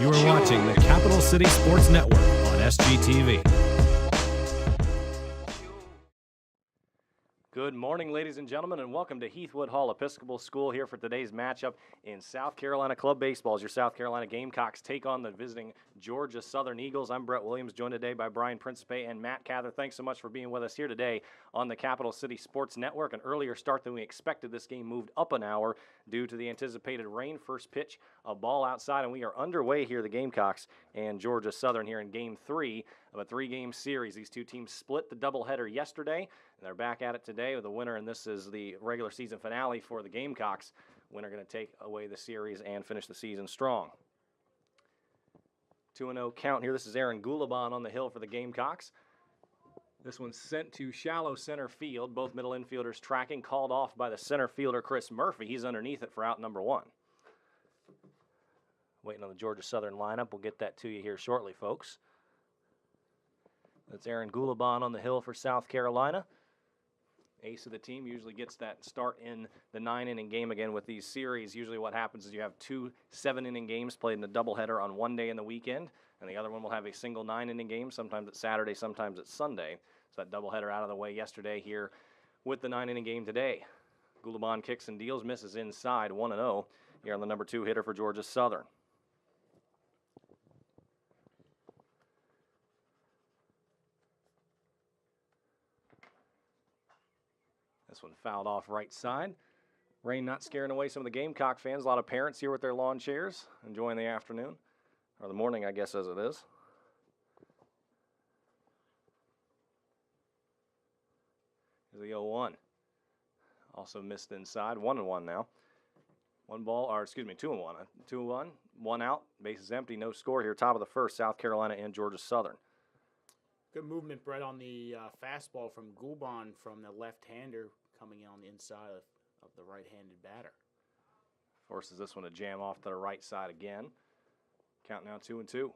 You are watching the Capital City Sports Network on SGTV. Good morning, ladies and gentlemen, and welcome to Heathwood Hall Episcopal School here for today's matchup in South Carolina Club Baseball as your South Carolina Gamecocks take on the visiting Georgia Southern Eagles. I'm Brett Williams, joined today by Brian Principe and Matt Cather. Thanks so much for being with us here today on the Capital City Sports Network. An earlier start than we expected. This game moved up an hour due to the anticipated rain. First pitch, a ball outside, and we are underway here, the Gamecocks and Georgia Southern here in Game 3 of a three-game series. These two teams split the doubleheader yesterday, and they're back at it today with a winner, and this is the regular season finale for the Gamecocks. Winner going to take away the series and finish the season strong. 2-0 count here. This is Aaron Gulabon on the hill for the Gamecocks. This one's sent to shallow center field. Both middle infielders tracking, called off by the center fielder, Chris Murphy. He's underneath it for out number one. Waiting on the Georgia Southern lineup. We'll get that to you here shortly, folks. That's Aaron Gulabon on the hill for South Carolina. Ace of the team usually gets that start in the 9-inning game again with these series. Usually what happens is you have two 7-inning games played in a doubleheader on one day in the weekend, and the other one will have a single 9-inning game. Sometimes it's Saturday, sometimes it's Sunday. So that doubleheader out of the way yesterday here with the 9-inning game today. Gulabon kicks and deals, misses inside, 1-0 here on the number 2 hitter for Georgia Southern. This one fouled off right side. Rain not scaring away some of the Gamecock fans. A lot of parents here with their lawn chairs, enjoying the afternoon, or the morning, I guess, as it is. Here's the 0-1. Also missed inside. 1-1 now. 2-1. 2-1. One out. Bases empty. No score here. Top of the first. South Carolina and Georgia Southern. Good movement, Brett, on the fastball from Gulabon from the left-hander coming in on the inside of the right-handed batter. Forces this one to jam off to the right side again. Count now 2-2.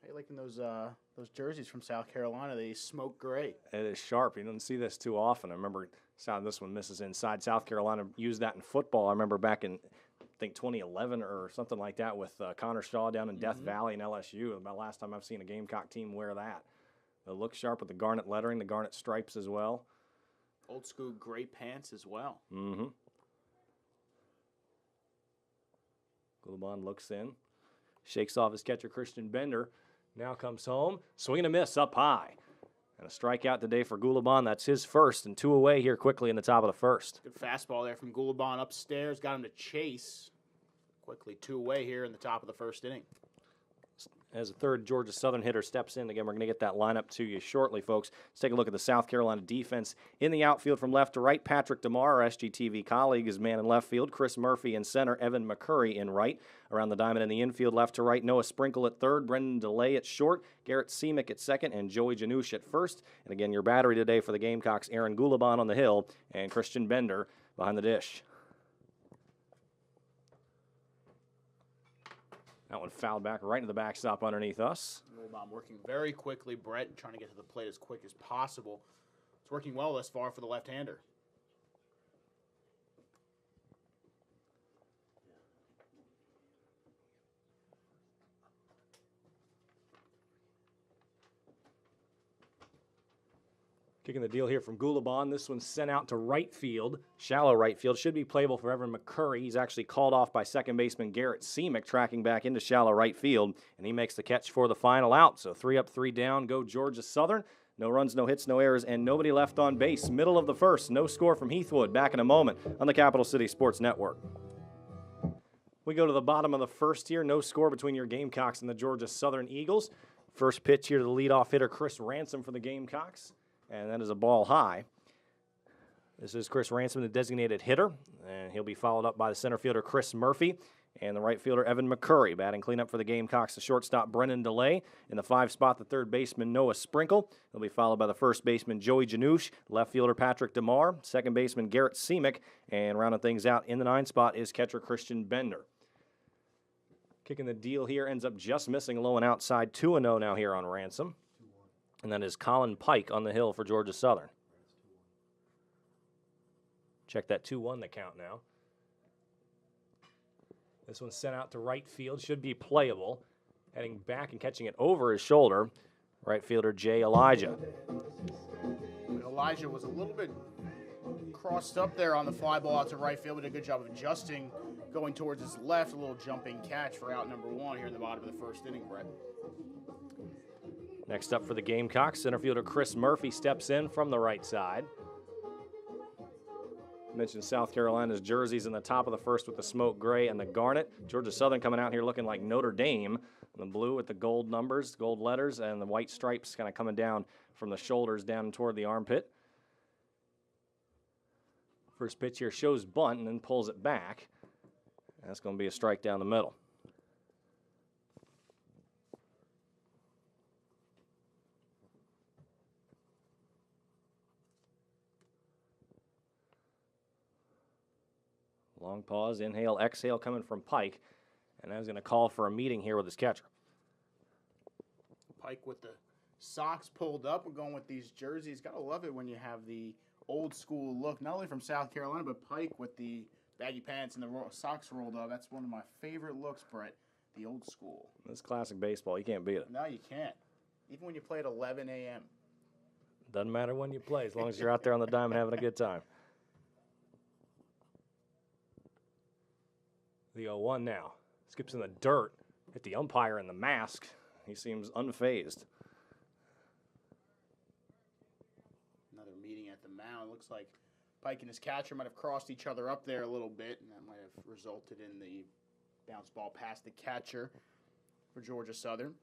Hey, liking those jerseys from South Carolina? They smoke gray. It is sharp. You don't see this too often. I remember this one misses inside. South Carolina used that in football. I remember back in, I think, 2011 or something like that with Connor Shaw down in Death Valley and LSU. About the last time I've seen a Gamecock team wear that. It looks sharp with the garnet lettering, the garnet stripes as well. Old school gray pants as well. Mm-hmm. Gulabon looks in. Shakes off his catcher, Christian Bender. Now comes home. Swing and a miss up high. And a strikeout today for Gulabon. That's his first, and 2 away here quickly in the top of the first. Good fastball there from Gulabon upstairs. Got him to chase. Quickly 2 away here in the top of the first inning. As a third Georgia Southern hitter steps in. Again, we're going to get that lineup to you shortly, folks. Let's take a look at the South Carolina defense. In the outfield from left to right, Patrick DeMar, our SGTV colleague, is man in left field. Chris Murphy in center. Evan McCurry in right. Around the diamond in the infield, left to right, Noah Sprinkle at third, Brendan DeLay at short, Garrett Seamick at second, and Joey Janusz at first. And again, your battery today for the Gamecocks, Aaron Gulabon on the hill and Christian Bender behind the dish. That one fouled back right into the backstop underneath us. Gulabon working very quickly, Brett, trying to get to the plate as quick as possible. It's working well thus far for the left-hander. Kicking the deal here from Gulabon. This one's sent out to right field, shallow right field. Should be playable for Evan McCurry. He's actually called off by second baseman Garrett Seamick, tracking back into shallow right field, and he makes the catch for the final out. So 3 up, 3 down, go Georgia Southern. No runs, no hits, no errors, and nobody left on base. Middle of the first, no score from Heathwood. Back in a moment on the Capital City Sports Network. We go to the bottom of the first here. No score between your Gamecocks and the Georgia Southern Eagles. First pitch here to the leadoff hitter, Chris Ransom for the Gamecocks. And that is a ball high. This is Chris Ransom, the designated hitter, and he'll be followed up by the center fielder, Chris Murphy, and the right fielder, Evan McCurry. Batting cleanup for the Gamecocks, the shortstop, Brendan DeLay. In the 5 spot, the third baseman, Noah Sprinkle. He'll be followed by the first baseman, Joey Janusz, left fielder, Patrick DeMar, second baseman, Garrett Seamick, and rounding things out in the 9 spot is catcher Christian Bender. Kicking the deal here, ends up just missing low and outside. 2-0 now here on Ransom. And that is Colin Pike on the hill for Georgia Southern. Check that 2-1 the count now. This one's sent out to right field. Should be playable. Heading back and catching it over his shoulder, right fielder Jay Elijah. Elijah was a little bit crossed up there on the fly ball out to right field. Did a good job of adjusting, going towards his left. A little jumping catch for out number 1 here in the bottom of the first inning, Brett. Next up for the Gamecocks, center fielder Chris Murphy steps in from the right side. Mentioned South Carolina's jerseys in the top of the first with the smoke gray and the garnet. Georgia Southern coming out here looking like Notre Dame. The blue with the gold numbers, gold letters, and the white stripes kind of coming down from the shoulders down toward the armpit. First pitch here shows bunt and then pulls it back. That's going to be a strike down the middle. Long pause, inhale, exhale coming from Pike. And I was going to call for a meeting here with his catcher. Pike with the socks pulled up. We're going with these jerseys. Got to love it when you have the old school look, not only from South Carolina, but Pike with the baggy pants and the socks rolled up. That's one of my favorite looks, Brett, the old school. This classic baseball. You can't beat it. No, you can't. Even when you play at 11 a.m. Doesn't matter when you play, as long as you're out there on the diamond having a good time. The 0-1 now. Skips in the dirt. Hit the umpire in the mask. He seems unfazed. Another meeting at the mound. Looks like Pike and his catcher might have crossed each other up there a little bit, and that might have resulted in the bounce ball past the catcher for Georgia Southern.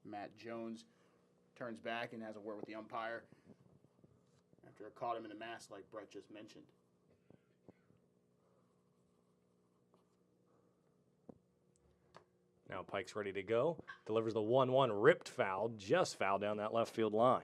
Matt Jones turns back and has a word with the umpire after it caught him in the mask like Brett just mentioned. Now Pike's ready to go. Delivers the 1-1 ripped foul, just foul down that left field line.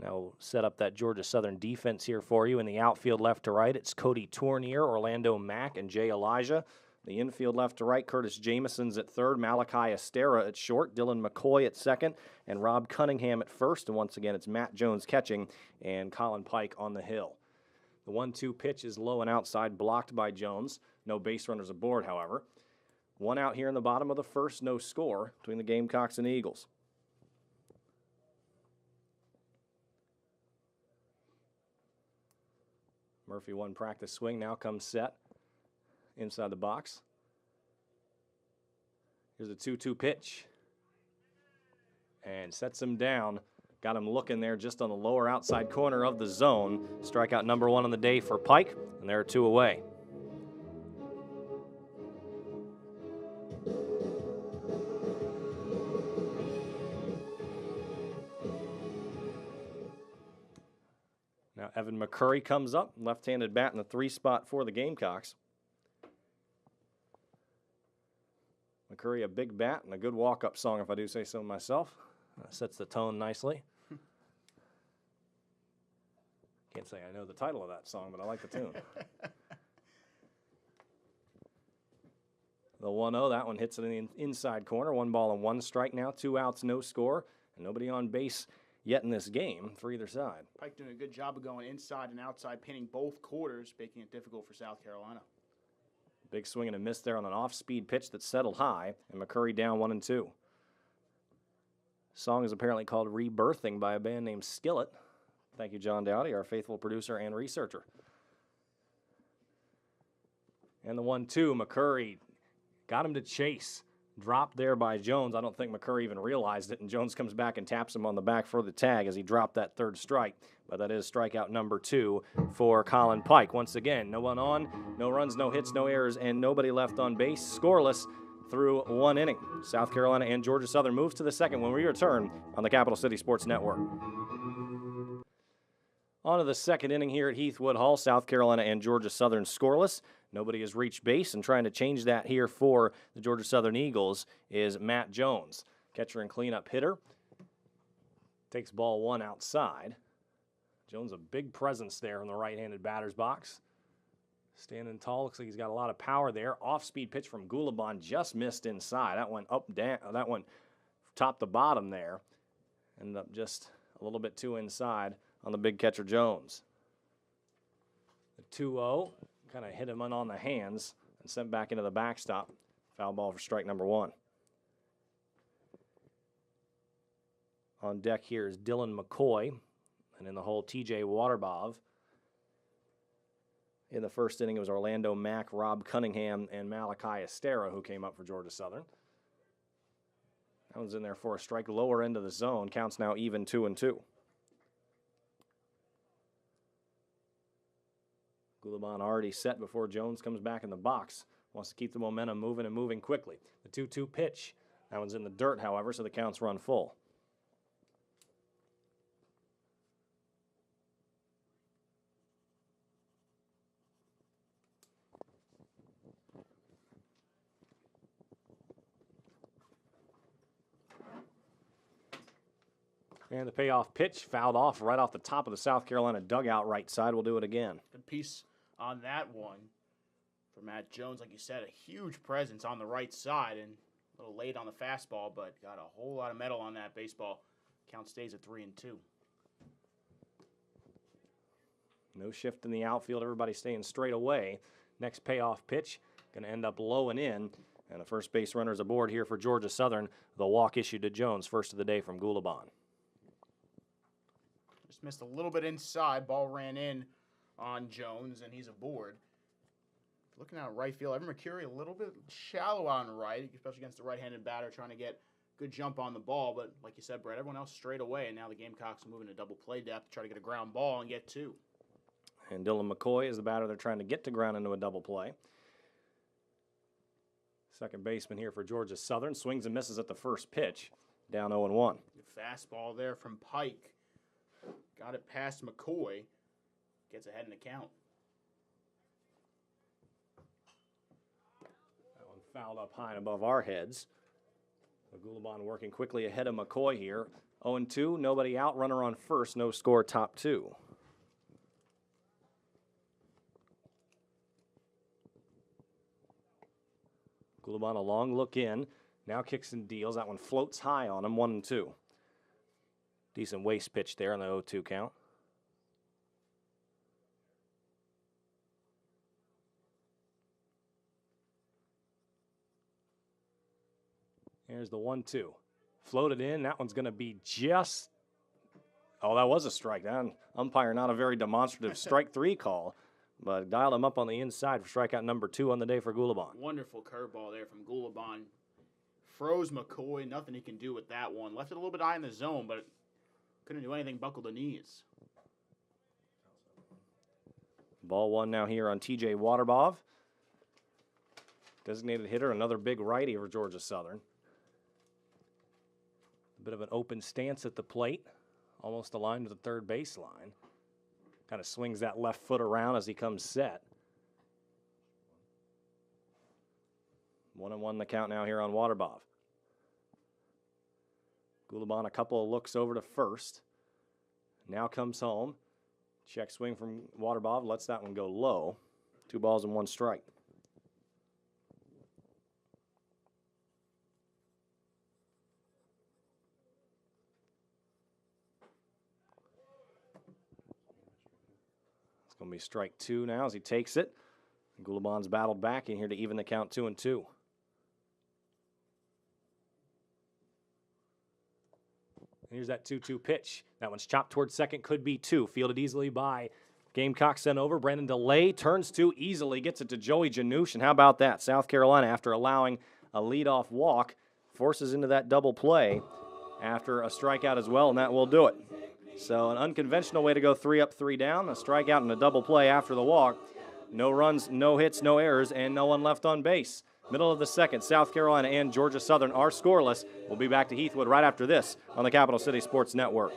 Now we'll set up that Georgia Southern defense here for you. In the outfield left to right, it's Cody Tournier, Orlando Mack, and Jay Elijah. The infield left to right, Curtis Jameson's at third, Malachi Estera at short, Dylan McCoy at second, and Rob Cunningham at first. And once again, it's Matt Jones catching and Colin Pike on the hill. The 1-2 pitch is low and outside, blocked by Jones. No base runners aboard, however. One out here in the bottom of the first, no score between the Gamecocks and the Eagles. Murphy one practice swing, now comes set inside the box. Here's a 2-2 pitch. And sets him down. Got him looking there just on the lower outside corner of the zone. Strikeout number 1 on the day for Pike, and there are 2 away. Now Evan McCurry comes up, left-handed bat in the 3 spot for the Gamecocks. McCurry, a big bat and a good walk-up song, if I do say so myself. Sets the tone nicely. Can't say I know the title of that song, but I like the tune. The 1-0, that one hits it in the inside corner. 1 ball and 1 strike now. 2 outs, no score. And nobody on base yet in this game for either side. Pike doing a good job of going inside and outside, pinning both quarters, making it difficult for South Carolina. Big swing and a miss there on an off-speed pitch that settled high, and McCurry down 1-2. Song is apparently called Rebirthing by a band named Skillet. Thank you, John Dowdy, our faithful producer and researcher. And the 1-2, McCurry got him to chase. Dropped there by Jones. I don't think McCurry even realized it, and Jones comes back and taps him on the back for the tag as he dropped that 3rd strike. But that is strikeout number 2 for Colin Pike. Once again, no one on, no runs, no hits, no errors, and nobody left on base. Scoreless through 1 inning. South Carolina and Georgia Southern moves to the second when we return on the Capital City Sports Network. On to the second inning here at Heathwood Hall. South Carolina and Georgia Southern scoreless. Nobody has reached base, and trying to change that here for the Georgia Southern Eagles is Matt Jones. Catcher and cleanup hitter. Takes ball 1 outside. Jones a big presence there in the right-handed batter's box. Standing tall, looks like he's got a lot of power there. Off-speed pitch from Gulabon just missed inside. That went up, down. That went top to bottom there. Ended up just a little bit too inside on the big catcher Jones. The 2-0 kind of hit him on the hands and sent back into the backstop. Foul ball for strike number 1. On deck here is Dylan McCoy, and in the hole, TJ Waterbov. In the first inning, it was Orlando Mack, Rob Cunningham, and Malachi Estera who came up for Georgia Southern. That one's in there for a strike, lower end of the zone. Counts now even 2-2. Gulabon already set before Jones comes back in the box. Wants to keep the momentum moving and moving quickly. The 2-2 pitch. That one's in the dirt, however, so the counts run full. And the payoff pitch fouled off right off the top of the South Carolina dugout right side. We'll do it again. Good piece on that one for Matt Jones. Like you said, a huge presence on the right side and a little late on the fastball, but got a whole lot of metal on that baseball. Count stays at 3-2. No shift in the outfield. Everybody staying straight away. Next payoff pitch going to end up low and in. And the first base runner's aboard here for Georgia Southern. The walk issued to Jones, first of the day from Gulabon. Just missed a little bit inside. Ball ran in on Jones, and he's aboard. Looking out right field, Evan McCurry a little bit shallow on right, especially against the right-handed batter, trying to get good jump on the ball. But like you said, Brett, everyone else straight away, and now the Gamecocks are moving to double play depth to try to get a ground ball and get 2. And Dylan McCoy is the batter they're trying to get to ground into a double play. Second baseman here for Georgia Southern. Swings and misses at the first pitch. Down 0-1. Good fastball there from Pike. Got it past McCoy. Gets ahead in the count. That one fouled up high and above our heads. Gulabon working quickly ahead of McCoy here. 0-2, nobody out, runner on first, no score, top 2. Gulabon a long look in. Now kicks and deals. That one floats high on him, 1-2. Decent waist pitch there on the 0-2 count. Here's the 1-2. Floated in. That one's going to be just... Oh, that was a strike. That umpire not a very demonstrative strike 3 call, but dialed him up on the inside for strikeout number 2 on the day for Gulabon. Wonderful curveball there from Gulabon. Froze McCoy. Nothing he can do with that one. Left it a little bit high in the zone, but couldn't do anything. Buckled the knees. Ball 1 now here on TJ Waterbov. Designated hitter, another big righty for Georgia Southern. A bit of an open stance at the plate, almost aligned to the third baseline. Kind of swings that left foot around as he comes set. 1-1 the count now here on Waterbov. Gulabon a couple of looks over to first. Now comes home. Check swing from Waterbov, lets that one go low. 2 balls and 1 strike. It's going to be strike 2 now as he takes it. Gulabon's battled back in here to even the count 2-2. Here's that 2-2 pitch. That one's chopped towards second, could be 2. Fielded easily by Gamecock, sent over. Brandon DeLay turns 2 easily, gets it to Joey Janouche. And how about that? South Carolina, after allowing a leadoff walk, forces into that double play after a strikeout as well, and that will do it. So an unconventional way to go 3 up, 3 down, a strikeout and a double play after the walk. No runs, no hits, no errors, and no one left on base. Middle of the second, South Carolina and Georgia Southern are scoreless. We'll be back to Heathwood right after this on the Capital City Sports Network.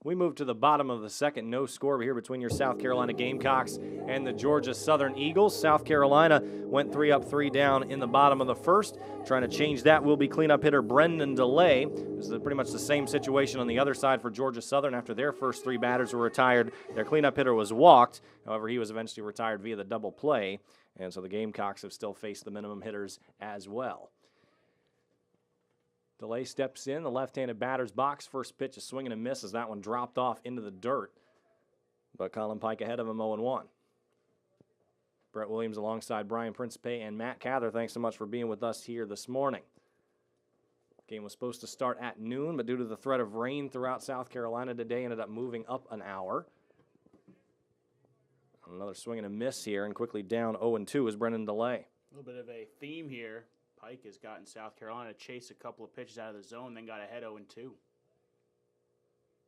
We move to the bottom of the second. No score here between your South Carolina Gamecocks and the Georgia Southern Eagles. South Carolina went 3 up, 3 down in the bottom of the first. Trying to change that will be cleanup hitter Brendan DeLay. This is pretty much the same situation on the other side for Georgia Southern. After their first 3 batters were retired, their cleanup hitter was walked. However, he was eventually retired via the double play. And so the Gamecocks have still faced the minimum hitters as well. DeLay steps in, the left-handed batter's box. First pitch, a swing and a miss as that one dropped off into the dirt. But Colin Pike ahead of him 0-1. Brett Williams alongside Brian Principe and Matt Cather, thanks so much for being with us here this morning. Game was supposed to start at noon, but due to the threat of rain throughout South Carolina today, ended up moving up an hour. Another swing and a miss here, and quickly down 0-2 is Brendan DeLay. A little bit of a theme here. Pike has gotten South Carolina to chase a couple of pitches out of the zone, then got ahead 0-2.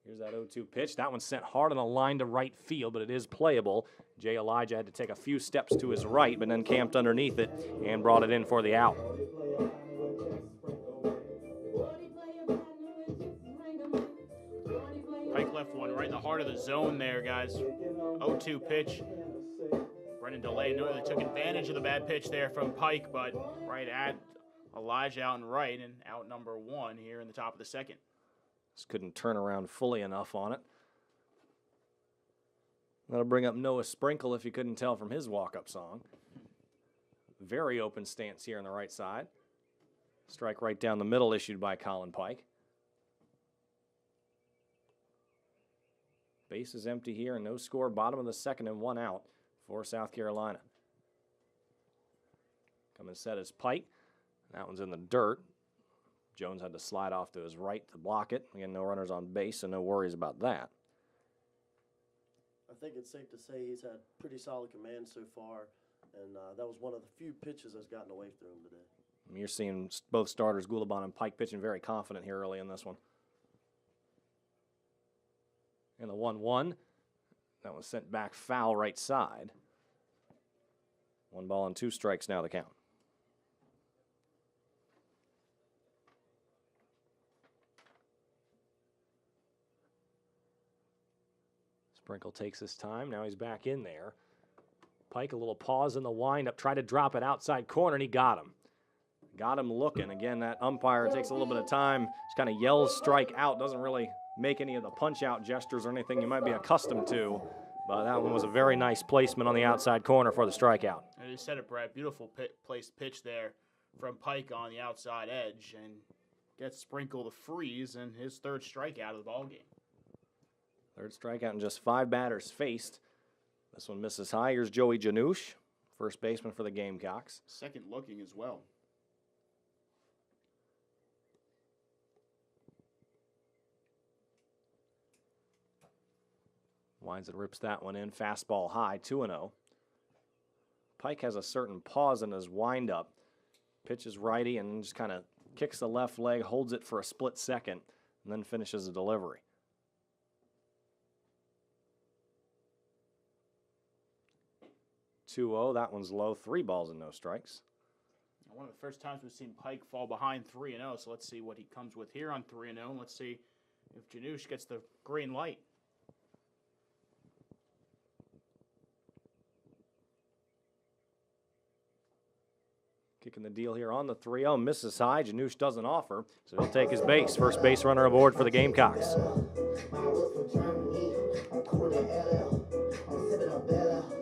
Here's that 0-2 pitch. That one sent hard on the line to right field, but it is playable. Jay Elijah had to take a few steps to his right, but then camped underneath it and brought it in for the out. Pike left one right in the heart of the zone there, guys. 0-2 pitch. Brendan DeLay nearly took advantage of the bad pitch there from Pike, but right at Elijah out and right, and out number 1 here in the top of the second. Just couldn't turn around fully enough on it. That'll bring up Noah Sprinkle if you couldn't tell from his walk-up song. Very open stance here on the right side. Strike right down the middle issued by Colin Pike. Base is empty here and no score. Bottom of the second and 1 out for South Carolina. Coming set is Pike. That one's in the dirt. Jones had to slide off to his right to block it. Again, no runners on base, so no worries about that. I think it's safe to say he's had pretty solid command so far, and that was one of the few pitches that's gotten away from him today. You're seeing both starters, Goulabon and Pike, pitching very confident here early in this one. And the 1-1, that was sent back foul right side. 1 ball and 2 strikes now the count. Sprinkle takes his time. Now he's back in there. Pike, a little pause in the windup, tried to drop it outside corner, and he got him. Got him looking. Again, that umpire takes a little bit of time. Just kind of yells strike out. Doesn't really make any of the punch-out gestures or anything you might be accustomed to. But that one was a very nice placement on the outside corner for the strikeout. And you said it, Brad. Beautiful placed pitch there from Pike on the outside edge, and gets Sprinkle to freeze, and his 3rd strikeout of the ball game. 3rd strikeout and just 5 batters faced. This one misses high. Here's Joey Janouche, first baseman for the Gamecocks. Second looking as well. Winds and rips that one in. Fastball high, 2-0. Pike has a certain pause in his windup. Pitches righty and just kind of kicks the left leg, holds it for a split second, and then finishes the delivery. 2-0, that one's low. 3 balls and no strikes. One of the first times we've seen Pike fall behind 3-0, so let's see what he comes with here on 3-0, and let's see if Janouche gets the green light. Kicking the deal here on the 3-0, misses high. Janouche doesn't offer, so he'll take his base. First base runner aboard for the Gamecocks.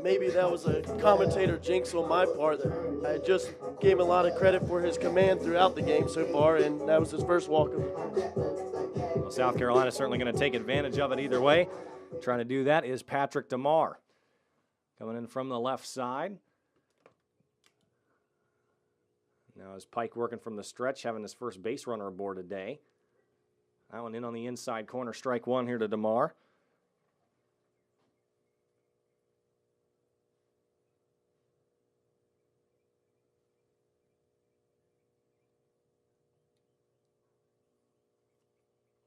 Maybe that was a commentator jinx on my part. I just gave him a lot of credit for his command throughout the game so far, and that was his first walk-up. Well, South Carolina is certainly going to take advantage of it either way. Trying to do that is Patrick DeMar. Coming in from the left side. Now is Pike working from the stretch, having his first base runner aboard today. That one in on the inside corner, strike 1 here to DeMar.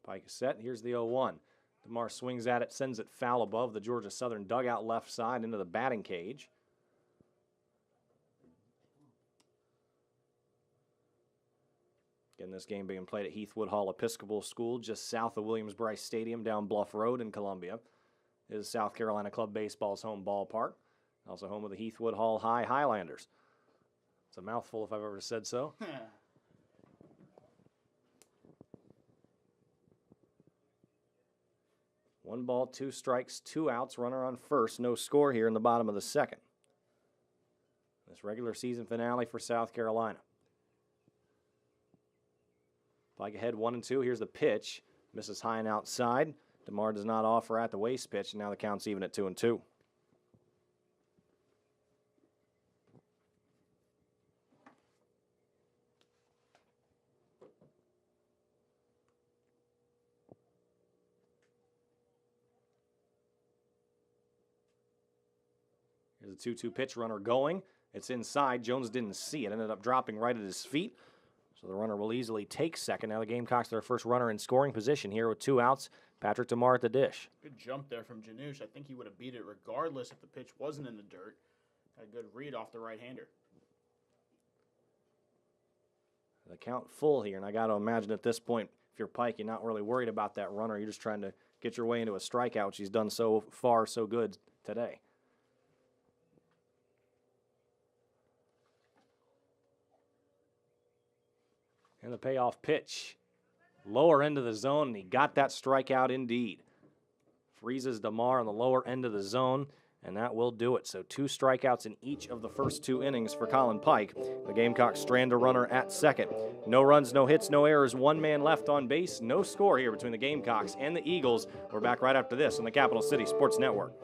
Pike is set. Here's the 0-1. DeMar swings at it, sends it foul above the Georgia Southern dugout left side into the batting cage. Again, this game being played at Heathwood Hall Episcopal School, just south of Williams-Brice Stadium down Bluff Road in Columbia. It is South Carolina Club Baseball's home ballpark. Also home of the Heathwood Hall High Highlanders. It's a mouthful if I've ever said so. 1 ball, 2 strikes, 2 outs, runner on first. No score here in the bottom of the second. This regular season finale for South Carolina. Pike ahead 1-2. Here's the pitch. Misses high and outside. DeMar does not offer at the waste pitch, and now the count's even at 2-2. Here's a 2-2 pitch, runner going. It's inside. Jones didn't see it. Ended up dropping right at his feet. So the runner will easily take second. Now the Gamecocks, their first runner in scoring position here with 2 outs. Patrick DeMar at the dish. Good jump there from Janusz. I think he would have beat it regardless if the pitch wasn't in the dirt. Got a good read off the right-hander. The count full here, and I got to imagine at this point, if you're Pike, you're not really worried about that runner. You're just trying to get your way into a strikeout, which he's done so far so good today. And the payoff pitch. Lower end of the zone, and he got that strikeout indeed. Freezes DeMar on the lower end of the zone, and that will do it. So 2 strikeouts in each of the first 2 innings for Colin Pike. The Gamecocks strand a runner at second. No runs, no hits, no errors, 1 man left on base. No score here between the Gamecocks and the Eagles. We're back right after this on the Capital City Sports Network.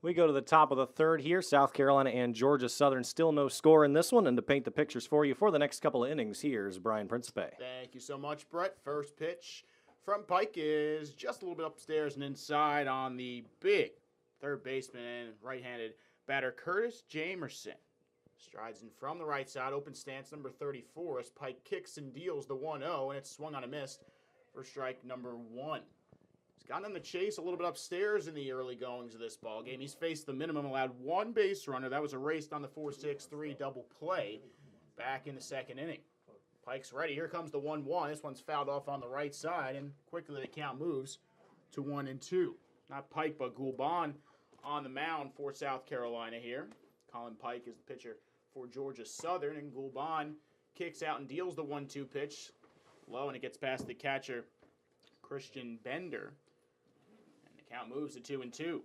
We go to the top of the third here. South Carolina and Georgia Southern, still no score in this one. And to paint the pictures for you for the next couple of innings, here's Brian Principe. Thank you so much, Brett. First pitch from Pike is just a little bit upstairs and inside on the big third baseman and right-handed batter Curtis Jamerson. Strides in from the right side, open stance number 34 as Pike kicks and deals the 1-0, and it's swung on a miss for strike number 1. He's gotten on the chase a little bit upstairs in the early goings of this ball game. He's faced the minimum, allowed 1 base runner. That was erased on the 4-6-3 double play back in the second inning. Pike's ready. Here comes the 1-1. This one's fouled off on the right side, and quickly the count moves to 1-2. Not Pike, but Gulban on the mound for South Carolina here. Colin Pike is the pitcher for Georgia Southern, and Gulban kicks out and deals the 1-2 pitch low, and it gets past the catcher, Christian Bender. Count moves to 2-2.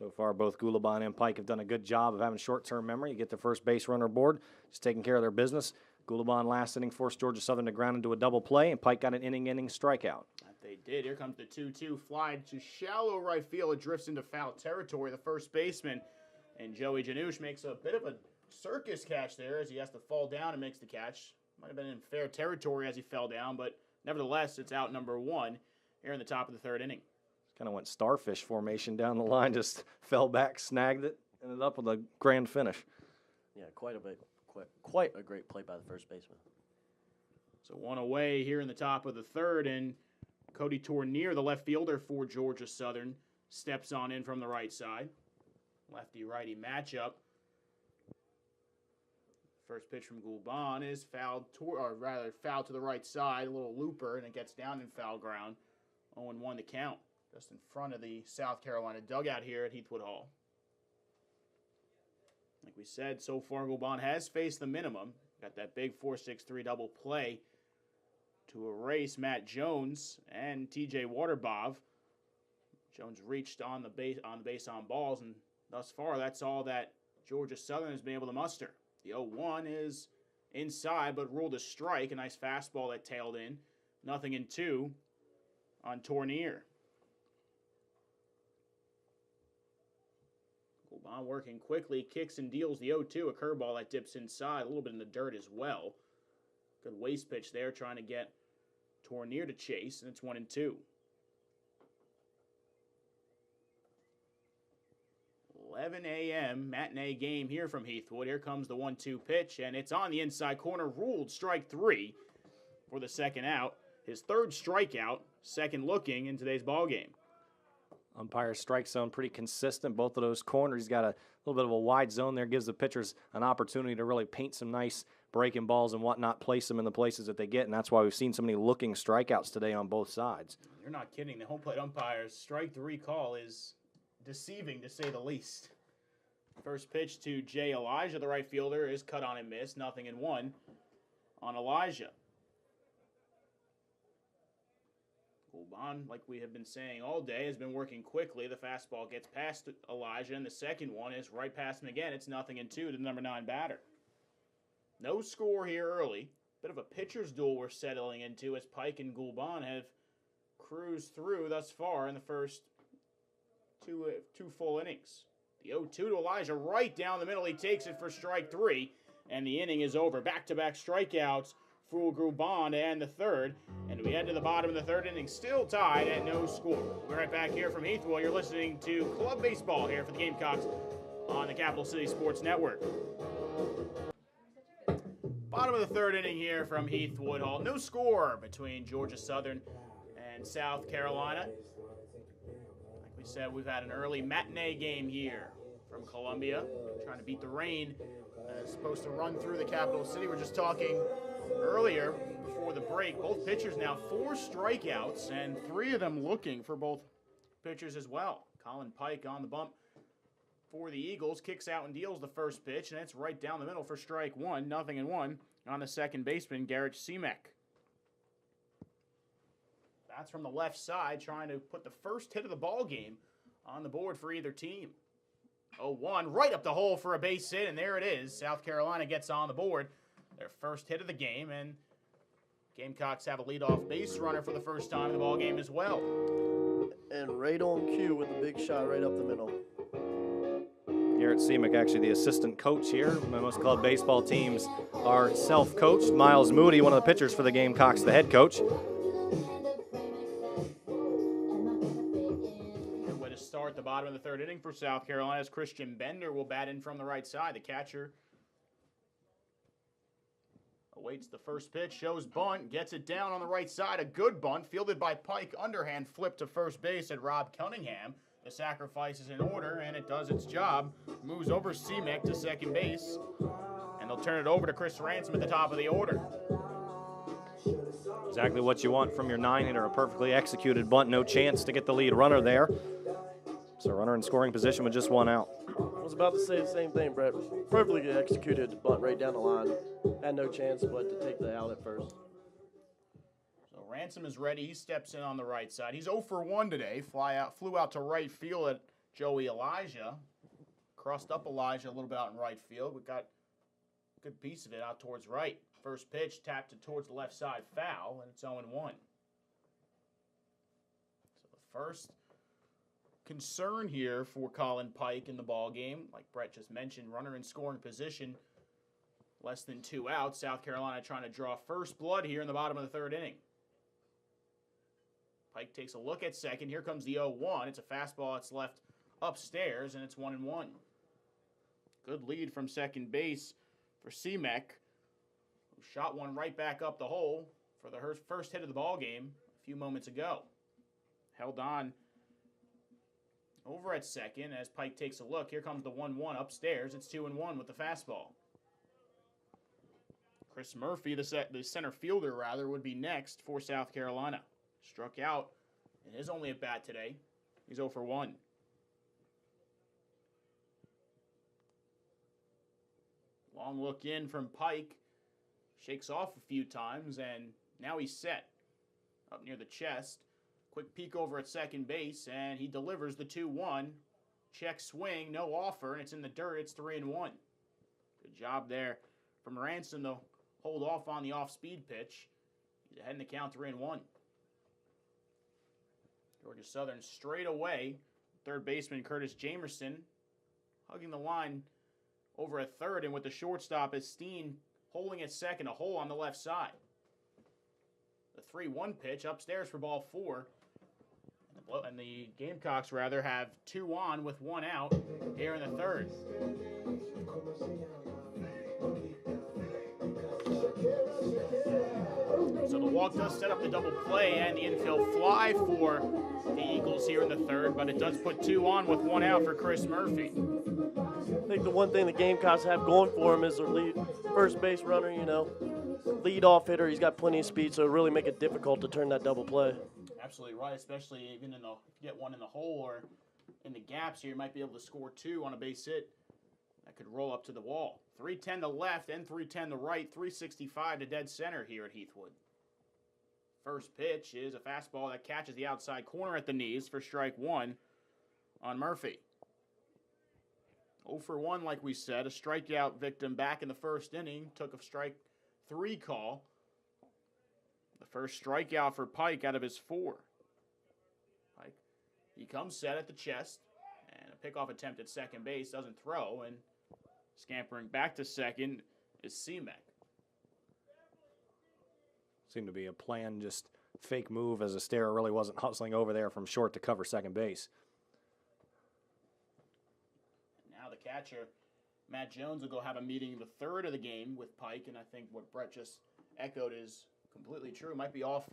So far, both Gulban and Pike have done a good job of having short-term memory. You get the first base runner aboard, just taking care of their business. Gulban last inning forced Georgia Southern to ground into a double play, and Pike got an inning strikeout. That they did. Here comes the 2-2 fly to shallow right field. It drifts into foul territory. The first baseman, and Joey Janusz makes a bit of a circus catch there as he has to fall down and makes the catch. Might have been in fair territory as he fell down, but nevertheless, it's out number 1 here in the top of the third inning. Kind of went starfish formation down the line, just fell back, snagged it, ended up with a grand finish. Yeah, quite a great play by the first baseman. So 1 away here in the top of the third, and Cody Tournier, the left fielder for Georgia Southern, steps on in from the right side. Lefty-righty matchup. First pitch from Gulban is fouled to the right side, a little looper, and it gets down in foul ground. 0-1 to count. Just in front of the South Carolina dugout here at Heathwood Hall. Like we said, so far Gulban has faced the minimum. Got that big 4-6-3 double play to erase Matt Jones and TJ Waterbov. Jones reached on the base on balls, and thus far that's all that Georgia Southern has been able to muster. The 0-1 is inside, but ruled a strike. A nice fastball that tailed in. 0-2 on Tournier. Gulban working quickly, kicks and deals the 0-2, a curveball that dips inside, a little bit in the dirt as well. Good waste pitch there, trying to get Tournier to chase, and it's 1-2. 11 a.m. matinee game here from Heathwood. Here comes the 1-2 pitch, and it's on the inside corner, ruled strike 3 for the second out. His third strikeout, second looking in today's ballgame. Umpire strike zone pretty consistent. Both of those corners, he's got a little bit of a wide zone there. Gives the pitchers an opportunity to really paint some nice breaking balls and whatnot, place them in the places that they get, and that's why we've seen so many looking strikeouts today on both sides. You're not kidding. The home plate umpire's strike 3 call is deceiving, to say the least. First pitch to Jay Elijah, the right fielder, is cut on and missed. 0-1 on Elijah. Gulban, like we have been saying all day, has been working quickly. The fastball gets past Elijah, and the second one is right past him again. It's 0-2 to the number 9 batter. No score here early. bit of a pitcher's duel we're settling into as Pike and Gulban have cruised through thus far in the first two full innings. The 0-2 to Elijah right down the middle. He takes it for strike 3, and the inning is over. Back-to-back strikeouts for Gulban to end the third, and we head to the bottom of the third inning, still tied at no score. We're right back here from Heathwood. You're listening to Club Baseball here for the Gamecocks on the Capital City Sports Network. Bottom of the third inning here from Heathwood Hall. No score between Georgia Southern and South Carolina. Like we said, we've had an early matinee game here from Columbia, trying to beat the rain. It's supposed to run through the capital city. We're just talking earlier before the break. Both pitchers now 4 strikeouts, and 3 of them looking for both pitchers as well. Colin Pike on the bump for the Eagles, kicks out and deals the first pitch, and it's right down the middle for strike 1, 0-1 on the second baseman, Garrett Seamek. That's from the left side, trying to put the first hit of the ball game on the board for either team. 0-1, right up the hole for a base hit, and there it is. South Carolina gets on the board, their first hit of the game, and Gamecocks have a leadoff base runner for the first time in the ball game as well. And right on cue with a big shot right up the middle. Garrett Seamek, actually the assistant coach here. Most club baseball teams are self-coached. Miles Moody, one of the pitchers for the Gamecocks, the head coach. Good way to start the bottom of the third inning for South Carolina as Christian Bender will bat in from the right side. The catcher awaits the first pitch, shows bunt, gets it down on the right side. A good bunt, fielded by Pike, underhand flip to first base at Rob Cunningham. The sacrifice is in order, and it does its job. Moves over Seamek to second base, and they'll turn it over to Chris Ransom at the top of the order. Exactly what you want from your 9-hitter, a perfectly executed bunt, no chance to get the lead runner there. So runner in scoring position with just 1 out. I was about to say the same thing, Brett. Perfectly executed bunt right down the line. Had no chance but to take the out at first. So Ransom is ready. He steps in on the right side. He's 0 for 1 today. Flew out to right field at Joey Elijah. Crossed up Elijah a little bit out in right field. We got a good piece of it out towards right. First pitch tapped it towards the left side, foul, and it's 0-1. So the first concern here for Colin Pike in the ball game, like Brett just mentioned, runner in scoring position, less than 2 outs. South Carolina trying to draw first blood here in the bottom of the third inning. Pike takes a look at second. Here comes the 0-1. It's a fastball that's left upstairs, and it's 1-1. Good lead from second base for Seamek, who shot one right back up the hole for the first hit of the ball game a few moments ago. Held on over at second as Pike takes a look. Here comes the 1-1 upstairs. It's 2-1 with the fastball. Chris Murphy, the center fielder, would be next for South Carolina. Struck out in his only at bat today. He's 0 for 1. Long look in from Pike. Shakes off a few times, and now he's set up near the chest. Quick peek over at second base, and he delivers the 2-1. Check swing, no offer, and it's in the dirt. It's 3-1. Good job there from Ransom to hold off on the off-speed pitch. He's ahead in the count, 3-1. Georgia Southern straight away. Third baseman Curtis Jamerson hugging the line over at third, and with the shortstop as Steen holding at second, a hole on the left side. The 3-1 pitch upstairs for ball 4. And the Gamecocks, have 2 on with 1 out here in the third. So the walk does set up the double play and the infield fly for the Eagles here in the third, but it does put 2 on with 1 out for Chris Murphy. I think the one thing the Gamecocks have going for him is their first base runner, lead off hitter. He's got plenty of speed, so it really make it difficult to turn that double play. Absolutely right, especially even if you get one in the hole or in the gaps here, you might be able to score 2 on a base hit. That could roll up to the wall. 310 to left and 310 to right, 365 to dead center here at Heathwood. First pitch is a fastball that catches the outside corner at the knees for strike 1 on Murphy. 0 for 1, like we said, a strikeout victim back in the first inning. Took a strike 3 call. The first strikeout for Pike out of his 4. Pike, he comes set at the chest, and a pickoff attempt at second base, doesn't throw, and scampering back to second is Seamek. Seemed to be a plan, just fake move as Estera really wasn't hustling over there from short to cover second base. Now the catcher, Matt Jones, will go have a meeting in the third of the game with Pike, and I think what Brett just echoed is completely true. Might be off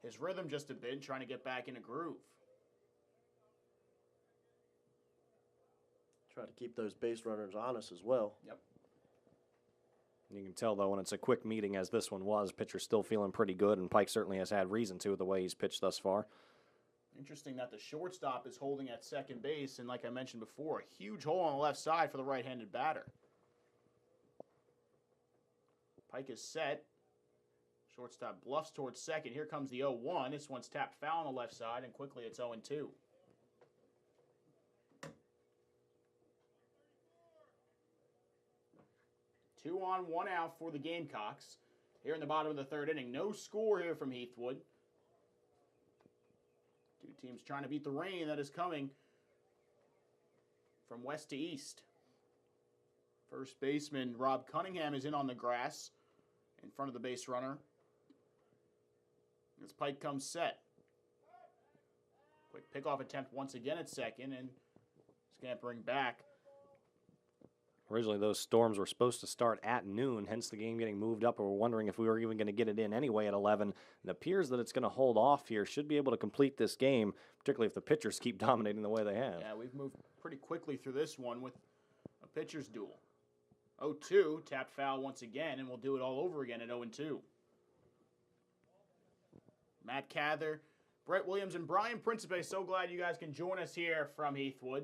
his rhythm just a bit, trying to get back in a groove. Try to keep those base runners honest as well. Yep. You can tell, though, when it's a quick meeting as this one was, pitcher's still feeling pretty good, and Pike certainly has had reason to with the way he's pitched thus far. Interesting that the shortstop is holding at second base, and like I mentioned before, a huge hole on the left side for the right-handed batter. Pike is set. Shortstop bluffs towards second. Here comes the 0-1. This one's tapped foul on the left side, and quickly it's 0-2. Two on, 1 out for the Gamecocks. Here in the bottom of the third inning. No score here from Heathwood. Two teams trying to beat the rain that is coming from west to east. First baseman Rob Cunningham is in on the grass in front of the base runner. As Pike comes set. Quick pickoff attempt once again at second, and scampering back. Originally, those storms were supposed to start at noon, hence the game getting moved up, and we're wondering if we were even going to get it in anyway at 11. It appears that it's going to hold off here. Should be able to complete this game, particularly if the pitchers keep dominating the way they have. Yeah, we've moved pretty quickly through this one with a pitcher's duel. 0-2, tapped foul once again, and we'll do it all over again at 0-2. Matt Cather, Brett Williams, and Brian Principe, so glad you guys can join us here from Heathwood.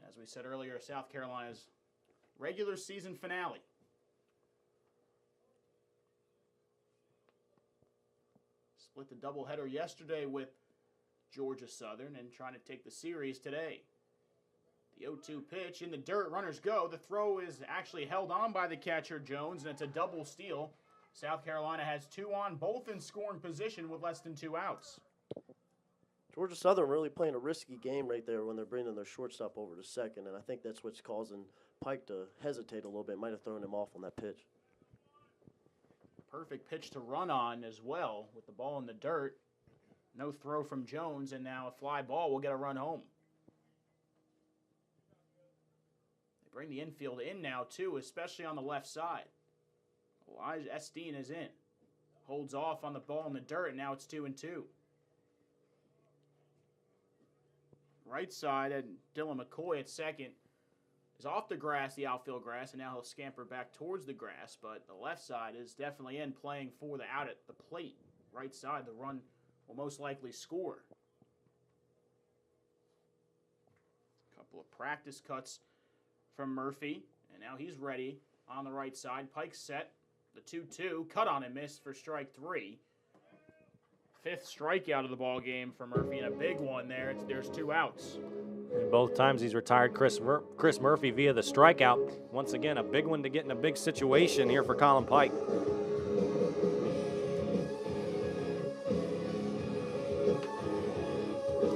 As we said earlier, South Carolina's regular season finale. Split the doubleheader yesterday with Georgia Southern and trying to take the series today. The 0-2 pitch in the dirt, runners go. The throw is actually held on by the catcher, Jones, and it's a double steal. South Carolina has 2 on, both in scoring position with less than 2 outs. Georgia Southern really playing a risky game right there when they're bringing their shortstop over to second, and I think that's what's causing Pike to hesitate a little bit. Might have thrown him off on that pitch. Perfect pitch to run on as well with the ball in the dirt. No throw from Jones, and now a fly ball will get a run home. They bring the infield in now, too, especially on the left side. Elijah Esteen is in. Holds off on the ball in the dirt, and now it's 2-2. Right side, and Dylan McCoy at second is off the grass, the outfield grass, and now he'll scamper back towards the grass. But the left side is definitely in, playing for the out at the plate. Right side, the run will most likely score. A couple of practice cuts from Murphy, and now he's ready on the right side. Pike set, the 2-2, cut on and missed for strike 3. 5th strikeout of the ball game for Murphy, and a big one there. There's 2 outs. And both times he's retired Chris Murphy via the strikeout. Once again, a big one to get in a big situation here for Colin Pike.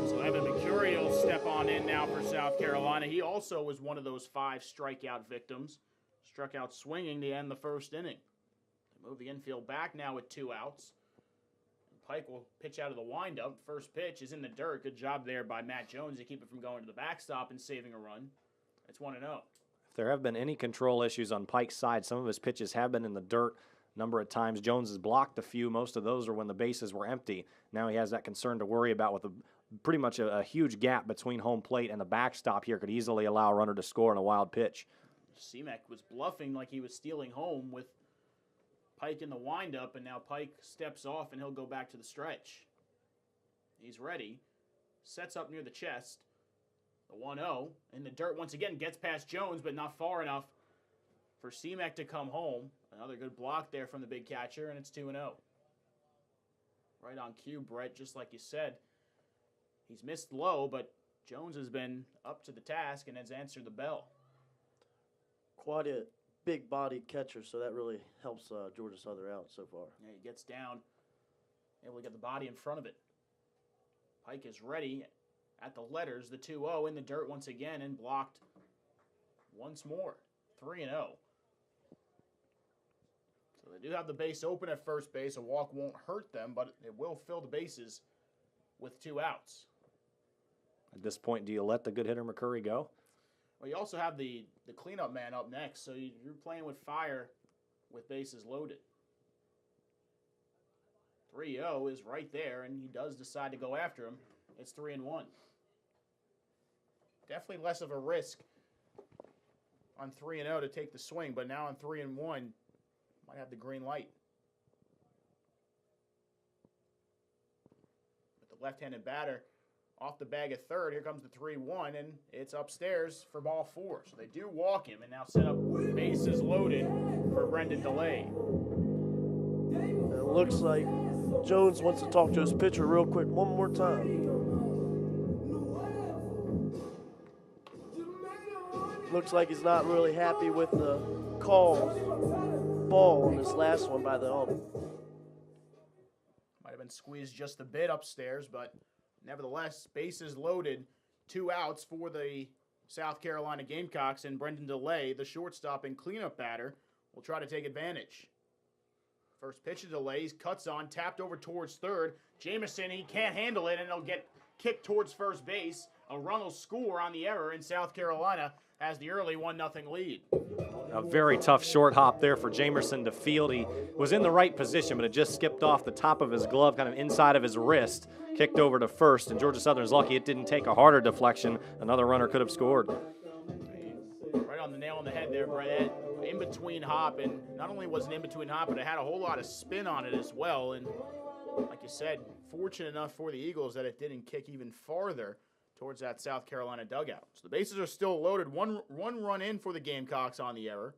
So Evan Mercurio will step on in now for South Carolina. He also was one of those 5 strikeout victims. Struck out swinging to end the first inning. They move the infield back now with 2 outs. Pike will pitch out of the windup. First pitch is in the dirt. Good job there by Matt Jones to keep it from going to the backstop and saving a run. It's 1-0. If there have been any control issues on Pike's side, some of his pitches have been in the dirt a number of times. Jones has blocked a few. Most of those are when the bases were empty. Now he has that concern to worry about with pretty much a huge gap between home plate and the backstop here. Could easily allow a runner to score on a wild pitch. Seamek was bluffing like he was stealing home with Pike in the windup, and now Pike steps off, and he'll go back to the stretch. He's ready. Sets up near the chest. The 1-0. In the dirt once again. Gets past Jones, but not far enough for Seamek to come home. Another good block there from the big catcher, and it's 2-0. Right on cue, Brett, just like you said. He's missed low, but Jones has been up to the task and has answered the bell. Quite a big-bodied catcher, so that really helps Georgia Southern out so far. Yeah, he gets down, able to get the body in front of it. Pike is ready at the letters, the 2-0 in the dirt once again, and blocked once more. 3-0. So they do have the base open at first base. A walk won't hurt them, but it will fill the bases with 2 outs. At this point, do you let the good hitter McCurry go? Well, you also have the cleanup man up next, so you're playing with fire with bases loaded. 3-0 is right there, and he does decide to go after him. It's 3-1. Definitely less of a risk on 3-0 to take the swing, but now on 3-1, might have the green light. With the left-handed batter off the bag at third, here comes the 3-1, and it's upstairs for ball 4. So they do walk him and now set up bases loaded for Brendan DeLay. And it looks like Jones wants to talk to his pitcher real quick one more time. Looks like he's not really happy with the call ball on this last one by the ump. Might have been squeezed just a bit upstairs, but nevertheless, bases loaded, 2 outs for the South Carolina Gamecocks, and Brendan DeLay, the shortstop and cleanup batter, will try to take advantage. First pitch of DeLay, cuts on, tapped over towards third. Jameson, he can't handle it, and it'll get kicked towards first base. A run will score on the error, and South Carolina has the early 1-0 lead. A very tough short hop there for Jamerson to field. He was in the right position, but it just skipped off the top of his glove, kind of inside of his wrist, kicked over to first, and Georgia Southern's lucky it didn't take a harder deflection. Another runner could have scored. Right on the nail on the head there, Brett. In between hop, and not only was it in between hop, but it had a whole lot of spin on it as well. And like you said, fortunate enough for the Eagles that it didn't kick even farther towards that South Carolina dugout. So the bases are still loaded. One run in for the Gamecocks on the error.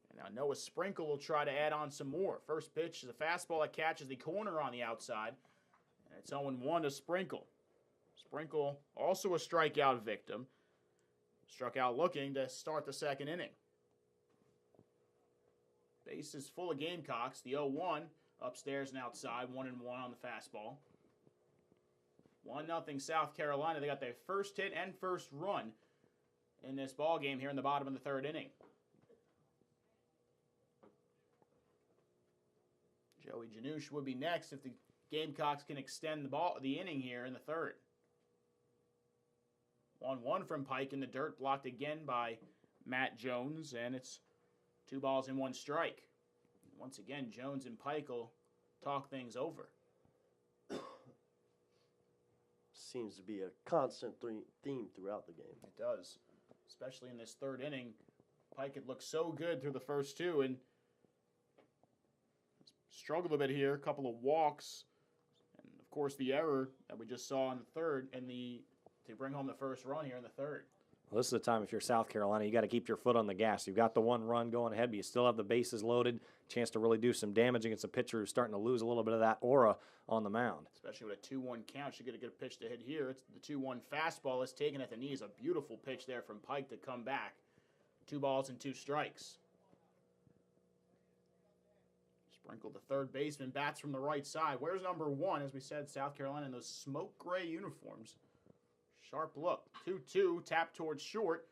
And now Noah Sprinkle will try to add on some more. First pitch is a fastball that catches the corner on the outside. And it's 0-1 to Sprinkle. Sprinkle, also a strikeout victim. Struck out looking to start the second inning. Base is full of Gamecocks. The 0-1 upstairs and outside, 1-1 on the fastball. 1-0 South Carolina. They got their first hit and first run in this ball game here in the bottom of the third inning. Joey Janusz would be next if the Gamecocks can extend the inning here in the third. 1-1 from Pike in the dirt, blocked again by Matt Jones, and it's 2 balls and 1 strike. Once again, Jones and Pike will talk things over. Seems to be a constant theme throughout the game. It does, especially in this third inning. Pike had looked so good through the first 2 and struggled a bit here. A couple of walks, and of course the error that we just saw in the third, and to bring home the first run here in the third. Well, this is the time if you're South Carolina, you got to keep your foot on the gas. You've got the 1 run going ahead, but you still have the bases loaded. Chance to really do some damage against a pitcher who's starting to lose a little bit of that aura on the mound. Especially with a 2-1 count, should get a good pitch to hit here. It's the 2-1 fastball is taken at the knees. A beautiful pitch there from Pike to come back. 2 balls and 2 strikes. Sprinkle, the third baseman, bats from the right side. Where's number 1? As we said, South Carolina in those smoke gray uniforms. Sharp look. 2-2, tap towards short.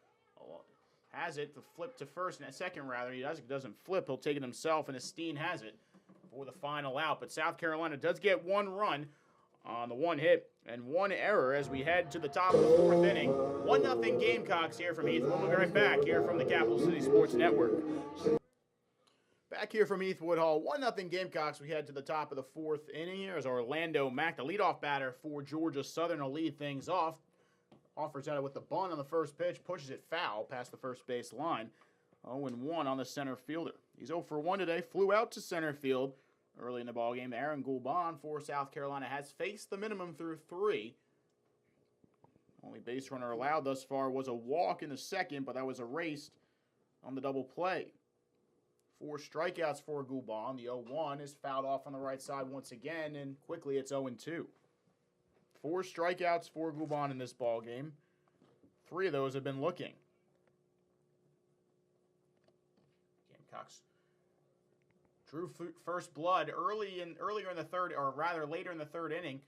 Has it, the flip to first, and second rather. He doesn't flip. He'll take it himself, and Esteen has it for the final out. But South Carolina does get 1 run on the 1 hit and 1 error as we head to the top of the 4th inning. 1-0 Gamecocks here from Heath. We'll be right back here from the Capital City Sports Network. Back here from Heath Woodhall, 1-0 Gamecocks. We head to the top of the 4th inning here as Orlando Mack, the leadoff batter for Georgia Southern, will lead things off. Offers at it with the bunt on the first pitch, pushes it foul past the first base line. 0-1 on the center fielder. He's 0 for 1 today, flew out to center field early in the ballgame. Aaron Goulbon for South Carolina has faced the minimum through 3. Only base runner allowed thus far was a walk in the second, but that was erased on the double play. 4 strikeouts for Goulbon. The 0-1 is fouled off on the right side once again, and quickly it's 0-2. 4 strikeouts for Goulbon in this ball game. 3 of those have been looking. Gamecocks drew first blood earlier in the third, or rather later in the third inning.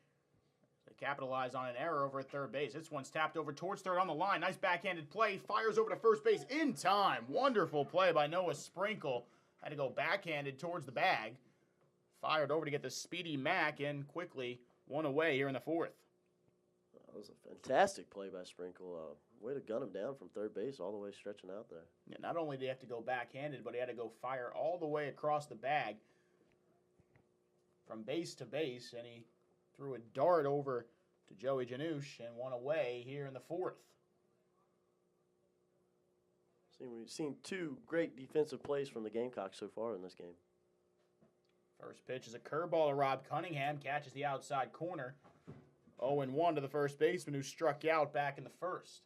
They capitalized on an error over at third base. This one's tapped over towards third on the line. Nice backhanded play. Fires over to first base in time. Wonderful play by Noah Sprinkle. Had to go backhanded towards the bag. Fired over to get the speedy Mac in quickly. One away here in the fourth. That was a fantastic play by Sprinkle. Way to gun him down from third base all the way stretching out there. Yeah, not only did he have to go backhanded, but he had to go fire all the way across the bag from base to base, and he threw a dart over to Joey Janusz and one away here in the fourth. We've seen two great defensive plays from the Gamecocks so far in this game. First pitch is a curveball to Rob Cunningham, catches the outside corner. 0-1 to the first baseman who struck out back in the first.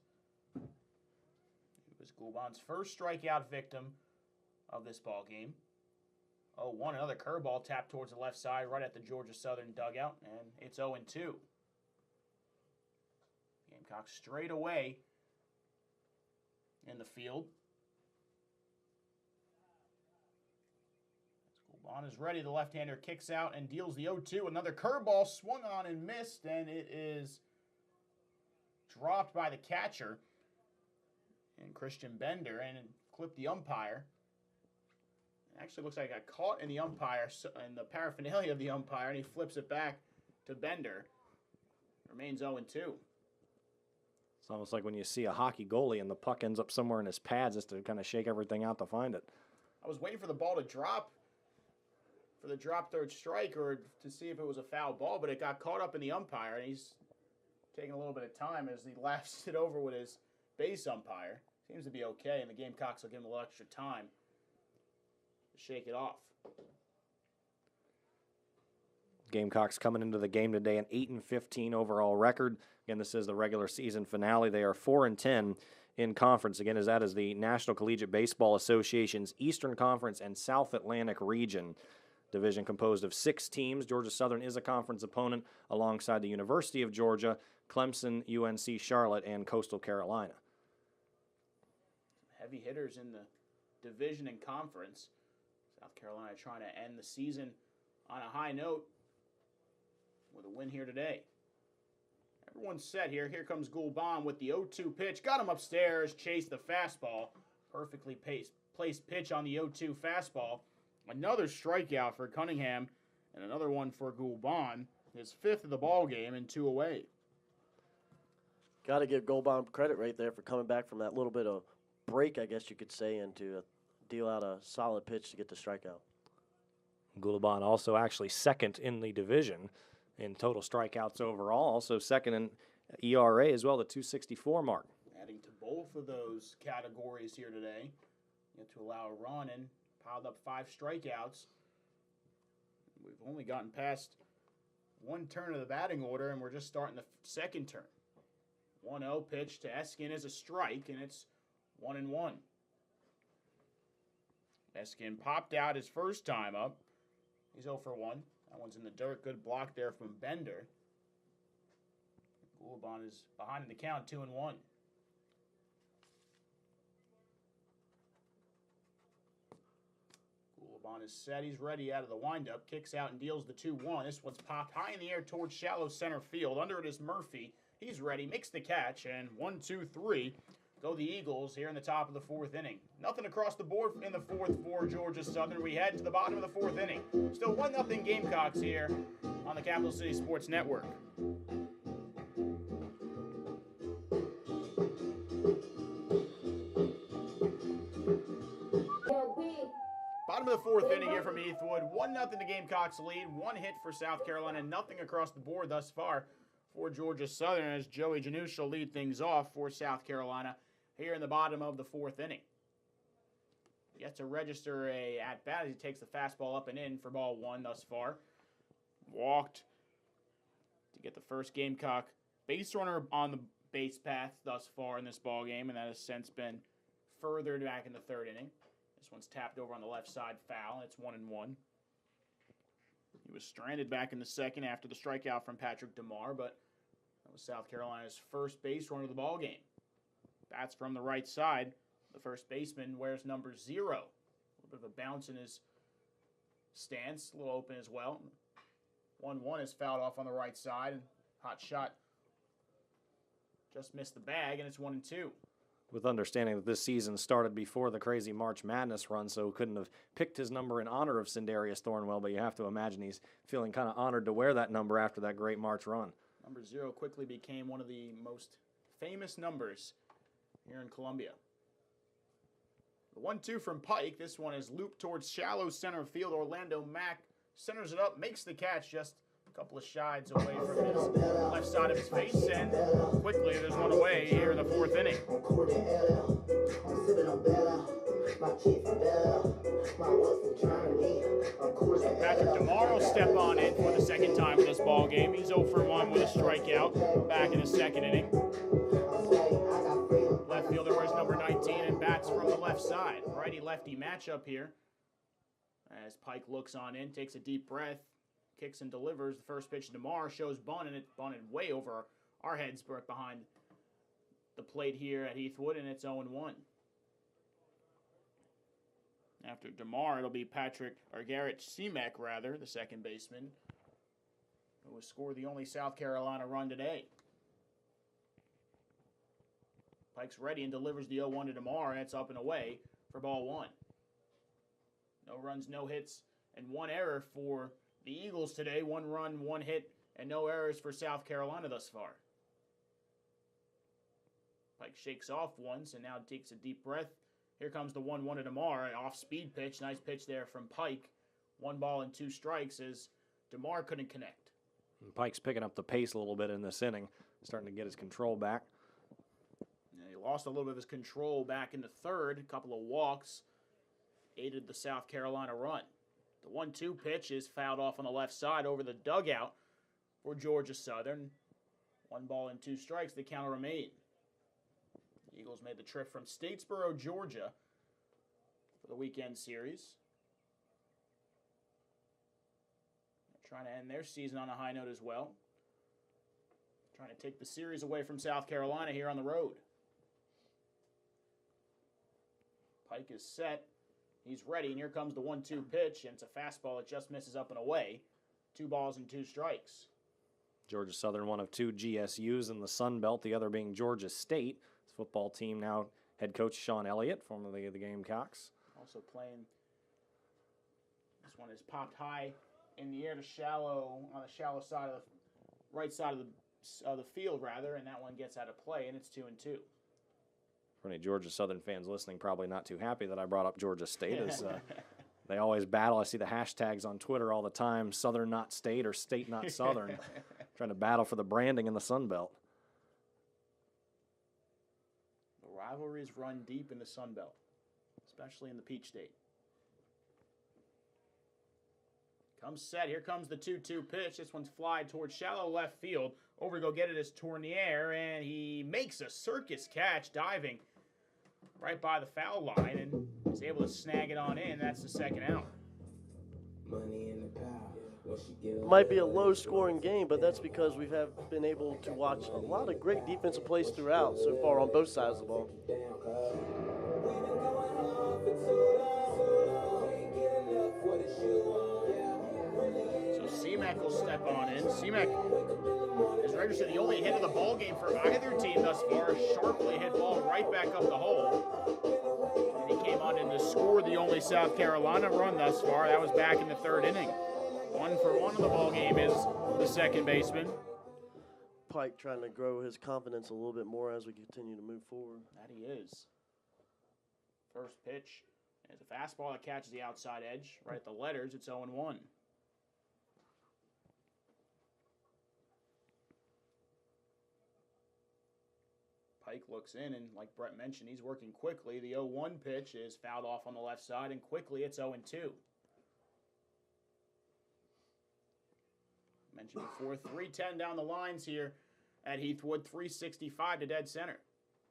He was Gulbon's first strikeout victim of this ball game. 0-1, another curveball tapped towards the left side right at the Georgia Southern dugout, and it's 0-2. Gamecocks straight away in the field. Gulbon is ready. The left-hander kicks out and deals the 0-2. Another curveball swung on and missed, and it is dropped by the catcher and Christian Bender, and it clipped the umpire. It actually looks like it got caught in the umpire and the paraphernalia of the umpire, and he flips it back to Bender. Remains 0-2. It's almost like when you see a hockey goalie and the puck ends up somewhere in his pads just to kind of shake everything out to find it. I was waiting for the ball to drop for the drop third strike or to see if it was a foul ball, but it got caught up in the umpire, and he's taking a little bit of time as he laughs it over with his base umpire. Seems to be okay, and the Gamecocks will give him a little extra time to shake it off. Gamecocks coming into the game today an 8-15 overall record. Again, this is the regular season finale. They are 4-10 in conference. Again, as that is the National Collegiate Baseball Association's Eastern Conference and South Atlantic region. Division composed of 6 teams. Georgia Southern is a conference opponent alongside the University of Georgia, Clemson, UNC Charlotte, and Coastal Carolina. Heavy hitters in the division and conference. South Carolina trying to end the season on a high note with a win here today. Everyone's set here. Here comes Gulbon with the 0-2 pitch. Got him upstairs, chased the fastball. Perfectly placed pitch on the 0-2 fastball. Another strikeout for Cunningham, and another one for Gulbon. His 5th of the ball game and 2 away. Got to give Gulbon credit right there for coming back from that little bit of break, I guess you could say, and to deal out a solid pitch to get the strikeout. Gulbon also actually second in the division in total strikeouts overall, also second in ERA as well, the 264 mark. Adding to both of those categories here today. You have to allow a run and piled up 5 strikeouts. We've only gotten past one turn of the batting order, and we're just starting the second turn. 1-0 pitch to Eskin is a strike, and it's 1-1. Eskin popped out his first time up. He's 0 for 1. That one's in the dirt. Good block there from Bender. Gulbon is behind in the count, 2-1. Gulbon is set. He's ready out of the windup. Kicks out and deals the 2-1. This one's popped high in the air towards shallow center field. Under it is Murphy. He's ready. Makes the catch. And 1-2-3. Go the Eagles here in the top of the 4th inning. Nothing across the board in the 4th for Georgia Southern. We head to the bottom of the 4th inning. Still 1-0 Gamecocks here on the Capital City Sports Network. Bottom of the 4th inning here from Heathwood. 1-0 the Gamecocks lead. 1 hit for South Carolina. Nothing across the board thus far for Georgia Southern as Joey Janusz will lead things off for South Carolina here in the bottom of the 4th inning. He has to register a at-bat as he takes the fastball up and in for ball 1 thus far. Walked to get the first Gamecock base runner on the base path thus far in this ball game, and that has since been furthered back in the 3rd inning. This one's tapped over on the left side, foul. It's 1-1. He was stranded back in the 2nd after the strikeout from Patrick DeMar, but that was South Carolina's first base runner of the ball game. Bats from the right side. The first baseman wears number 0. Will bit of a bounce in his stance, a little open as well. 1-1 is fouled off on the right side. Hot shot just missed the bag, and it's 1-2. With understanding that this season started before the crazy March Madness run, so couldn't have picked his number in honor of Sindarius Thornwell, but you have to imagine he's feeling kind of honored to wear that number after that great March run. Number 0 quickly became one of the most famous numbers here in Columbia. The 1-2 from Pike. This one is looped towards shallow center field. Orlando Mack centers it up, makes the catch just a couple of shides away from his left side of his face, and quickly there's one away here in the 4th inning. Patrick DeMar will step on in for the second time in this ball game. He's 0 for 1 with a strikeout back in the 2nd inning. Left fielder wears number 19 and bats from the left side. Righty-lefty matchup here. As Pike looks on in, takes a deep breath, kicks and delivers. The first pitch to DeMar shows bunt, and it's bunted way over our heads behind the plate here at Heathwood, and it's 0-1. After DeMar, it'll be Garrett Seamek, the second baseman, who will score the only South Carolina run today. Pike's ready and delivers the 0-1 to DeMar, and it's up and away for ball 1. No runs, no hits, and 1 error for the Eagles today. 1 run, 1 hit, and no errors for South Carolina thus far. Pike shakes off once and now takes a deep breath. Here comes the 1-1 to DeMar, an off-speed pitch. Nice pitch there from Pike. 1 ball and 2 strikes as DeMar couldn't connect. And Pike's picking up the pace a little bit in this inning, starting to get his control back. Yeah, he lost a little bit of his control back in the 3rd. A couple of walks aided the South Carolina run. The 1-2 pitch is fouled off on the left side over the dugout for Georgia Southern. 1 ball and 2 strikes, the count will remain. The Eagles made the trip from Statesboro, Georgia for the weekend series. They're trying to end their season on a high note as well. Trying to take the series away from South Carolina here on the road. Pike is set. He's ready, and here comes the 1-2 pitch, and it's a fastball that just misses up and away. 2 balls and 2 strikes. Georgia Southern, one of 2 GSUs in the Sun Belt, the other being Georgia State. His football team now head coach Sean Elliott, formerly of the Gamecocks. Also playing. This one is popped high in the air to shallow, on the shallow side of the right side of the field, and that one gets out of play, and it's 2-2. For any Georgia Southern fans listening, probably not too happy that I brought up Georgia State, as they always battle. I see the hashtags on Twitter all the time, Southern not State or State not Southern, trying to battle for the branding in the Sun Belt. The rivalries run deep in the Sun Belt, especially in the Peach State. Comes set. Here comes the 2-2 pitch. This one's fly towards shallow left field. Over to go get it is Tournier, and he makes a circus catch, diving right by the foul line, and is able to snag it on in. That's the 2nd out. Might be a low-scoring game, but that's because we have been able to watch a lot of great defensive plays throughout so far on both sides of the ball. Seamek will step on in. Seamek has registered the only hit of the ball game for either team thus far. A sharply hit ball right back up the hole. And he came on in to score the only South Carolina run thus far. That was back in the 3rd inning. 1 for 1 in the ball game is the second baseman. Pike trying to grow his confidence a little bit more as we continue to move forward. That he is. First pitch is a fastball that catches the outside edge. Right at the letters, it's 0-1. Pike looks in, and like Brett mentioned, he's working quickly. The 0-1 pitch is fouled off on the left side, and quickly it's 0-2. Mentioned before, 310 down the lines here at Heathwood, 365 to dead center.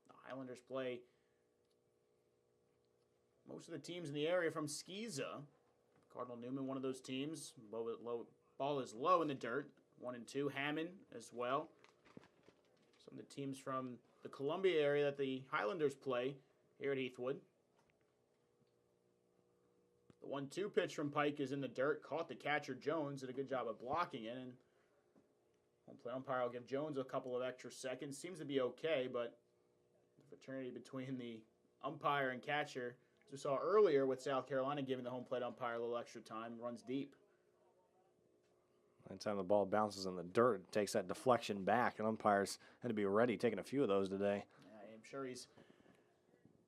The Highlanders play most of the teams in the area from Skeeza. Cardinal Newman, one of those teams. Ball is low in the dirt. 1-2. Hammond as well. Some of the teams from the Columbia area that the Highlanders play here at Heathwood. 1-2 pitch from Pike is in the dirt. Caught the catcher, Jones. Did a good job of blocking it. And home plate umpire will give Jones a couple of extra seconds. Seems to be okay, but the fraternity between the umpire and catcher, as we saw earlier with South Carolina giving the home plate umpire a little extra time, runs deep. Anytime the ball bounces in the dirt, it takes that deflection back, and umpires had to be ready, taking a few of those today. Yeah, I'm sure he's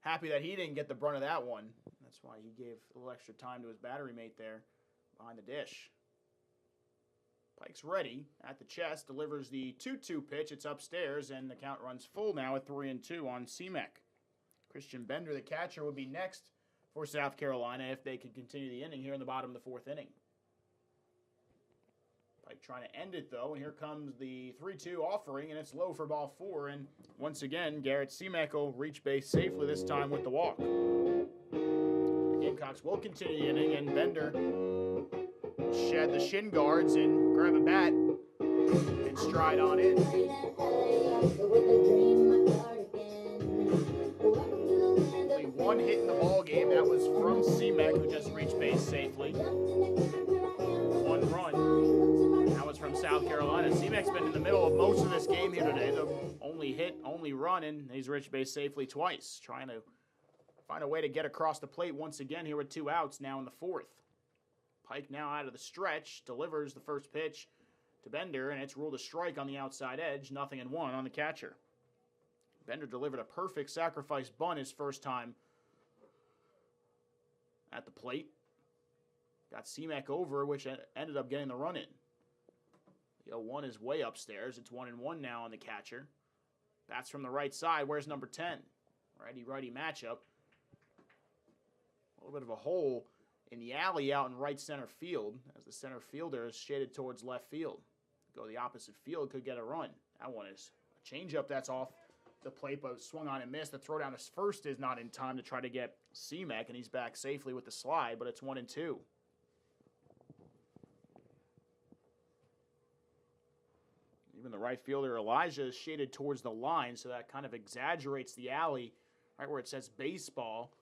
happy that he didn't get the brunt of that one. That's why he gave a little extra time to his battery mate there behind the dish. Pike's ready at the chest, delivers the 2-2 pitch. It's upstairs, and the count runs full now at 3-2 on Seamek. Christian Bender, the catcher, would be next for South Carolina if they could continue the inning here in the bottom of the fourth inning. Pike trying to end it, though, and here comes the 3-2 offering, and it's low for ball 4. And once again, Garrett Seamek will reach base safely this time with the walk. The Gamecocks will continue the inning, and Bender shed the shin guards and grab a bat and stride on in. Only one hit in the ball game. That was from Seamek, who just reached base safely. 1 run. That was from South Carolina. Seamek's been in the middle of most of this game here today. The only hit, only run, and he's reached base safely twice. Trying to find a way to get across the plate once again here with 2 outs now in the 4th. Pike now out of the stretch, delivers the first pitch to Bender, and it's ruled a strike on the outside edge, 0-1 on the catcher. Bender delivered a perfect sacrifice bunt his first time at the plate. Got Seamek over, which ended up getting the run in. The 0-1 is way upstairs. It's 1-1 now on the catcher. Bats from the right side. Where's number 10? Righty-righty matchup. A little bit of a hole in the alley out in right center field as the center fielder is shaded towards left field. Go the opposite field, could get a run. That one is a changeup that's off the plate, but swung on and missed. The throw down to first is not in time to try to get Seamek, and he's back safely with the slide, but it's 1-2. Even the right fielder, Elijah, is shaded towards the line, so that kind of exaggerates the alley right where it says baseball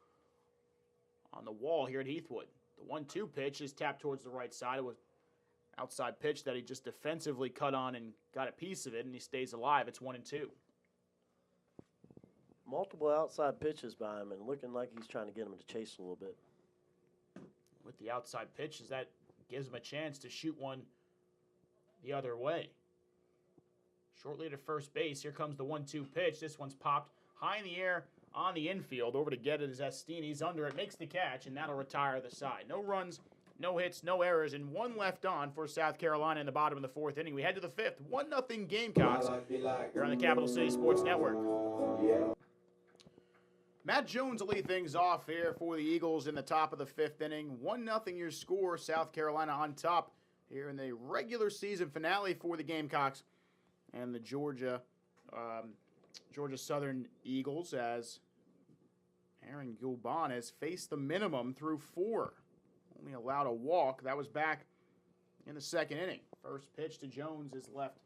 on the wall here at Heathwood. The 1-2 pitch is tapped towards the right side. It was outside pitch that he just defensively cut on and got a piece of it, and he stays alive. It's 1-2. Multiple outside pitches by him and looking like he's trying to get him to chase a little bit. With the outside pitches, that gives him a chance to shoot one the other way. Shortly to first base, here comes the 1-2 pitch. This one's popped high in the air on the infield. Over to get it is Estine. He's under it, makes the catch, and that'll retire the side. No runs, no hits, no errors, and 1 left on for South Carolina in the bottom of the 4th inning. We head to the 5th. 1-0 Gamecocks here on the Capital City Sports Network. Matt Jones will lead things off here for the Eagles in the top of the 5th inning. 1-0 your score. South Carolina on top here in the regular season finale for the Gamecocks and the Georgia Southern Eagles, as Aaron Gulban has faced the minimum through 4. Only allowed a walk. That was back in the 2nd inning. First pitch to Jones is left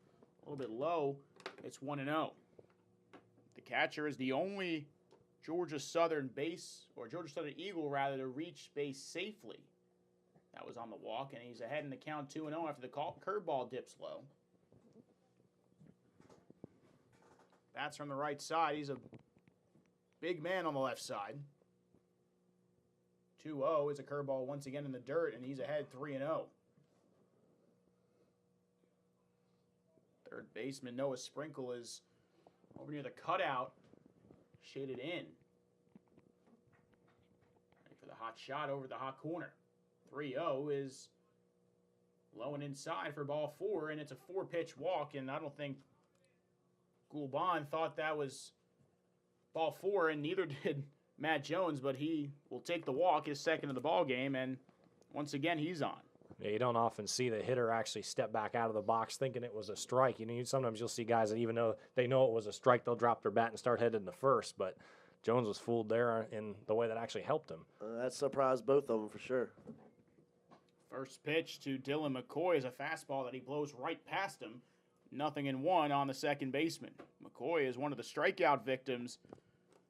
a little bit low. It's 1-0. The catcher is the only Georgia Southern Eagle rather to reach base safely. That was on the walk, and he's ahead in the count 2-0 after the curveball dips low. Bats from the right side. He's a big man on the left side. 2-0 is a curveball once again in the dirt, and he's ahead 3-0. Third baseman Noah Sprinkle is over near the cutout, shaded in. Ready for the hot shot over the hot corner. 3-0 is low and inside for ball 4, and it's a 4-pitch walk, and I don't think Gulban thought that was ball 4, and neither did Matt Jones, but he will take the walk, his second of the ball game, and once again he's on. Yeah, you don't often see the hitter actually step back out of the box thinking it was a strike. Sometimes you'll see guys that even though they know it was a strike, they'll drop their bat and start heading to first, but Jones was fooled there in the way that actually helped him. That surprised both of them for sure. First pitch to Dylan McCoy is a fastball that he blows right past him. 0-1 on the second baseman. McCoy is one of the strikeout victims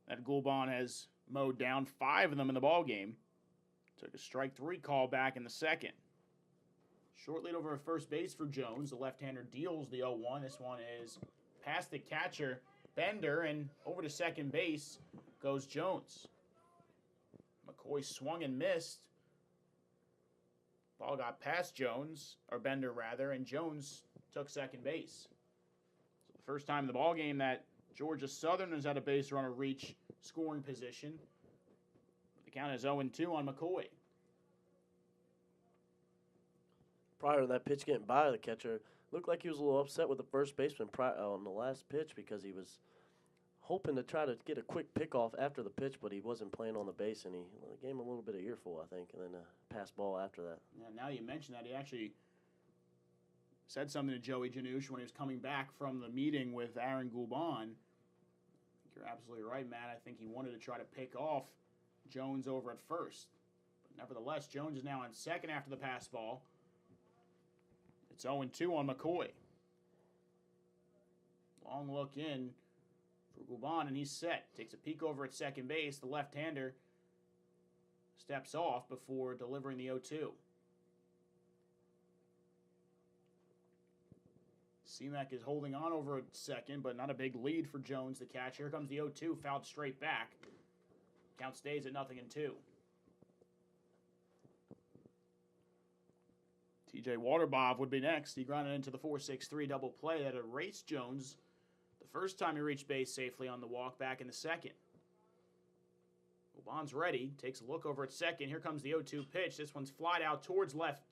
that Gulban has mowed down, 5 of them in the ball game. Took a strike 3 call back in the second. Short lead over at first base for Jones. The left-hander deals the 0-1. This one is past the catcher, Bender, and over to second base goes Jones. McCoy swung and missed. Ball got past Jones, or Bender rather, and Jones took second base. So the first time in the ball game that Georgia Southern has had a base runner reach scoring position. The count is 0-2 on McCoy. Prior to that pitch getting by the catcher, looked like he was a little upset with the first baseman on the last pitch because he was hoping to try to get a quick pickoff after the pitch, but he wasn't playing on the base, and he gave him a little bit of earful, I think, and then a pass ball after that. Yeah, now you mention that, he actually said something to Joey Janusz when he was coming back from the meeting with Aaron Gulban. You're absolutely right, Matt. I think he wanted to try to pick off Jones over at first. But nevertheless, Jones is now on second after the pass ball. It's 0-2 on McCoy. Long look in for Gulban, and he's set. Takes a peek over at second base. The left-hander steps off before delivering the 0-2. Seamak is holding on over at second, but not a big lead for Jones, the catcher. Here comes the 0-2, fouled straight back. Count stays at 0-2. TJ Waterbob would be next. He grounded into the 4-6-3 double play that erased Jones the first time he reached base safely on the walk back in the second. Gulban's ready, takes a look over at second. Here comes the 0-2 pitch. This one's flied out towards left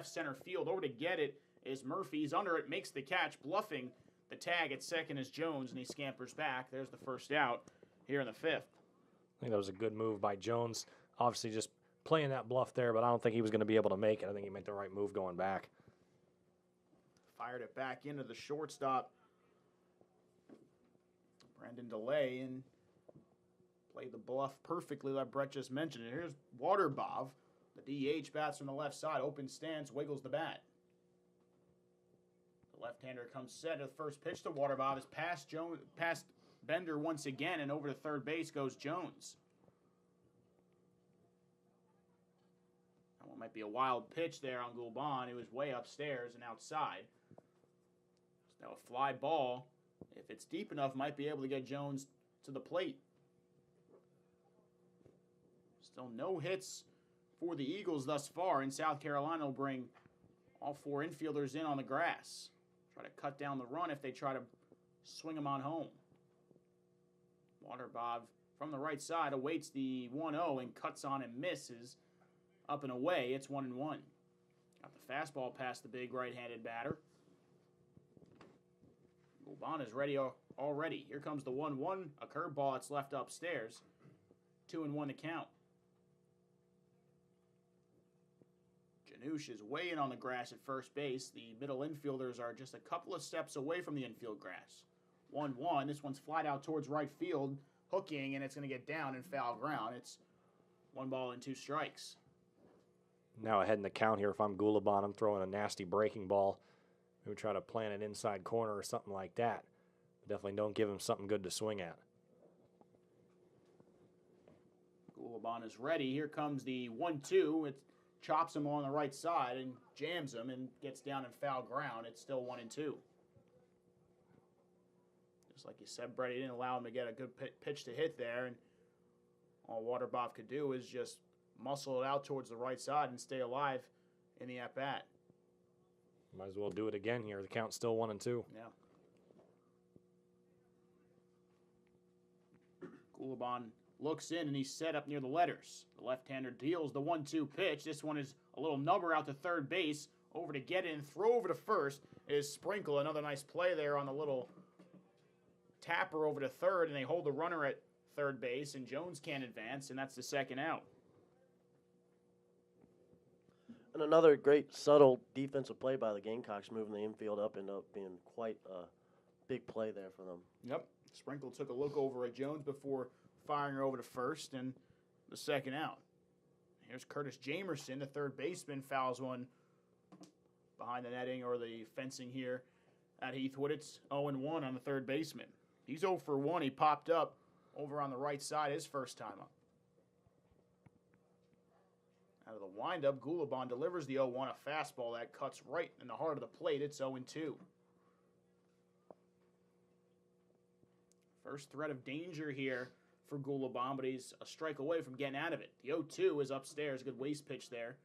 center field. Over to get it is Murphy. He's under it, makes the catch, bluffing the tag at second is Jones, and he scampers back. There's the first out here in the fifth. I think that was a good move by Jones. Obviously just playing that bluff there, but I don't think he was going to be able to make it. I think he made the right move going back. Fired it back into the shortstop, Brandon DeLay, and played the bluff perfectly like Brett just mentioned. And here's Waterbob. The DH bats from the left side, open stance, wiggles the bat. The left-hander comes set. The first pitch to Waterbob is past Bender once again, and over to third base goes Jones. That one might be a wild pitch there on Gulban. It was way upstairs and outside. So now a fly ball, if it's deep enough, might be able to get Jones to the plate. Still no hits for the Eagles thus far, and South Carolina will bring all four infielders in on the grass. Try to cut down the run if they try to swing them on home. Waterbob from the right side awaits the 1-0 and cuts on and misses. Up and away, it's 1-1. Got the fastball past the big right-handed batter. Gulban is ready already. Here comes the 1-1, a curveball that's left upstairs. 2-1 to count. Janusz is way in on the grass at first base. The middle infielders are just a couple of steps away from the infield grass. 1-1. This one's flied out towards right field, hooking, and it's going to get down in foul ground. It's 1 ball and 2 strikes. Now ahead in the count here, if I'm Gulabon, I'm throwing a nasty breaking ball. Maybe try to plant an inside corner or something like that. Definitely don't give him something good to swing at. Gulabon is ready. Here comes the 1-2. It chops him on the right side and jams him and gets down in foul ground. It's still 1-2. Just like you said, Brett, he didn't allow him to get a good pitch to hit there, and all Waterbob could do is just muscle it out towards the right side and stay alive in the at-bat. Might as well do it again here. The count's still 1-2. Yeah. Gulabon looks in, and he's set up near the letters. The left-hander deals the 1-2 pitch. This one is a little nubber out to third base. Over to get it and throw over to first is Sprinkle. Another nice play there on the little tapper over to third, and they hold the runner at third base, and Jones can't advance, and that's the second out. And another great subtle defensive play by the Gamecocks, moving the infield up, ended up being quite a big play there for them. Yep. Sprinkle took a look over at Jones before firing her over to first, and the second out. Here's Curtis Jamerson, the third baseman, fouls one behind the netting or the fencing here at Heathwood. It's 0-1 on the third baseman. He's 0 for 1. He popped up over on the right side his first time up. Out of the windup, Gulabon delivers the 0-1, a fastball that cuts right in the heart of the plate. It's 0-2. First threat of danger here for Gulabon, but he's a strike away from getting out of it. The 0-2 is upstairs. Good waste pitch there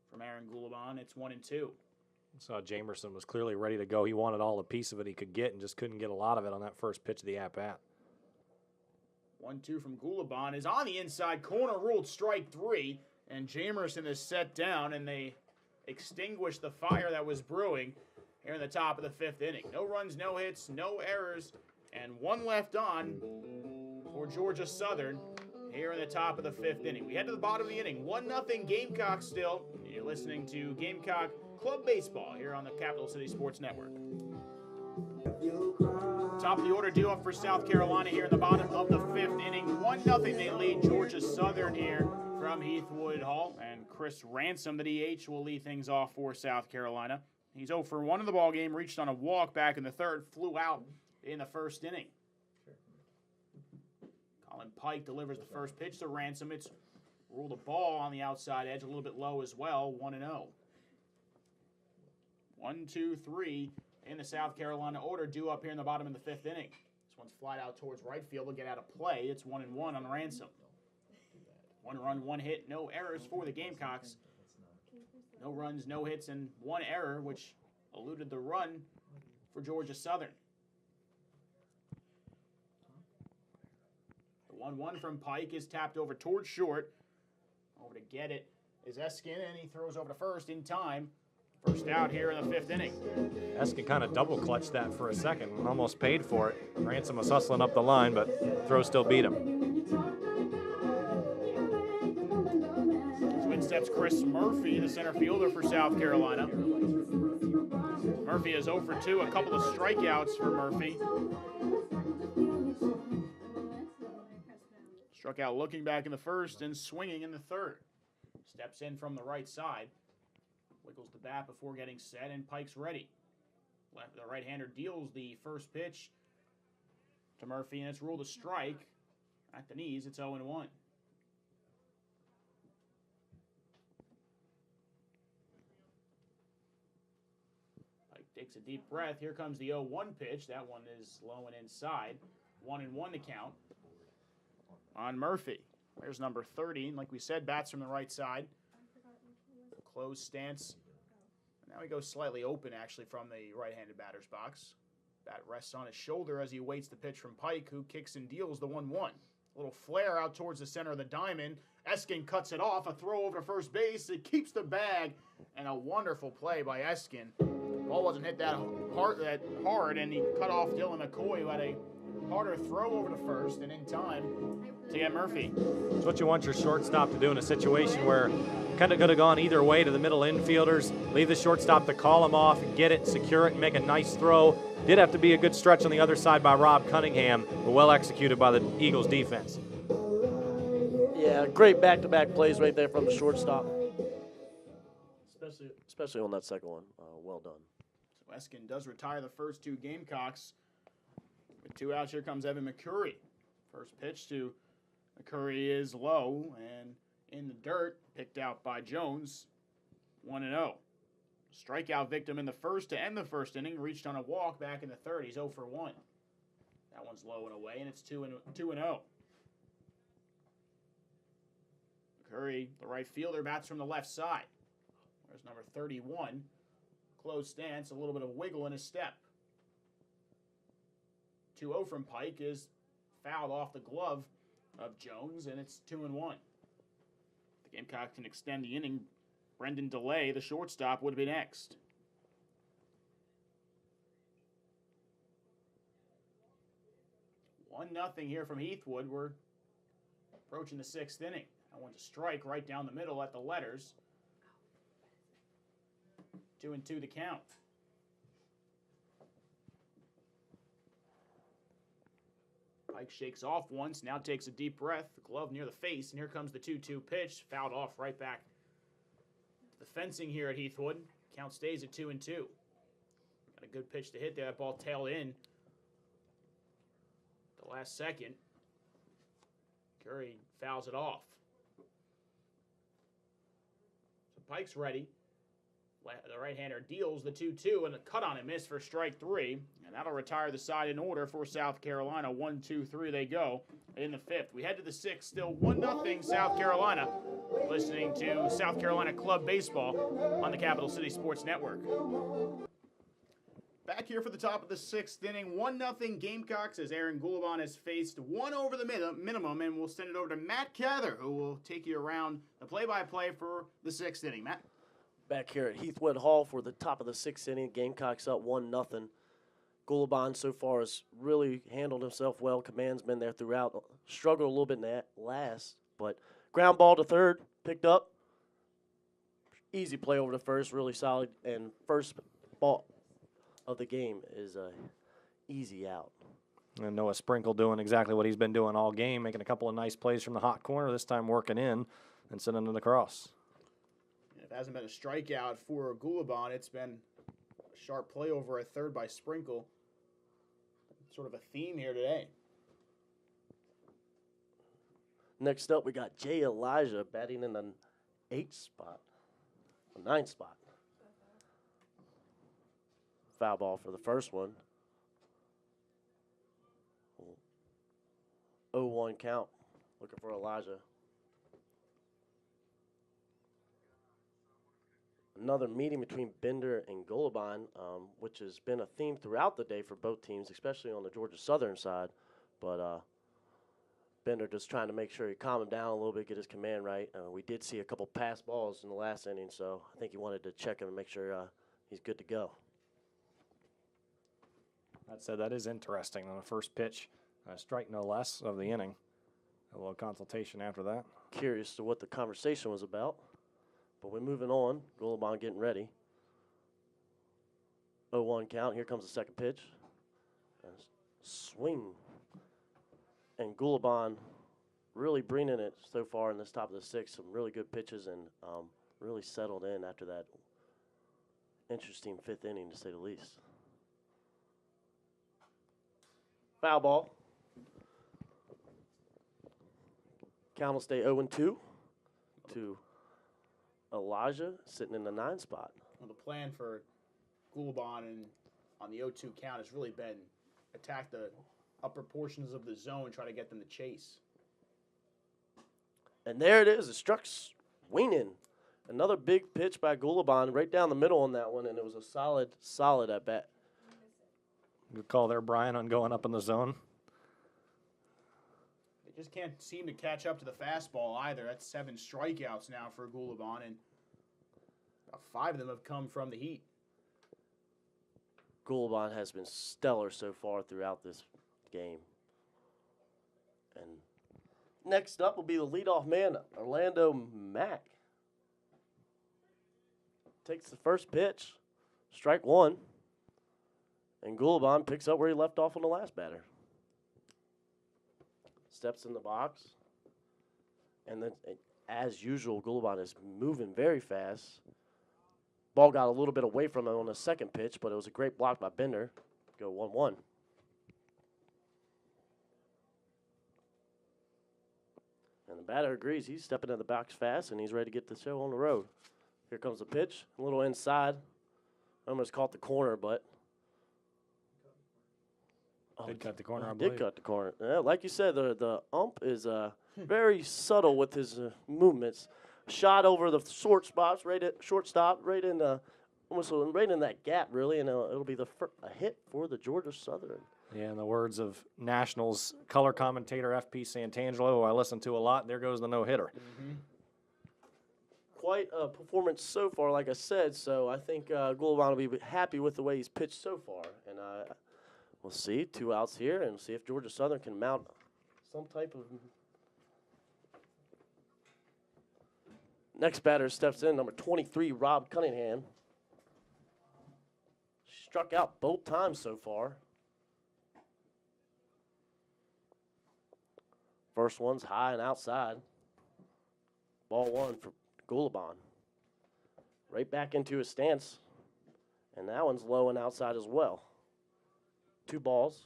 from Aaron Gulabon. It's 1-2. So Jamerson was clearly ready to go. He wanted all the piece of it he could get and just couldn't get a lot of it on that first pitch of the at-bat. 1-2 from Gulabon is on the inside corner, ruled strike 3, and Jamerson is set down, and they extinguish the fire that was brewing here in the top of the 5th inning. No runs, no hits, no errors, and one left on for Georgia Southern here in the top of the 5th inning. We head to the bottom of the inning. 1-0 Gamecock still. You're listening to Gamecock Club Baseball here on the Capital City Sports Network. Top of the order due up for South Carolina here in the bottom of the 5th inning. 1-0 they lead Georgia Southern here from Heathwood Hall. And Chris Ransom, the DH, will lead things off for South Carolina. He's 0 for 1 in the ballgame, reached on a walk back in the 3rd, flew out in the 1st inning. Colin Pike delivers the first pitch to Ransom. It's ruled a ball on the outside edge, a little bit low as well, 1-0. 1, 2, 3 in the South Carolina order, due up here in the bottom of the 5th inning. This one's flied out towards right field. Will get out of play. It's 1-1 on Ransom. 1 run, 1 hit, no errors for the Gamecocks. No runs, no hits, and 1 error, which eluded the run for Georgia Southern. The 1-1 from Pike is tapped over towards short. Over to get it is Eskin, and he throws over to first in time. First out here in the 5th inning. Eskin kind of double clutched that for a second and almost paid for it. Ransom was hustling up the line, but throw still beat him. So in steps Chris Murphy, the center fielder for South Carolina. Murphy is 0 for 2, a couple of strikeouts for Murphy. Struck out looking back in the 1st and swinging in the 3rd. Steps in from the right side. Wiggles the bat before getting set, and Pike's ready. The right-hander deals the first pitch to Murphy, and it's ruled a strike. At the knees, it's 0-1. Pike takes a deep breath. Here comes the 0-1 pitch. That one is low and inside. 1-1 to count on Murphy. There's number 30. Like we said, bats from the right side. Closed stance. Now he goes slightly open, actually, from the right-handed batter's box. Bat rests on his shoulder as he waits the pitch from Pike, who kicks and deals the 1-1. A little flare out towards the center of the diamond. Eskin cuts it off. A throw over to first base. It keeps the bag, and a wonderful play by Eskin. Ball wasn't hit that hard, and he cut off Dylan McCoy, who had a harder throw over to first, and in time to get Murphy. It's what you want your shortstop to do in a situation where kind of could have gone either way to the middle infielders. Leave the shortstop to call him off, get it, secure it, and make a nice throw. Did have to be a good stretch on the other side by Rob Cunningham, but well executed by the Eagles defense. Yeah, great back-to-back plays right there from the shortstop. Especially on that second one. Well done. So Eskin does retire the first 2 Gamecocks. With 2 outs, here comes Evan McCurry. First pitch to McCurry is low and in the dirt, picked out by Jones. 1-0. Strikeout victim in the 1st to end the 1st inning. Reached on a walk back in the 3rd. He's 0 for 1. That one's low and away, and it's 2-0. McCurry, the right fielder, bats from the left side. There's number 31. Closed stance, a little bit of wiggle in his step. 2-0 from Pike is fouled off the glove of Jones, and it's 2-1. The Gamecocks can extend the inning. Brendan DeLay, the shortstop, would be next. One nothing here from Heathwood. We're approaching the 6th inning. That one's a strike right down the middle at the letters. 2-2 the count. Pike shakes off once, now takes a deep breath, the glove near the face, and here comes the 2-2 pitch, fouled off right back to the fencing here at Heathwood. Count stays at 2-2. Got a good pitch to hit there. That ball tailed in the last second. Curry fouls it off. Pike's ready. The right-hander deals the 2-2 and a cut on and miss for strike 3. And that'll retire the side in order for South Carolina. 1-2-3 they go in the 5th. We head to the 6th, still 1-0 South Carolina. Listening to South Carolina Club Baseball on the Capital City Sports Network. Back here for the top of the 6th inning, 1-0 Gamecocks as Aaron Goulabon has faced one over the minimum, and we'll send it over to Matt Cather, who will take you around the play-by-play for the 6th inning. Matt? Back here at Heathwood Hall for the top of the 6th inning, Gamecocks up 1-0. Goulabon so far has really handled himself well. Command's been there throughout. Struggled a little bit in that last, but ground ball to third, picked up. Easy play over to first, really solid, and first ball of the game is a easy out. And Noah Sprinkle doing exactly what he's been doing all game, making a couple of nice plays from the hot corner, this time working in and sending it across. If it hasn't been a strikeout for Goulabon, it's been a sharp play over at third by Sprinkle. Sort of a theme here today. Next up, we got Jay Elijah batting in the 8th spot, the 9th spot. Foul ball for the first one. 0-1 count. Looking for Elijah. Another meeting between Bender and Goulabon, which has been a theme throughout the day for both teams, especially on the Georgia Southern side. But Bender just trying to make sure he calm him down a little bit, get his command right. We did see a couple pass balls in the last inning, so I think he wanted to check him and make sure he's good to go. That said, that is interesting on the first pitch. Strike no less of the inning. A little consultation after that. Curious to what the conversation was about. But we're moving on. Goulabon getting ready. 0-1 count. Here comes the second pitch. Swing. And Goulabon really bringing it so far in this top of the 6th. Some really good pitches and really settled in after that interesting 5th inning, to say the least. Foul ball. Count will stay 0-2 to Elijah sitting in the 9th spot. Well, the plan for Goulabon and on the 0-2 count has really been attack the upper portions of the zone, try to get them to chase. And there it is. It struck swinging. Another big pitch by Goulabon right down the middle on that one, and it was a solid at bat. Good call there, Brian, on going up in the zone. They just can't seem to catch up to the fastball either. That's 7 strikeouts now for Goulabon, and about 5 of them have come from the heat. Goulabon has been stellar so far throughout this game. And next up will be the leadoff man, Orlando Mack. Takes the first pitch, strike 1. And Goulabon picks up where he left off on the last batter. Steps in the box. And then, as usual, Goulabon is moving very fast. Ball got a little bit away from him on the second pitch, but it was a great block by Bender. Go 1-1. And the batter agrees. He's stepping in the box fast, and he's ready to get the show on the road. Here comes the pitch. A little inside. Almost caught the corner, but Did cut the corner, I believe. Did cut the corner. Yeah, like you said, the ump is very subtle with his movements. Shot over the short spots, right at shortstop, right in almost right in that gap, really, and it'll be a hit for the Georgia Southern. Yeah, in the words of Nationals color commentator F.P. Santangelo, who I listen to a lot, there goes the no-hitter. Mm-hmm. Quite a performance so far, like I said, so I think Goulabon will be happy with the way he's pitched so far. And we'll see. 2 outs here, and see if Georgia Southern can mount some type of. Next batter steps in, number 23, Rob Cunningham. Struck out both times so far. First one's high and outside. Ball 1 for Goulabon. Right back into his stance. And that one's low and outside as well. 2 balls.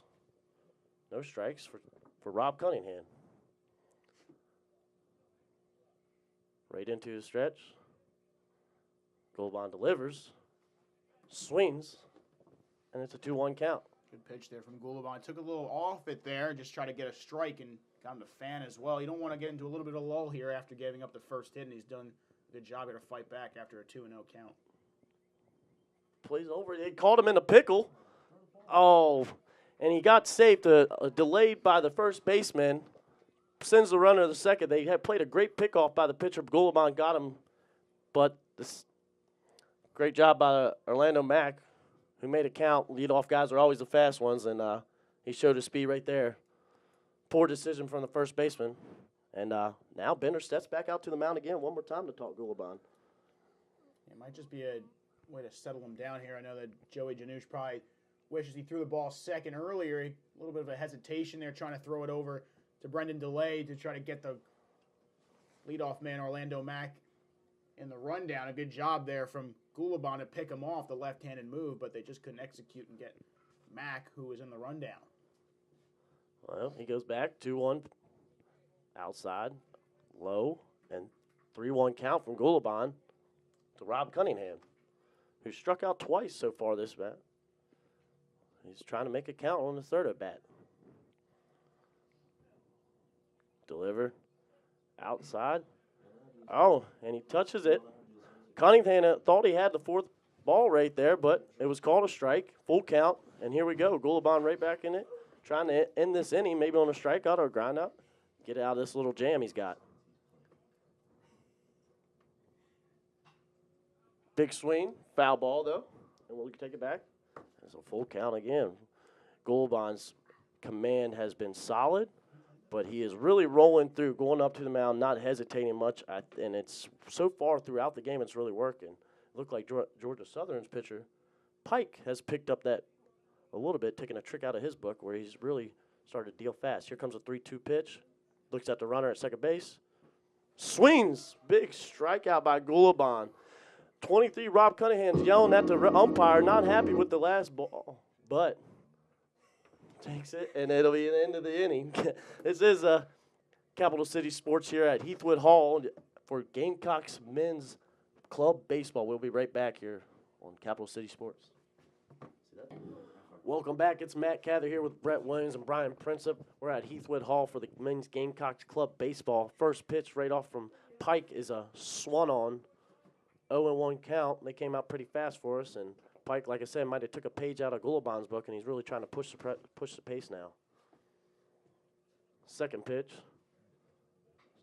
No strikes for Rob Cunningham. Right into his stretch. Goldbond delivers, swings, and it's a 2-1 count. Good pitch there from Goulabon. Took a little off it there, just try to get a strike and got him to fan as well. You don't want to get into a little bit of lull here after giving up the first hit, and he's done a good job here to fight back after a 2-0 count. Plays over. They caught him in a pickle. Oh, and he got saved. Delayed by the first baseman. Sends the runner to the second. They had played a great pickoff by the pitcher. Goulabon got him, but this great job by Orlando Mack, who made a count. Leadoff guys are always the fast ones, and he showed his speed right there. Poor decision from the first baseman. And now Bender steps back out to the mound again one more time to talk Goulabon. It might just be a way to settle him down here. I know that Joey Janusz probably wishes he threw the ball second earlier. A little bit of a hesitation there trying to throw it over to Brendan DeLay to try to get the leadoff man Orlando Mack in the rundown. A good job there from Goulabon to pick him off the left-handed move, but they just couldn't execute and get Mack, who was in the rundown. Well, he goes back 2-1 outside, low, and 3-1 count from Goulabon to Rob Cunningham, who struck out twice so far this bat. He's trying to make a count on the third at bat. Delivered outside. Oh, and he touches it. Cunningham thought he had the fourth ball right there, but it was called a strike. Full count, and here we go. Goulabon right back in it, trying to end this inning, maybe on a strikeout or a ground out. Get out of this little jam he's got. Big swing, foul ball though, and we'll take it back. It's a full count again. Goulabon's command has been solid, but he is really rolling through, going up to the mound, not hesitating much, and it's so far throughout the game it's really working. It looked like Georgia Southern's pitcher, Pike, has picked up that a little bit, taking a trick out of his book where he's really started to deal fast. Here comes a 3-2 pitch. Looks at the runner at second base. Swings. Big strikeout by Goulabon. 23, Rob Cunningham's yelling at the umpire, not happy with the last ball, but takes it, and it'll be the end of the inning. This is Capital City Sports here at Heathwood Hall for Gamecocks Men's Club Baseball. We'll be right back here on Capital City Sports. Welcome back. It's Matt Cather here with Brett Williams and Brian Principe. We're at Heathwood Hall for the Men's Gamecocks Club Baseball. First pitch right off from Pike is a swan-on, 0-1 count. They came out pretty fast for us, and Pike, like I said, might have took a page out of Goulabon's book, and he's really trying to push the pace now. Second pitch,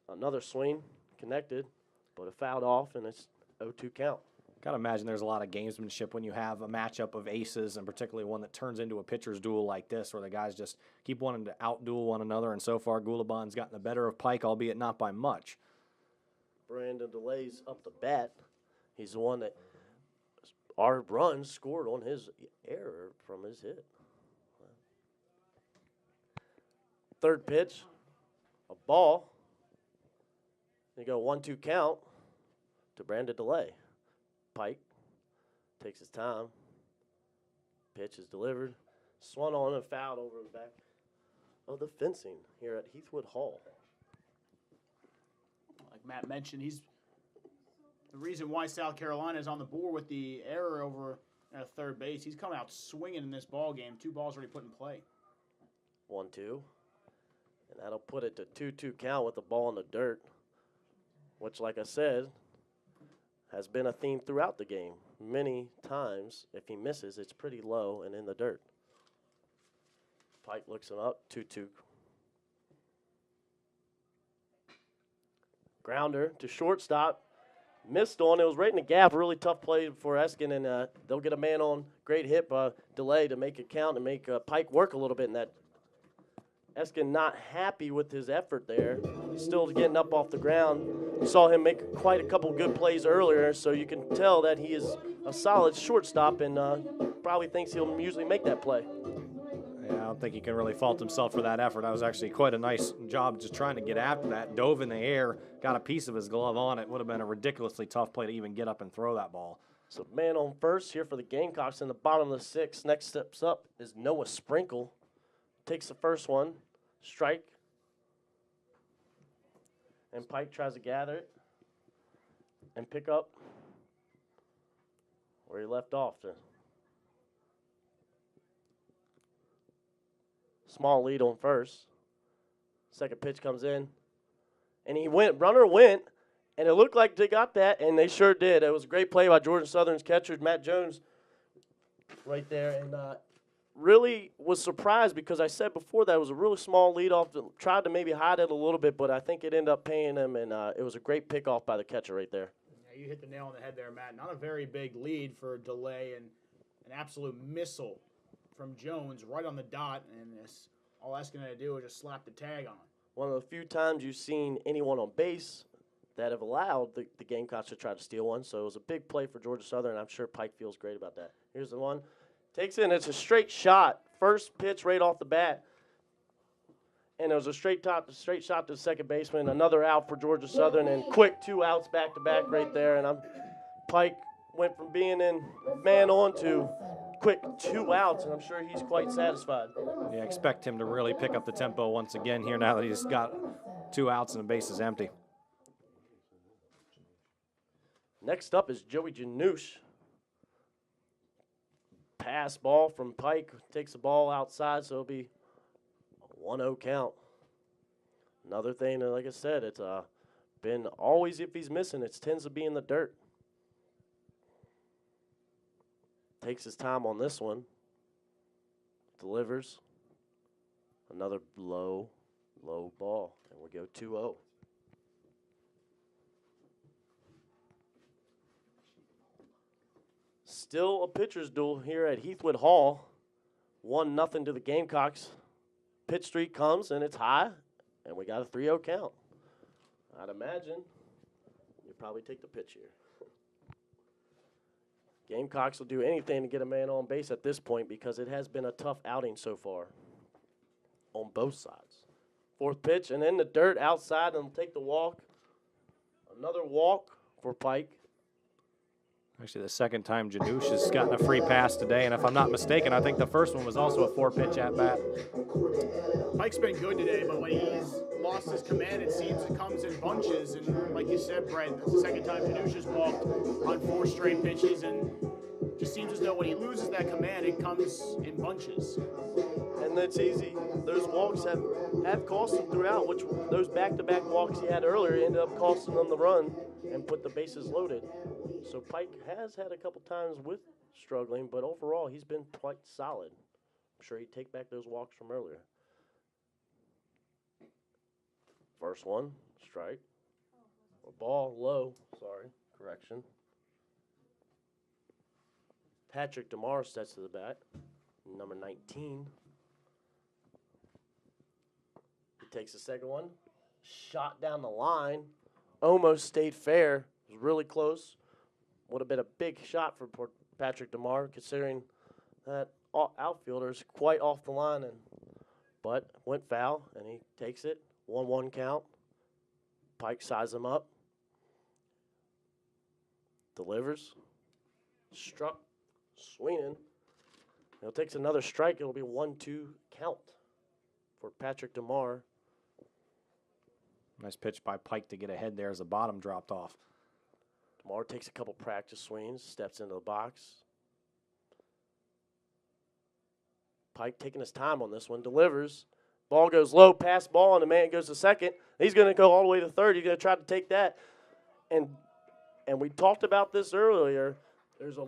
another swing, connected, but it fouled off, and it's 0-2 count. Got to imagine there's a lot of gamesmanship when you have a matchup of aces, and particularly one that turns into a pitcher's duel like this, where the guys just keep wanting to outduel one another, and so far Goulabon's gotten the better of Pike, albeit not by much. Brandon DeLay's up the bat. He's the one that our run scored on his error from his hit. Third pitch, a ball. They go 1-2 count to Brandon DeLay. Pike takes his time. Pitch is delivered. Swung on and fouled over the back of the fencing here at Heathwood Hall. Like Matt mentioned, he's the reason why South Carolina is on the board with the error over at third base. He's coming out swinging in this ball game. 2 balls already put in play. 1-2. And that'll put it to 2-2 count with the ball in the dirt, which, like I said, has been a theme throughout the game. Many times, if he misses, it's pretty low and in the dirt. Pike looks him up, 2-2. Grounder to shortstop. Missed on. It was right in the gap. Really tough play for Eskin, and they'll get a man on. Great hit by DeLay to make it count and make Pike work a little bit in that. Eskin not happy with his effort there. He's still getting up off the ground. You saw him make quite a couple good plays earlier, so you can tell that he is a solid shortstop and probably thinks he'll usually make that play. Yeah, I don't think he can really fault himself for that effort. That was actually quite a nice job just trying to get after that. Dove in the air, got a piece of his glove on it. Would have been a ridiculously tough play to even get up and throw that ball. So man on first here for the Gamecocks in the bottom of the 6th. Next steps up is Noah Sprinkle. Takes the first one, strike. And Pike tries to gather it and pick up where he left off. Small lead on first. Second pitch comes in. And runner went, and it looked like they got that, and they sure did. It was a great play by Georgia Southern's catcher, Matt Jones, right there. And really was surprised because I said before that it was a really small leadoff. Tried to maybe hide it a little bit, but I think it ended up paying him, and it was a great pickoff by the catcher right there. Yeah, you hit the nail on the head there, Matt. Not a very big lead for a delay, and an absolute missile from Jones right on the dot, and all that's going to do is just slap the tag on. One of the few times you've seen anyone on base that have allowed the Gamecocks to try to steal one. So it was a big play for Georgia Southern, and I'm sure Pike feels great about that. Here's the one. Takes it, and it's a straight shot. First pitch right off the bat. And it was a straight shot to the second baseman. Another out for Georgia Southern, and quick 2 outs back-to-back right there. And Pike went from being in man on to quick 2 outs, and I'm sure he's quite satisfied. Yeah, expect him to really pick up the tempo once again here now that he's got 2 outs and the base is empty. Next up is Joey Janouche. Pass ball from Pike, takes the ball outside, so it'll be a 1-0 count. Another thing, like I said, it's been always, if he's missing, it tends to be in the dirt. Takes his time on this one. Delivers. Another low ball. And we go 2-0. Still a pitcher's duel here at Heathwood Hall. 1-0 to the Gamecocks. Pitch streak comes, and it's high. And we got a 3-0 count. I'd imagine you probably take the pitch here. Gamecocks will do anything to get a man on base at this point because it has been a tough outing so far on both sides. Fourth pitch, and in the dirt outside, and they'll take the walk. Another walk for Pike. Actually, the second time Janouche has gotten a free pass today, and if I'm not mistaken, I think the first one was also a 4-pitch at-bat. Pike's been good today, but when he's lost his command, it seems it comes in bunches. And like you said, Brett, it's the second time Janouche has walked on 4 straight pitches, and just seems as though when he loses that command, it comes in bunches. And that's easy. Those walks have cost him throughout, which those back-to-back walks he had earlier ended up costing them the run and put the bases loaded. So Pike has had a couple times with struggling, but overall he's been quite solid. I'm sure he'd take back those walks from earlier. First one, strike. Or ball, low, sorry, correction. Patrick DeMar steps to the bat, number 19. He takes the second one, shot down the line, almost stayed fair, was really close. Would have been a big shot for Patrick DeMar, considering that outfielder is quite off the line, but went foul, and he takes it. 1-1 count. Pike sizes him up. Delivers. Struck. Swinging. He'll takes another strike. It'll be 1-2 count for Patrick DeMar. Nice pitch by Pike to get ahead there as the bottom dropped off. DeMar takes a couple practice swings, steps into the box. Pike taking his time on this one, delivers. Ball goes low, pass ball, and the man goes to second. He's going to go all the way to third. He's going to try to take that. And we talked about this earlier. There's a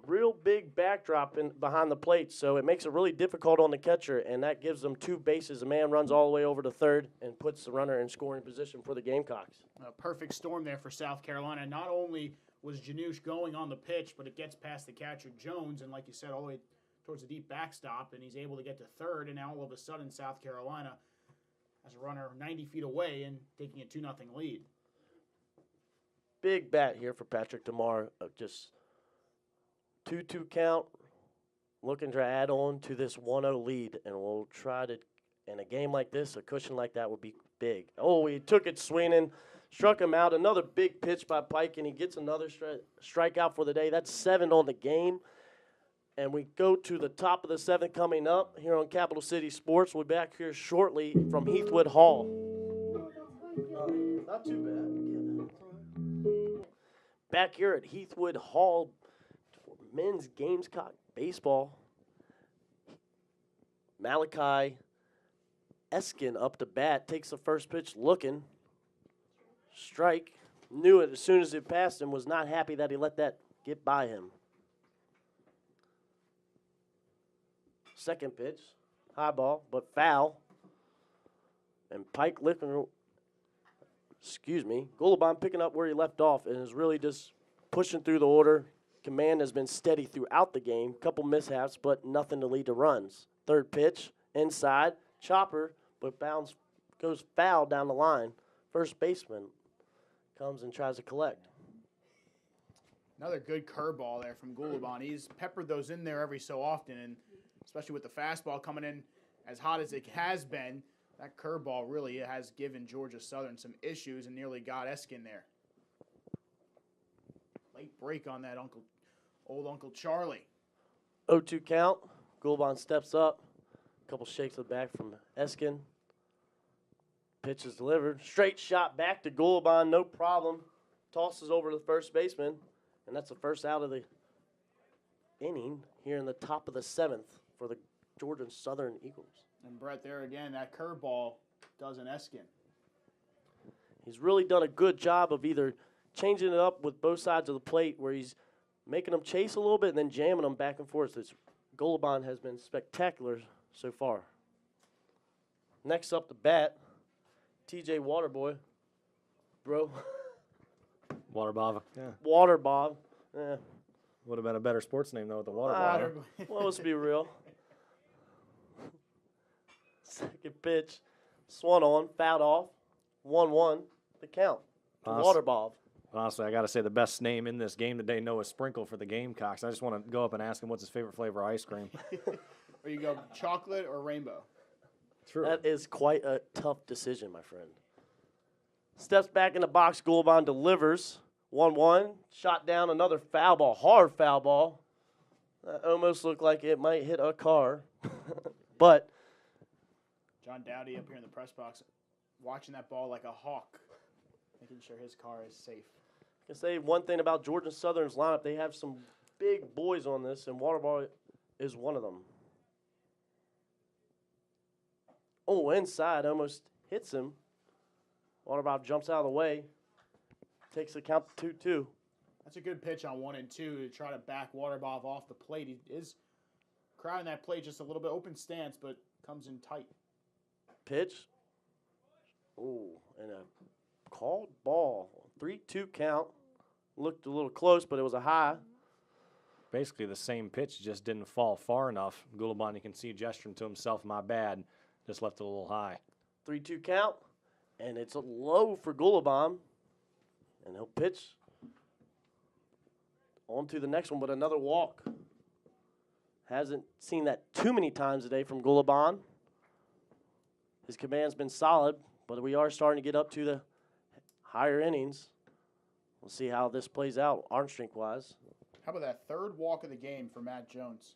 real big backdrop behind the plate, so it makes it really difficult on the catcher, and that gives them 2 bases. The man runs all the way over to third and puts the runner in scoring position for the Gamecocks. A perfect storm there for South Carolina. Not only was Janouche going on the pitch, but it gets past the catcher, Jones, and like you said, all the way towards the deep backstop, and he's able to get to third, and now all of a sudden South Carolina has a runner 90 feet away and taking a 2-0 lead. Big bat here for Patrick DeMar, just 2-2 count, looking to add on to this 1-0 lead, and we'll try to, in a game like this, a cushion like that would be big. Oh, he took it swinging, struck him out. Another big pitch by Pike, and he gets another strikeout for the day. That's 7 on the game. And we go to the top of the 7th coming up here on Capital City Sports. We'll be back here shortly from Heathwood Hall. Not too bad. Back here at Heathwood Hall, men's Gamecock baseball. Malachi Eskin up to bat, takes the first pitch looking. Strike. Knew it as soon as it passed him, was not happy that he let that get by him. Second pitch, high ball, but foul. And Pike Gulabon picking up where he left off and is really just pushing through the order. Command has been steady throughout the game. Couple mishaps, but nothing to lead to runs. Third pitch, inside, chopper, but goes foul down the line. First baseman comes and tries to collect. Another good curveball there from Gulabon. He's peppered those in there every so often, and especially with the fastball coming in as hot as it has been, that curveball really has given Georgia Southern some issues and nearly got Eskin there. Late break on that old Uncle Charlie. 0-2 count. Gulabon steps up. A couple shakes of the back from Eskin. Pitch is delivered. Straight shot back to Gulabon, no problem. Tosses over to the first baseman, and that's the first out of the inning here in the top of the 7th for the Georgia Southern Eagles. And Brett, there again, that curveball does an Eskin. He's really done a good job of either changing it up with both sides of the plate where he's making them chase a little bit and then jamming them back and forth. This Gulabon has been spectacular so far. Next up to bat, TJ Waterboy. Bro. Waterbob. Yeah. Water Bob. Eh. Would have been a better sports name, though, with the Waterbob. Well, let's be real. Second pitch. Swung on, fouled off. 1-1. The count. Water Bob. Honestly, I got to say the best name in this game today, Noah Sprinkle for the Gamecocks. I just want to go up and ask him what's his favorite flavor of ice cream. Or you go chocolate or rainbow? True. That is quite a tough decision, my friend. Steps back in the box. Gulabon delivers. 1-1. Shot down, another foul ball. Hard foul ball. That almost looked like it might hit a car. But John Dowdy up here in the press box watching that ball like a hawk, making sure his car is safe. I can say one thing about Georgia Southern's lineup. They have some big boys on this, and Waterball is one of them. Oh, inside, almost hits him. Waterbob jumps out of the way, takes the count to 2-2. That's a good pitch on 1 and 2 to try to back Waterbob off the plate. He is crowding that plate just a little bit, open stance, but comes in tight. Pitch. Oh, and a called ball. 3-2 count. Looked a little close, but it was a high. Basically the same pitch, just didn't fall far enough. Gulabon, you can see gesturing to himself, my bad. Just left it a little high. 3-2 count, and it's a low for Gulabon. And he'll pitch on to the next one, but another walk. Hasn't seen that too many times today from Gulabon. His command's been solid, but we are starting to get up to the higher innings. We'll see how this plays out, arm strength-wise. How about that third walk of the game for Matt Jones?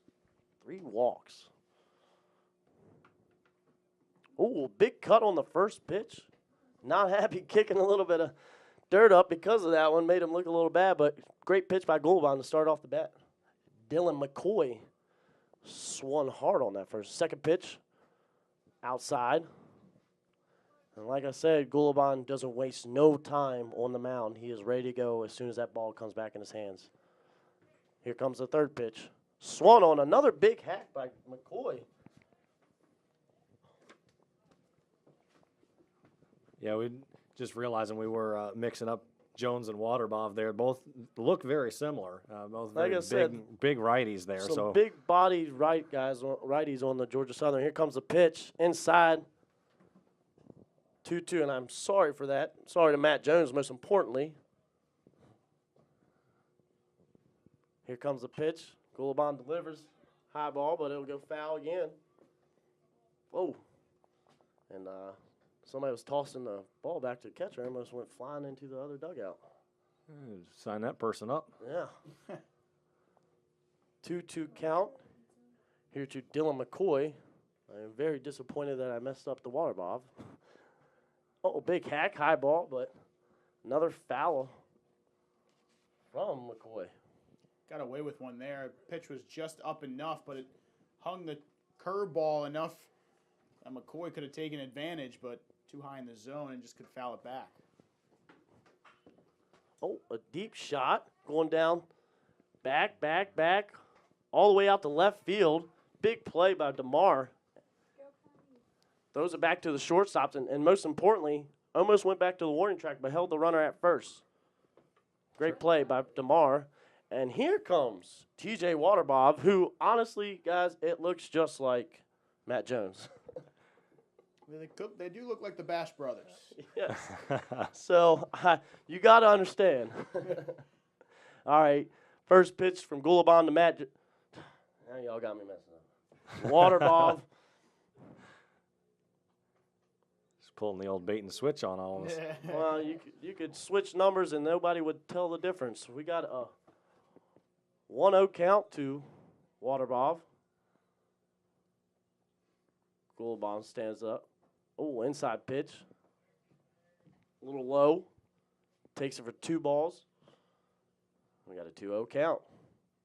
3 walks. Oh, big cut on the first pitch. Not happy, kicking a little bit of dirt up because of that one. Made him look a little bad, but great pitch by Gulabon to start off the bat. Dylan McCoy swung hard on that first. Second pitch, outside. And like I said, Gulabon doesn't waste no time on the mound. He is ready to go as soon as that ball comes back in his hands. Here comes the third pitch. Swung on, another big hack by McCoy. Yeah, we just realizing we were mixing up Jones and Waterbob there. Both look very similar. Both very Like I said, big righties there. Some So big body righties on the Georgia Southern. Here comes the pitch inside. 2-2, and I'm sorry for that. Sorry to Matt Jones, most importantly. Here comes the pitch. Gulabon delivers. High ball, but it'll go foul again. Whoa. And somebody was tossing the ball back to the catcher. Almost went flying into the other dugout. sign that person up. Yeah. 2-2 count. Here to Dylan McCoy. I am very disappointed that I messed up the water bob. Oh, big hack, high ball, but another foul from McCoy. got away with one there. Pitch was just up enough, but it hung the curveball enough that McCoy could have taken advantage, but too high in the zone and just could foul it back. Oh, a deep shot going down, back, all the way out to left field. Big play by DeMar. Throws it back to the shortstops, and most importantly, almost went back to the warning track, but held the runner at first. Great play by DeMar. And here comes TJ Waterbob, who, honestly, guys, it looks just like Matt Jones. They do look like the Bash Brothers. Yes. So, you got to understand. All right, first pitch from Goulabon to Matt. Now y'all got me messing up. Waterbob. Just pulling the old bait and switch on all of us. Well, you could switch numbers and nobody would tell the difference. We got a 1-0 count to Waterbob. Goulabon stands up. Oh, inside pitch. A little low. Takes it for 2 balls. We got a 2-0 count.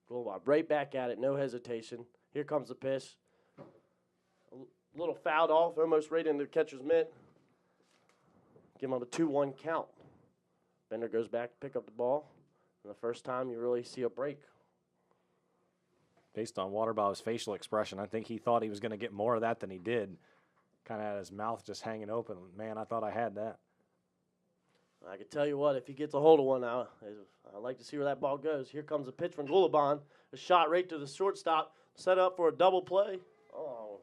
Goulabon right back at it, no hesitation. Here comes the pitch. A little fouled off, almost right into the catcher's mitt. Give him a 2-1 count. Bender goes back to pick up the ball. And the first time you really see a break. Based on Waterbob's facial expression, I think he thought he was going to get more of that than he did. Kind of had his mouth just hanging open. Man, I thought I had that. I can tell you what, if he gets a hold of one now, I'd like to see where that ball goes. Here comes a pitch from Goulabon. A shot right to the shortstop. Set up for a double play. Oh.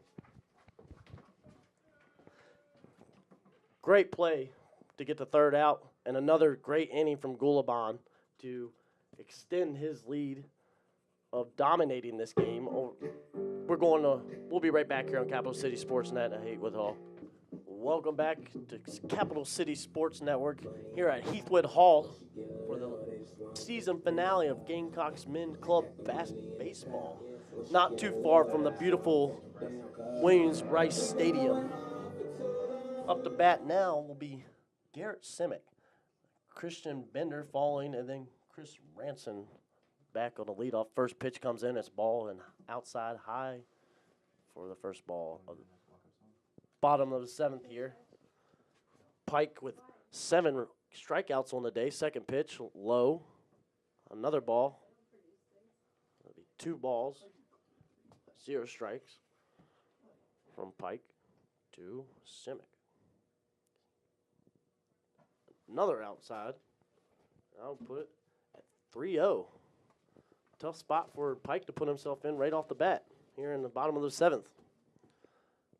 Great play to get the third out. And another great inning from Goulabon to extend his lead of dominating this game. We'll be right back here on Capital City Sports Net. I hate with all. Welcome back to Capital City Sports Network here at Heathwood Hall for the season finale of Gamecocks Men Club Baseball. Not too far from the beautiful Williams Rice Stadium. Up to bat now will be Garrett Simic, Christian Bender following, and then Chris Ranson back on the leadoff. First pitch comes in, it's ball and outside high for the first ball of the bottom of the 7th here. Pike with 7 strikeouts on the day. Second pitch, low. Another ball. That'll be 2 balls. 0 strikes from Pike to Simic. Another outside. I'll put it at 3-0. Tough spot for Pike to put himself in right off the bat here in the bottom of the 7th.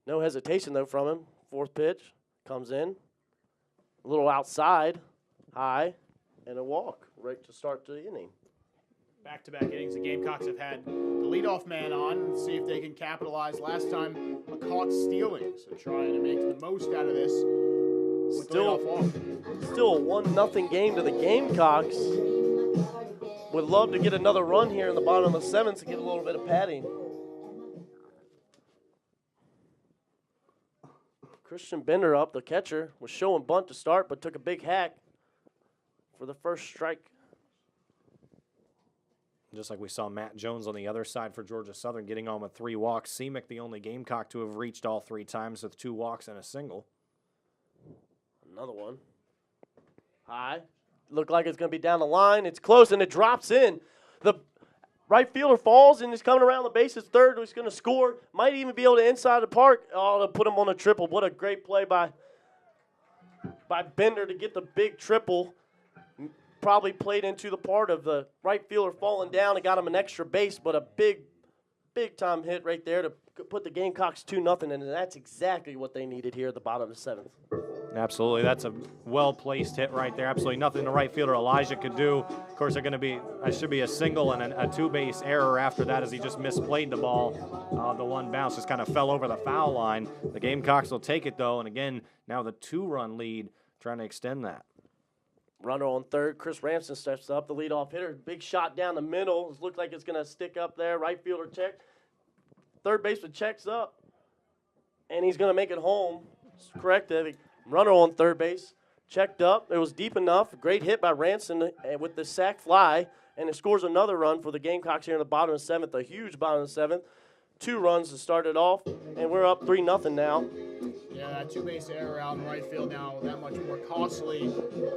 No hesitation, though, from him. 4th pitch comes in. A little outside, high, and a walk right to start the inning. Back-to-back innings, the Gamecocks have had the leadoff man on. See if they can capitalize. Last time, a caught stealing. So trying to make the most out of this. Still a 1-0 game to the Gamecocks. Would love to get another run here in the bottom of the 7th to get a little bit of padding. Christian Bender up, the catcher, was showing bunt to start, but took a big hack for the first strike. Just like we saw Matt Jones on the other side for Georgia Southern getting on with 3 walks. Simic, the only Gamecock to have reached all 3 times with 2 walks and a single. Another one. High. Looked like it's going to be down the line. It's close, and it drops in. The right fielder falls, and he's coming around the bases. Third, he's going to score. Might even be able to inside the park. Oh, to put him on a triple. What a great play by Bender to get the big triple. Probably played into the part of the right fielder falling down and got him an extra base, but a big-time hit right there to put the Gamecocks 2-0, and that's exactly what they needed here at the bottom of the 7th. Absolutely. That's a well-placed hit right there. Absolutely nothing the right fielder Elijah could do. Of course, they're going to be – should be a single and a 2-base error after that as he just misplayed the ball. The one bounce just kind of fell over the foul line. The Gamecocks will take it, though, and again, now the 2-run lead, trying to extend that. Runner on third. Chris Ranson steps up, the leadoff hitter. Big shot down the middle. It looked like it's going to stick up there. Right fielder check. Third baseman checks up, and he's going to make it home. It's correct. Runner on third base. checked up. It was deep enough. Great hit by Ranson with the sac fly, and it scores another run for the Gamecocks here in the bottom of the 7th, a huge bottom of the 7th. 2 runs to start it off, and we're up 3-0 now. Yeah, that two-base error out in right field now that much more costly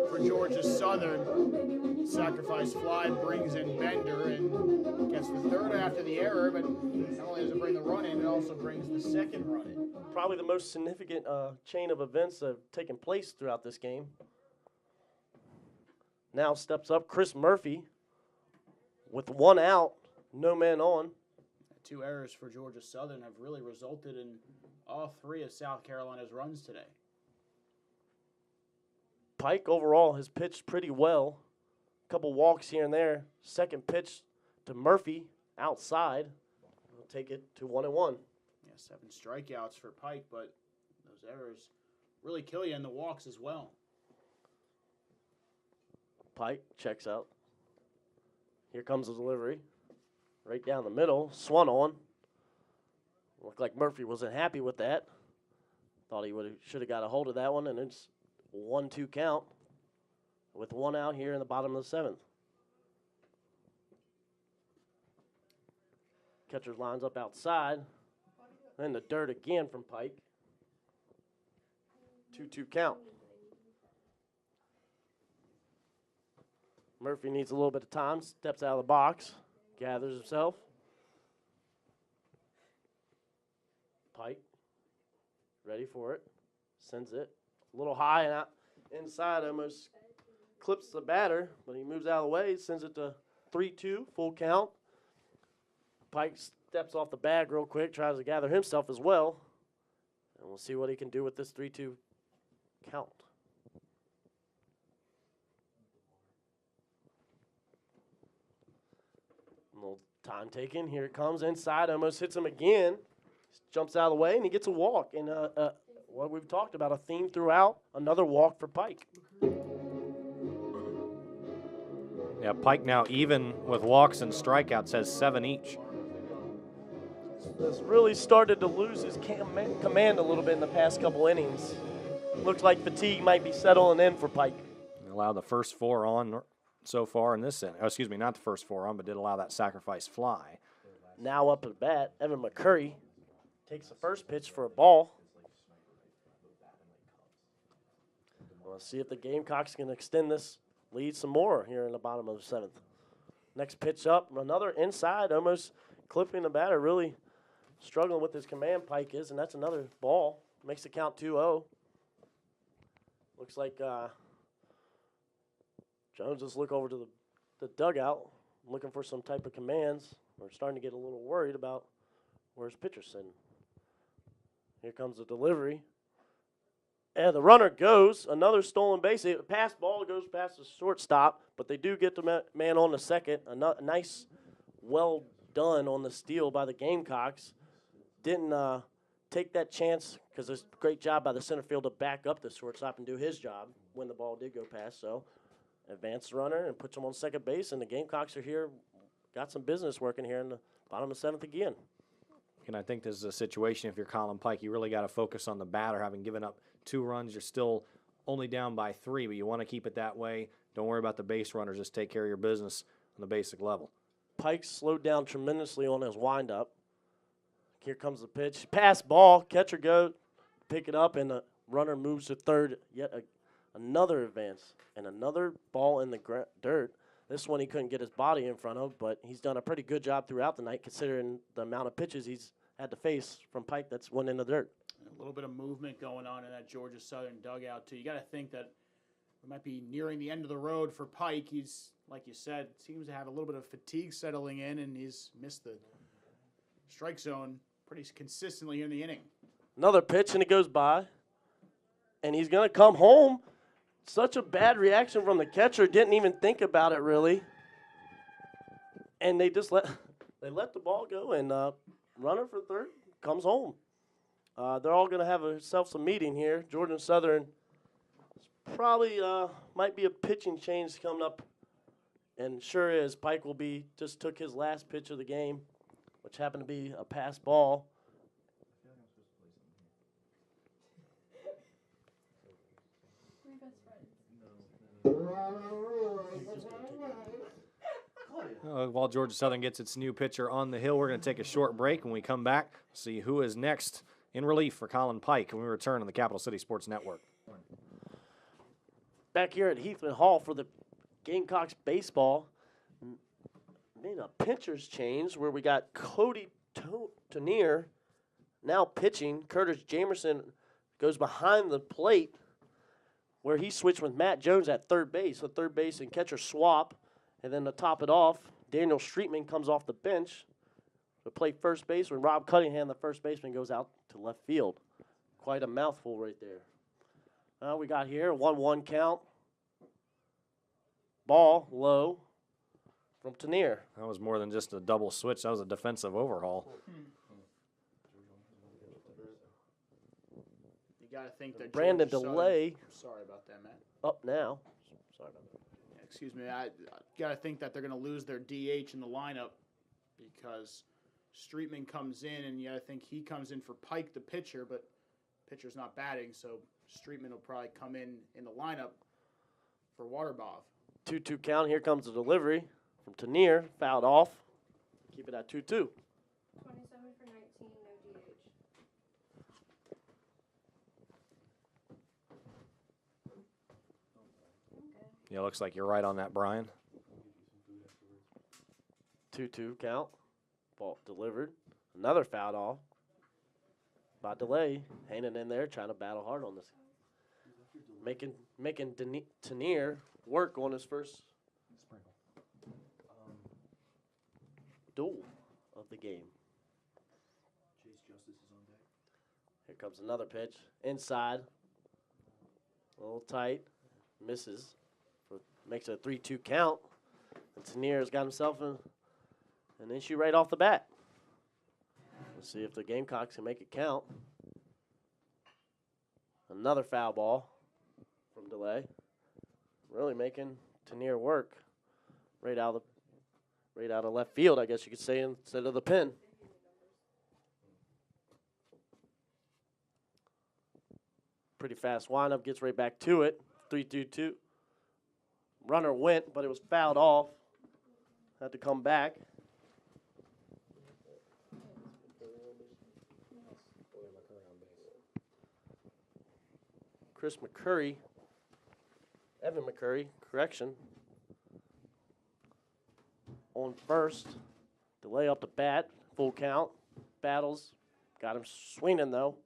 for Georgia Southern. Sacrifice fly brings in Bender and gets the third after the error, but not only does it bring the run in, it also brings the second run in. Probably the most significant chain of events that have taken place throughout this game. Now steps up Chris Murphy with 1 out, no man on. 2 errors for Georgia Southern have really resulted in all 3 of South Carolina's runs today. Pike overall has pitched pretty well. A couple walks here and there. Second pitch to Murphy outside. We'll take it to 1-1. Yeah, 7 strikeouts for Pike, but those errors really kill you in the walks as well. Pike checks out. Here comes the delivery. Right down the middle. Swung on. Looked like Murphy wasn't happy with that. Thought he should have got a hold of that one, and it's 1-2 count with 1 out here in the bottom of the 7th. Catcher lines up outside. Then the dirt again from Pike. 2-2 count. Murphy needs a little bit of time. Steps out of the box. Gathers himself. Pike. Ready for it. Sends it a little high and out inside. Almost clips the batter, but he moves out of the way. Sends it to 3-2, full count. Pike steps off the bag real quick, tries to gather himself as well. And we'll see what he can do with this 3-2 count. A little time taken. Here it comes inside. Almost hits him again. Jumps out of the way, and he gets a walk. And what we've talked about, a theme throughout, another walk for Pike. Yeah, Pike now even with walks and strikeouts has 7 each. Has really started to lose his command a little bit in the past couple innings. Looks like fatigue might be settling in for Pike. Allowed the first 4 on so far in this inning. Oh, excuse me, not the first 4 on, but did allow that sacrifice fly. Now up at bat, Evan McCurry takes the first pitch for a ball. We'll see if the Gamecocks can extend this lead some more here in the bottom of the 7th. Next pitch up, another inside, almost clipping the batter, really struggling with his command, Pike is, and that's another ball. Makes the count 2-0. Looks like Jones just look over to the dugout, looking for some type of commands. We're starting to get a little worried about where's pitcher sitting. Here comes the delivery. And the runner goes. Another stolen base. A pass ball goes past the shortstop, but they do get the man on the second. A nice, well done on the steal by the Gamecocks. Didn't take that chance because it's a great job by the center field to back up the shortstop and do his job when the ball did go past. So advance the runner and puts him on second base, and the Gamecocks are here. Got some business working here in the bottom of the 7th again. And I think this is a situation, if you're Colin Pike, you really got to focus on the batter. Having given up 2 runs, you're still only down by 3, but you want to keep it that way. Don't worry about the base runners. Just take care of your business on the basic level. Pike slowed down tremendously on his windup. Here comes the pitch. Pass ball. Catcher goes, pick it up, and the runner moves to third. Yet another advance and another ball in the dirt. This one he couldn't get his body in front of, but he's done a pretty good job throughout the night considering the amount of pitches he's had to face from Pike that's went in the dirt. A little bit of movement going on in that Georgia Southern dugout, too. You got to think that we might be nearing the end of the road for Pike. He's, like you said, seems to have a little bit of fatigue settling in, and he's missed the strike zone pretty consistently in the inning. Another pitch, and it goes by, and he's going to come home. Such a bad reaction from the catcher. Didn't even think about it, really. And they just let the ball go, and runner for third comes home. They're all going to have themselves a meeting here. Georgia Southern probably might be a pitching change coming up, and sure is. Pike just took his last pitch of the game, which happened to be a pass ball. While Georgia Southern gets its new pitcher on the hill, we're going to take a short break. When we come back, see who is next in relief for Colin Pike when we return on the Capital City Sports Network. Back here at Heathwood Hall for the Gamecocks baseball. Made a pitcher's change where we got Cody Tanier now pitching. Curtis Jamerson goes behind the plate where he switched with Matt Jones at third base. So third base and catcher swap. And then to top it off, Daniel Streetman comes off the bench to play first base when Rob Cunningham, the first baseman, goes out to left field. Quite a mouthful right there. We got here a 1-1 count. Ball low from Tanier. That was more than just a double switch. That was a defensive overhaul. You got to think that Brandon Georgia DeLay. Sorry about that, Matt. Up now. Sorry about that. Excuse me. I got to think that they're going to lose their DH in the lineup because Streetman comes in, and you got to think he comes in for Pike, the pitcher, but pitcher's not batting, so Streetman will probably come in the lineup for Waterbov. 2-2 count. Here comes the delivery from Tanier. Fouled off. Keep it at 2-2. 27 for 19, no DH. Yeah, looks like you're right on that, Brian. 2-2 count. Ball delivered. Another fouled off by DeLay. Hanging in there, trying to battle hard on this. Making Tanier work on his first duel of the game. Chase Justice is on deck. Here comes another pitch. Inside. A little tight. Misses. Makes it a 3-2 count. And Tanier's got himself an issue right off the bat. Let's see if the Gamecocks can make it count. Another foul ball from DeLay. Really making Tanier work right out of left field, I guess you could say, instead of the pin. Pretty fast windup, gets right back to it. 3-2-2. Runner went, but it was fouled off. Had to come back. Evan McCurry, correction. On first. Delay up the bat. Full count. Battles. Got him swinging, though.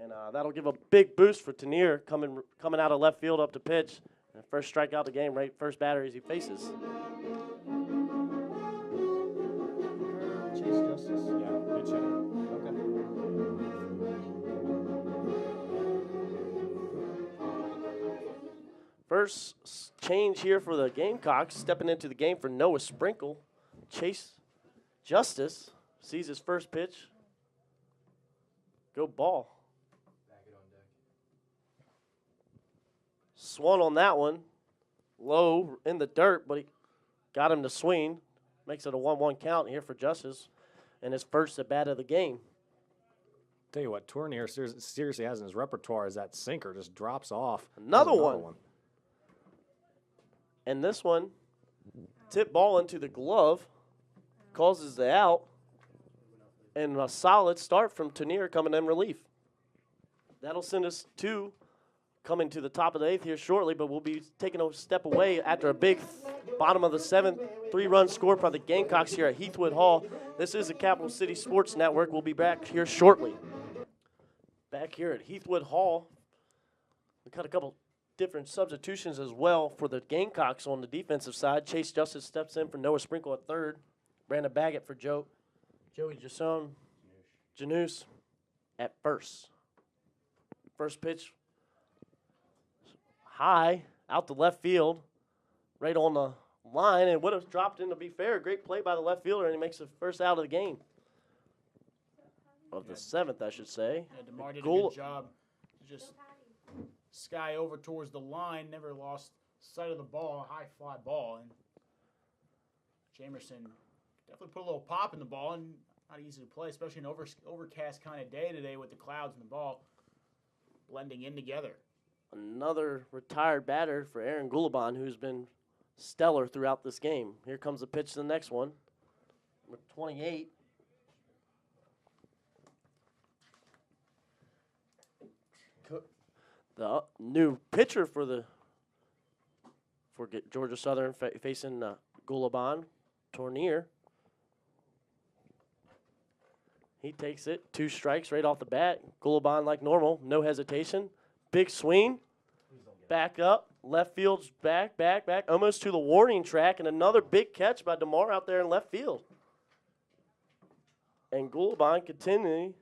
And that'll give a big boost for Tanier coming out of left field up to pitch. And first strikeout of the game, right? First batter as he faces. Chase Justice? Yeah, pitch hitter. First change here for the Gamecocks. Stepping into the game for Noah Sprinkle. Chase Justice sees his first pitch. Go ball. Back it on deck. Swung on that one. Low in the dirt, but he got him to swing. Makes it a 1-1 count here for Justice. And his first at bat of the game. Tell you what, Tournier seriously has in his repertoire is that sinker just drops off. Another one. And this one, tip ball into the glove, causes the out, and a solid start from Tanier coming in relief. That'll send us to coming to the top of the eighth here shortly, but we'll be taking a step away after a big bottom of the seventh, 3-run score by the Gamecocks here at Heathwood Hall. This is the Capital City Sports Network. We'll be back here shortly. Back here at Heathwood Hall, we got a couple different substitutions as well for the Gamecocks on the defensive side. Chase Justice steps in for Noah Sprinkle at third. Brandon Baggett for Joey Janus at first. First pitch high out the left field, right on the line, and would have dropped in to be fair. Great play by the left fielder, and he makes the first out of the game. Of the seventh, I should say. Yeah, DeMar did a good job. Just sky over towards the line, never lost sight of the ball, a high fly ball. And Jamerson definitely put a little pop in the ball, and not easy to play, especially an overcast kind of day today with the clouds and the ball blending in together. Another retired batter for Aaron Gulabon, who's been stellar throughout this game. Here comes the pitch to the next one. Number 28. The new pitcher for Georgia Southern facing Gulabon, Tournier. He takes it, 2 strikes right off the bat. Gulabon like normal, no hesitation. Big swing, back up, left field's back, almost to the warning track, and another big catch by DeMar out there in left field. And Gulabon continuing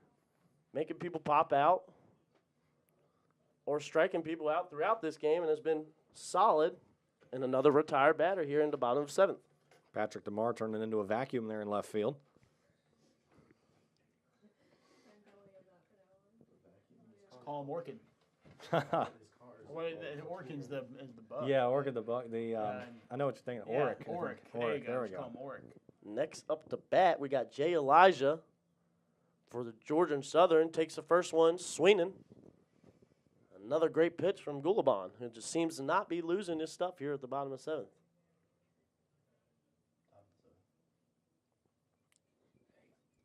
making people pop out or striking people out throughout this game, and has been solid. And another retired batter here in the bottom of 7th. Patrick DeMar turning into a vacuum there in left field. Call him Orkin. Well, Orkin's the bug. Yeah, Orchid the buck. I know what you're thinking. Yeah, Oric. Oric. Oric. There we Just go. call him Oric. Next up to bat, we got Jay Elijah for the Georgia Southern. Takes the first one, swinging. Another great pitch from Gulabon, who just seems to not be losing his stuff here at the bottom of 7th.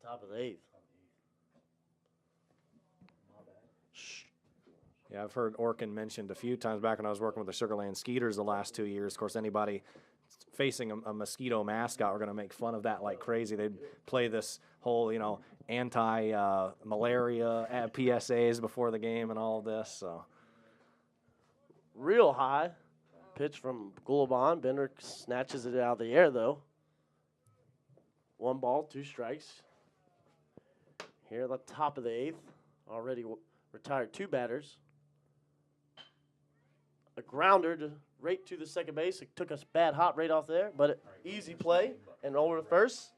Top of the 8th. Yeah, I've heard Orkin mentioned a few times back when I was working with the Sugarland Skeeters the last 2 years. Of course, anybody facing a mosquito mascot, we're going to make fun of that like crazy. They'd play this whole, anti-malaria PSAs before the game and all of this. So Real high pitch from Gulabon. Bender snatches it out of the air, though. 1 ball, 2 strikes. Here at the top of the 8th, already retired 2 batters. A grounder right to the second base. It took us bad hop right off there, but easy play and over to first.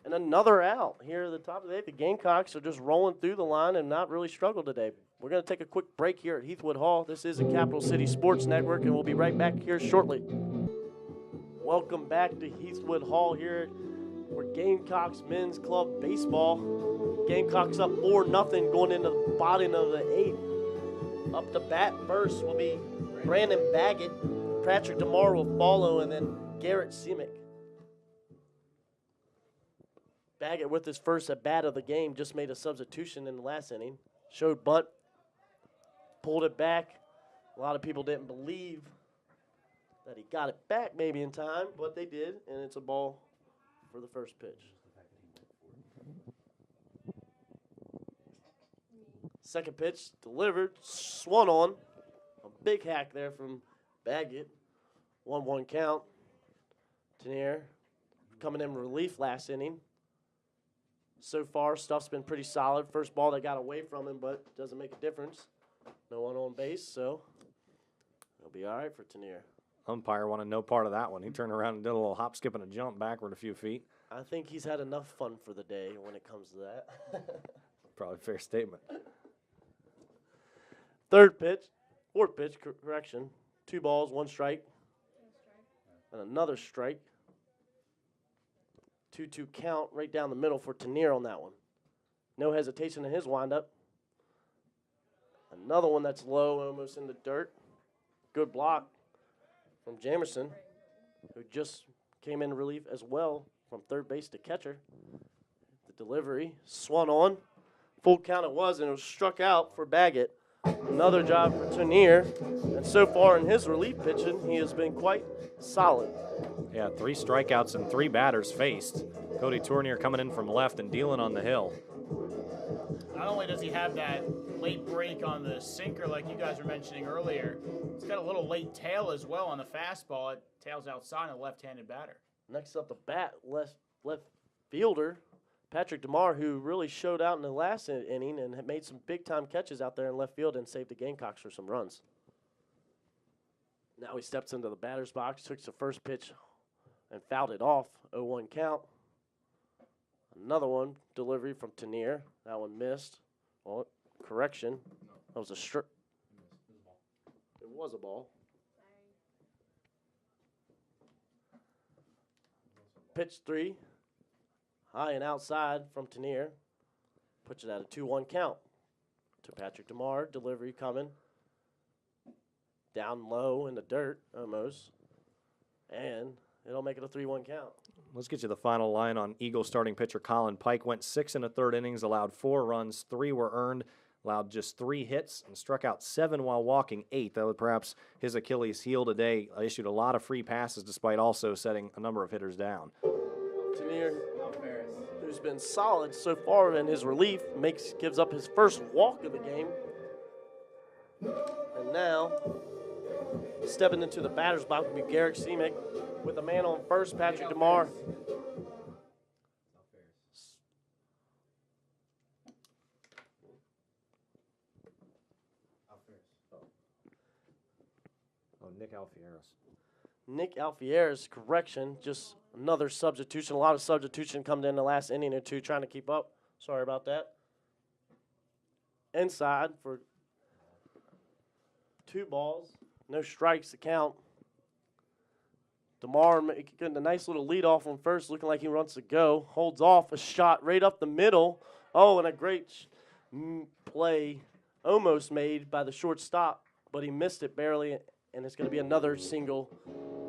And another out here at the top of the 8th. The Gamecocks are just rolling through the line and not really struggled today. We're going to take a quick break here at Heathwood Hall. This is the Capital City Sports Network, and we'll be right back here shortly. Welcome back to Heathwood Hall here for Gamecocks Men's Club Baseball. Gamecocks up 4-0 going into the bottom of the 8th. Up to bat first will be Brandon Baggett. Patrick DeMar will follow, and then Garrett Semick. Baggett with his first at-bat of the game just made a substitution in the last inning. Showed bunt, pulled it back. A lot of people didn't believe that he got it back maybe in time, but they did, and it's a ball for the first pitch. Second pitch delivered, swung on. A big hack there from Baggett. 1-1 count. Tenier coming in relief last inning. So far, stuff's been pretty solid. First ball that got away from him, but doesn't make a difference. No one on base, so it'll be all right for Tenier. umpire wanted no part of that one. He turned around and did a little hop, skip, and a jump backward a few feet. I think he's had enough fun for the day when it comes to that. Probably a fair statement. Fourth pitch, correction. 2 balls, 1 strike. And another strike. 2-2 count right down the middle for Tenier on that one. No hesitation in his windup. Another one that's low, almost in the dirt. Good block from Jamerson, who just came in relief as well from third base to catcher. The delivery swung on. Full count it was, and it was struck out for Baggett. Another job for Tenier. And so far in his relief pitching, he has been quite solid. Yeah, 3 strikeouts and 3 batters faced. Cody Tournier coming in from left and dealing on the hill. Not only does he have that late break on the sinker like you guys were mentioning earlier, he's got a little late tail as well on the fastball. It tails outside a left-handed batter. Next up the bat, left fielder, Patrick DeMar, who really showed out in the last inning and had made some big-time catches out there in left field and saved the Gamecocks for some runs. Now he steps into the batter's box, took the first pitch and fouled it off. 0-1 count. Another one, delivery from Tenier. That one missed. Well, correction. That was a strip. It was a ball. Pitch 3. High and outside from Tenier. Puts it at a 2-1 count to Patrick DeMar. Delivery coming. down low in the dirt almost. And it'll make it a 3-1 count. Let's get you the final line on Eagles starting pitcher Colin Pike. Went 6 1/3 innings, allowed 4 runs, 3 were earned, allowed just 3 hits, and struck out 7 while walking 8. That was perhaps his Achilles heel today. Issued a lot of free passes despite also setting a number of hitters down. Tanier, who's been solid so far in his relief, gives up his first walk of the game. And now, stepping into the batter's box will be Garrett Semick with a man on first, Patrick DeMar. Nick Alfieras. Nick Alfieras, correction, just another substitution. A lot of substitution coming in the last inning or two, trying to keep up. Sorry about that. Inside for 2 balls, no strikes to count. DeMar getting a nice little lead off on first, looking like he wants to go. Holds off a shot right up the middle. Oh, and a great play almost made by the shortstop, but he missed it barely. And it's going to be another single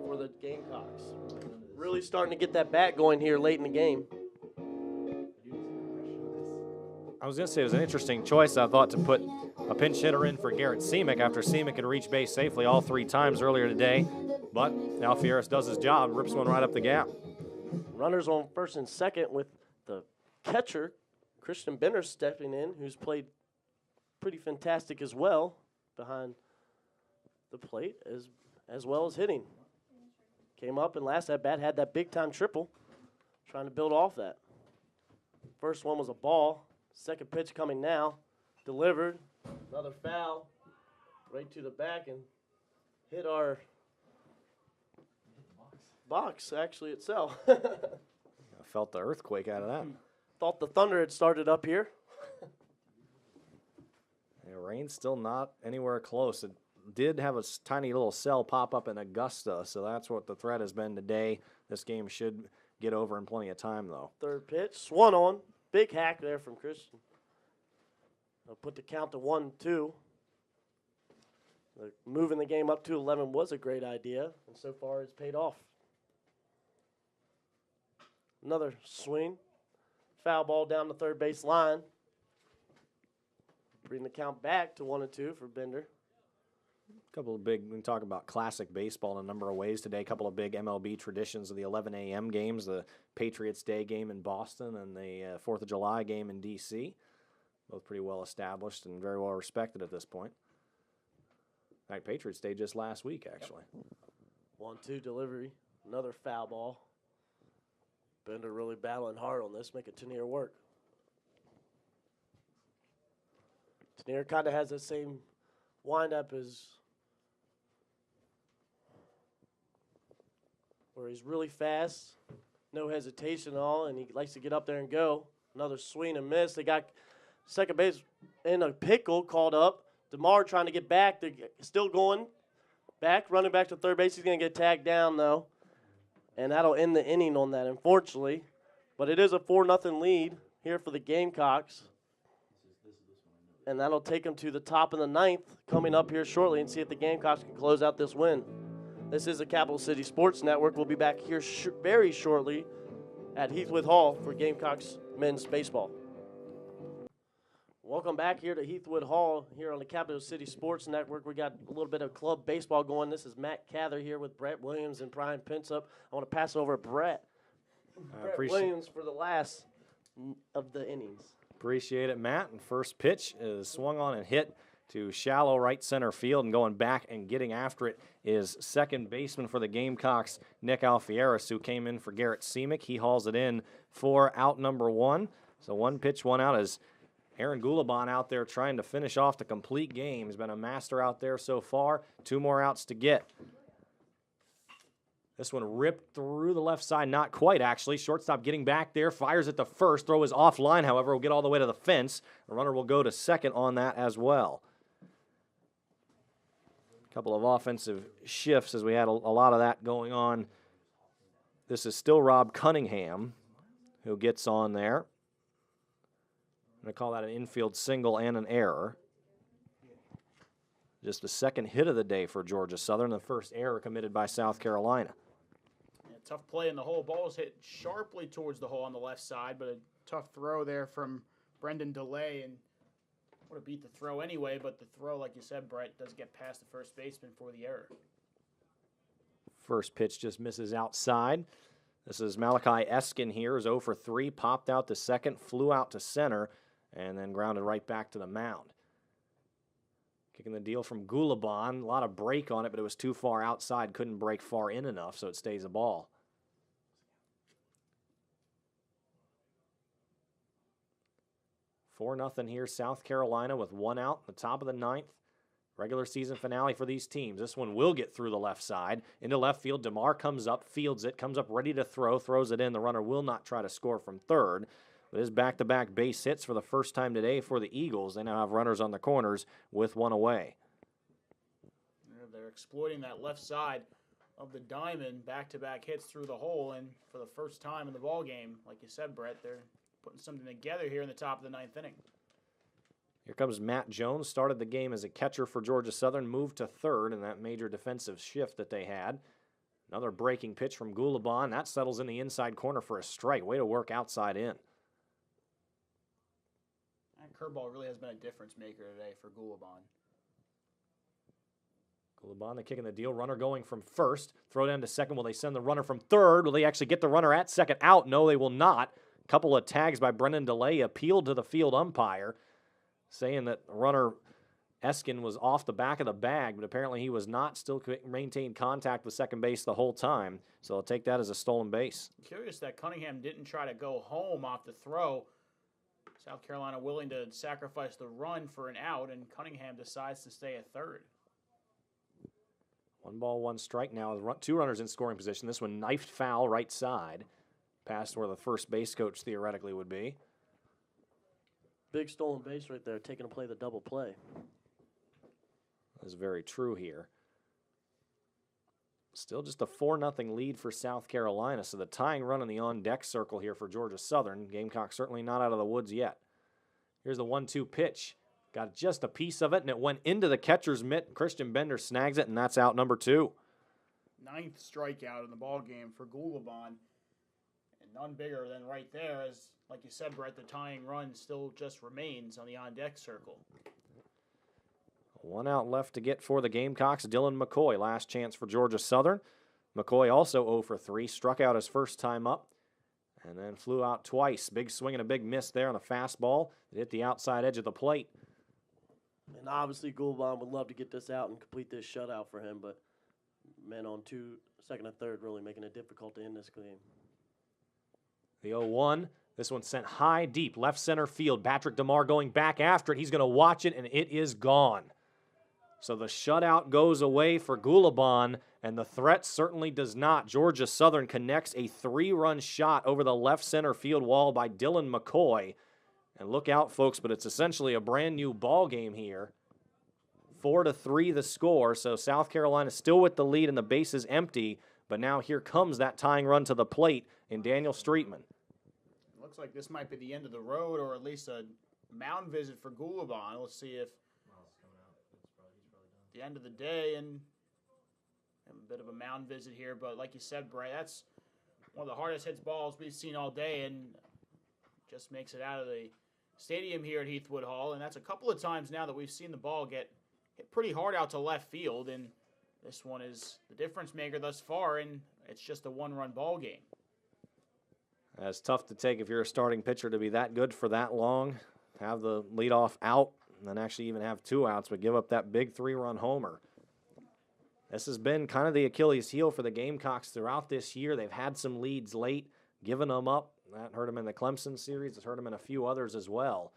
for the Gamecocks. Really starting to get that bat going here late in the game. I was going to say it was an interesting choice, I thought, to put a pinch hitter in for Garrett Semick after Semick had reached base safely all 3 times earlier today. But Alfieras does his job, rips one right up the gap. Runners on first and second with the catcher, Christian Bender, stepping in, who's played pretty fantastic as well behind the plate as well as hitting. Came up and last at bat had that big-time triple, trying to build off that. First one was a ball. Second pitch coming now. Delivered. Another foul right to the back and hit our box actually itself. I felt the earthquake out of that. Thought the thunder had started up here. Yeah, rain's still not anywhere close. It did have a tiny little cell pop up in Augusta, so that's what the threat has been today. This game should get over in plenty of time, though. Third pitch, swung on. Big hack there from Christian. They'll put the count to 1-2. Moving the game up to 11 was a great idea, and so far it's paid off. Another swing. Foul ball down the third base line. Bring the count back to 1-2 for Bender. A couple of big, we can talk about classic baseball in a number of ways today. A couple of big MLB traditions of the 11 a.m. games, the Patriots Day game in Boston and the 4th of July game in D.C. Both pretty well established and very well respected at this point. In fact, Patriots Day just last week, actually. 1-2 delivery. Another foul ball. Bender really battling hard on this, making Tanier work. Tanier kind of has the same windup as where he's really fast, no hesitation at all, and he likes to get up there and go. Another swing and miss. They got second base in a pickle called up. DeMar trying to get back. They're still going back, running back to third base. He's going to get tagged down, though, and that'll end the inning on that, unfortunately. But it is a 4-0 lead here for the Gamecocks. And that'll take them to the top of the 9th coming up here shortly and see if the Gamecocks can close out this win. This is the Capital City Sports Network. We'll be back here very shortly at Heathwood Hall for Gamecocks men's baseball. Welcome back here to Heathwood Hall here on the Capital City Sports Network. We got a little bit of club baseball going. This is Matt Cather here with Brett Williams and Brian Pinsup. I want to pass over to Brett Williams for the last of the innings. Appreciate it, Matt. And first pitch is swung on and hit to shallow right center field, and going back and getting after it is second baseman for the Gamecocks, Nick Alfieras, who came in for Garrett Semick. He hauls it in for out number 1. So 1 pitch, 1 out as Aaron Gulabon out there trying to finish off the complete game. He's been a master out there so far. 2 more outs to get. This one ripped through the left side, not quite actually. Shortstop getting back there, fires at the first. Throw is offline, however, will get all the way to the fence. The runner will go to second on that as well. A couple of offensive shifts as we had a lot of that going on. This is still Rob Cunningham who gets on there. I'm going to call that an infield single and an error. Just the second hit of the day for Georgia Southern, the first error committed by South Carolina. Yeah, tough play in the hole. Ball's hit sharply towards the hole on the left side, but a tough throw there from Brendan DeLay, and would have beat the throw anyway, but the throw, like you said, Brett, does get past the first baseman for the error. First pitch just misses outside. This is Malachi Eskin here, is 0 for 3, popped out to second, flew out to center, and then grounded right back to the mound. Kicking the deal from Gulabon. A lot of break on it, but it was too far outside. Couldn't break far in enough, so it stays a ball. "4-0 here, South Carolina with 1 out in the top of the 9th. Regular season finale for these teams. This one will get through the left side. Into left field, DeMar comes up, fields it, comes up ready to throw, throws it in. The runner will not try to score from third. But his back-to-back base hits for the first time today for the Eagles. They now have runners on the corners with 1 away. Yeah, they're exploiting that left side of the diamond, back-to-back hits through the hole, and for the first time in the ball game, like you said, Brett, they're putting something together here in the top of the 9th inning. Here comes Matt Jones. Started the game as a catcher for Georgia Southern, moved to third in that major defensive shift that they had. Another breaking pitch from Gulabon. That settles in the inside corner for a strike. Way to work outside in. That curveball really has been a difference maker today for Gulabon. Gulabon, the kick in the deal. Runner going from first. Throw down to second. Will they send the runner from third? Will they actually get the runner at second out? No, they will not. Couple of tags by Brendan DeLay. Appealed to the field umpire, saying that runner Eskin was off the back of the bag, but apparently he was not. Still maintained contact with second base the whole time, so I'll take that as a stolen base. Curious that Cunningham didn't try to go home off the throw. South Carolina willing to sacrifice the run for an out, and Cunningham decides to stay at third. 1 ball, 1 strike now with 2 runners in scoring position. This one knifed foul right side, past where the first base coach theoretically would be. Big stolen base right there, taking to play the double play. That's very true here. Still just a 4-0 lead for South Carolina, so the tying run in the on-deck circle here for Georgia Southern. Gamecock certainly not out of the woods yet. Here's the 1-2 pitch. Got just a piece of it, and it went into the catcher's mitt. Christian Bender snags it, and that's out number 2. 9th strikeout in the ball game for Gulabon, and none bigger than right there, as like you said, Brett, the tying run still just remains on the on-deck circle. 1 out left to get for the Gamecocks. Dylan McCoy, last chance for Georgia Southern. McCoy also 0 for 3, struck out his first time up, and then flew out twice. Big swing and a big miss there on a fastball. It hit the outside edge of the plate. And obviously Gulabon would love to get this out and complete this shutout for him, but men on 2, second and third, really making it difficult to end this game. The 0-1. This one sent high, deep, left center field. Patrick DeMar going back after it. He's going to watch it, and it is gone. So the shutout goes away for Gulabon, and the threat certainly does not. Georgia Southern connects a 3-run shot over the left center field wall by Dylan McCoy. And look out, folks, but it's essentially a brand new ball game here. 4-3 the score, so South Carolina still with the lead and the base is empty, but now here comes that tying run to the plate in Daniel Streetman. Looks like this might be the end of the road, or at least a mound visit for Gulabon. Let's see if the end of the day, and a bit of a mound visit here, but like you said, Bray, that's one of the hardest hits balls we've seen all day, and just makes it out of the stadium here at Heathwood Hall, and that's a couple of times now that we've seen the ball get hit pretty hard out to left field, and this one is the difference maker thus far, and it's just a 1-run ball game. That's tough to take if you're a starting pitcher to be that good for that long, have the leadoff out, and then actually even have 2 outs, but give up that big 3-run homer. This has been kind of the Achilles heel for the Gamecocks throughout this year. They've had some leads late, given them up. That hurt them in the Clemson series. It's hurt them in a few others as well.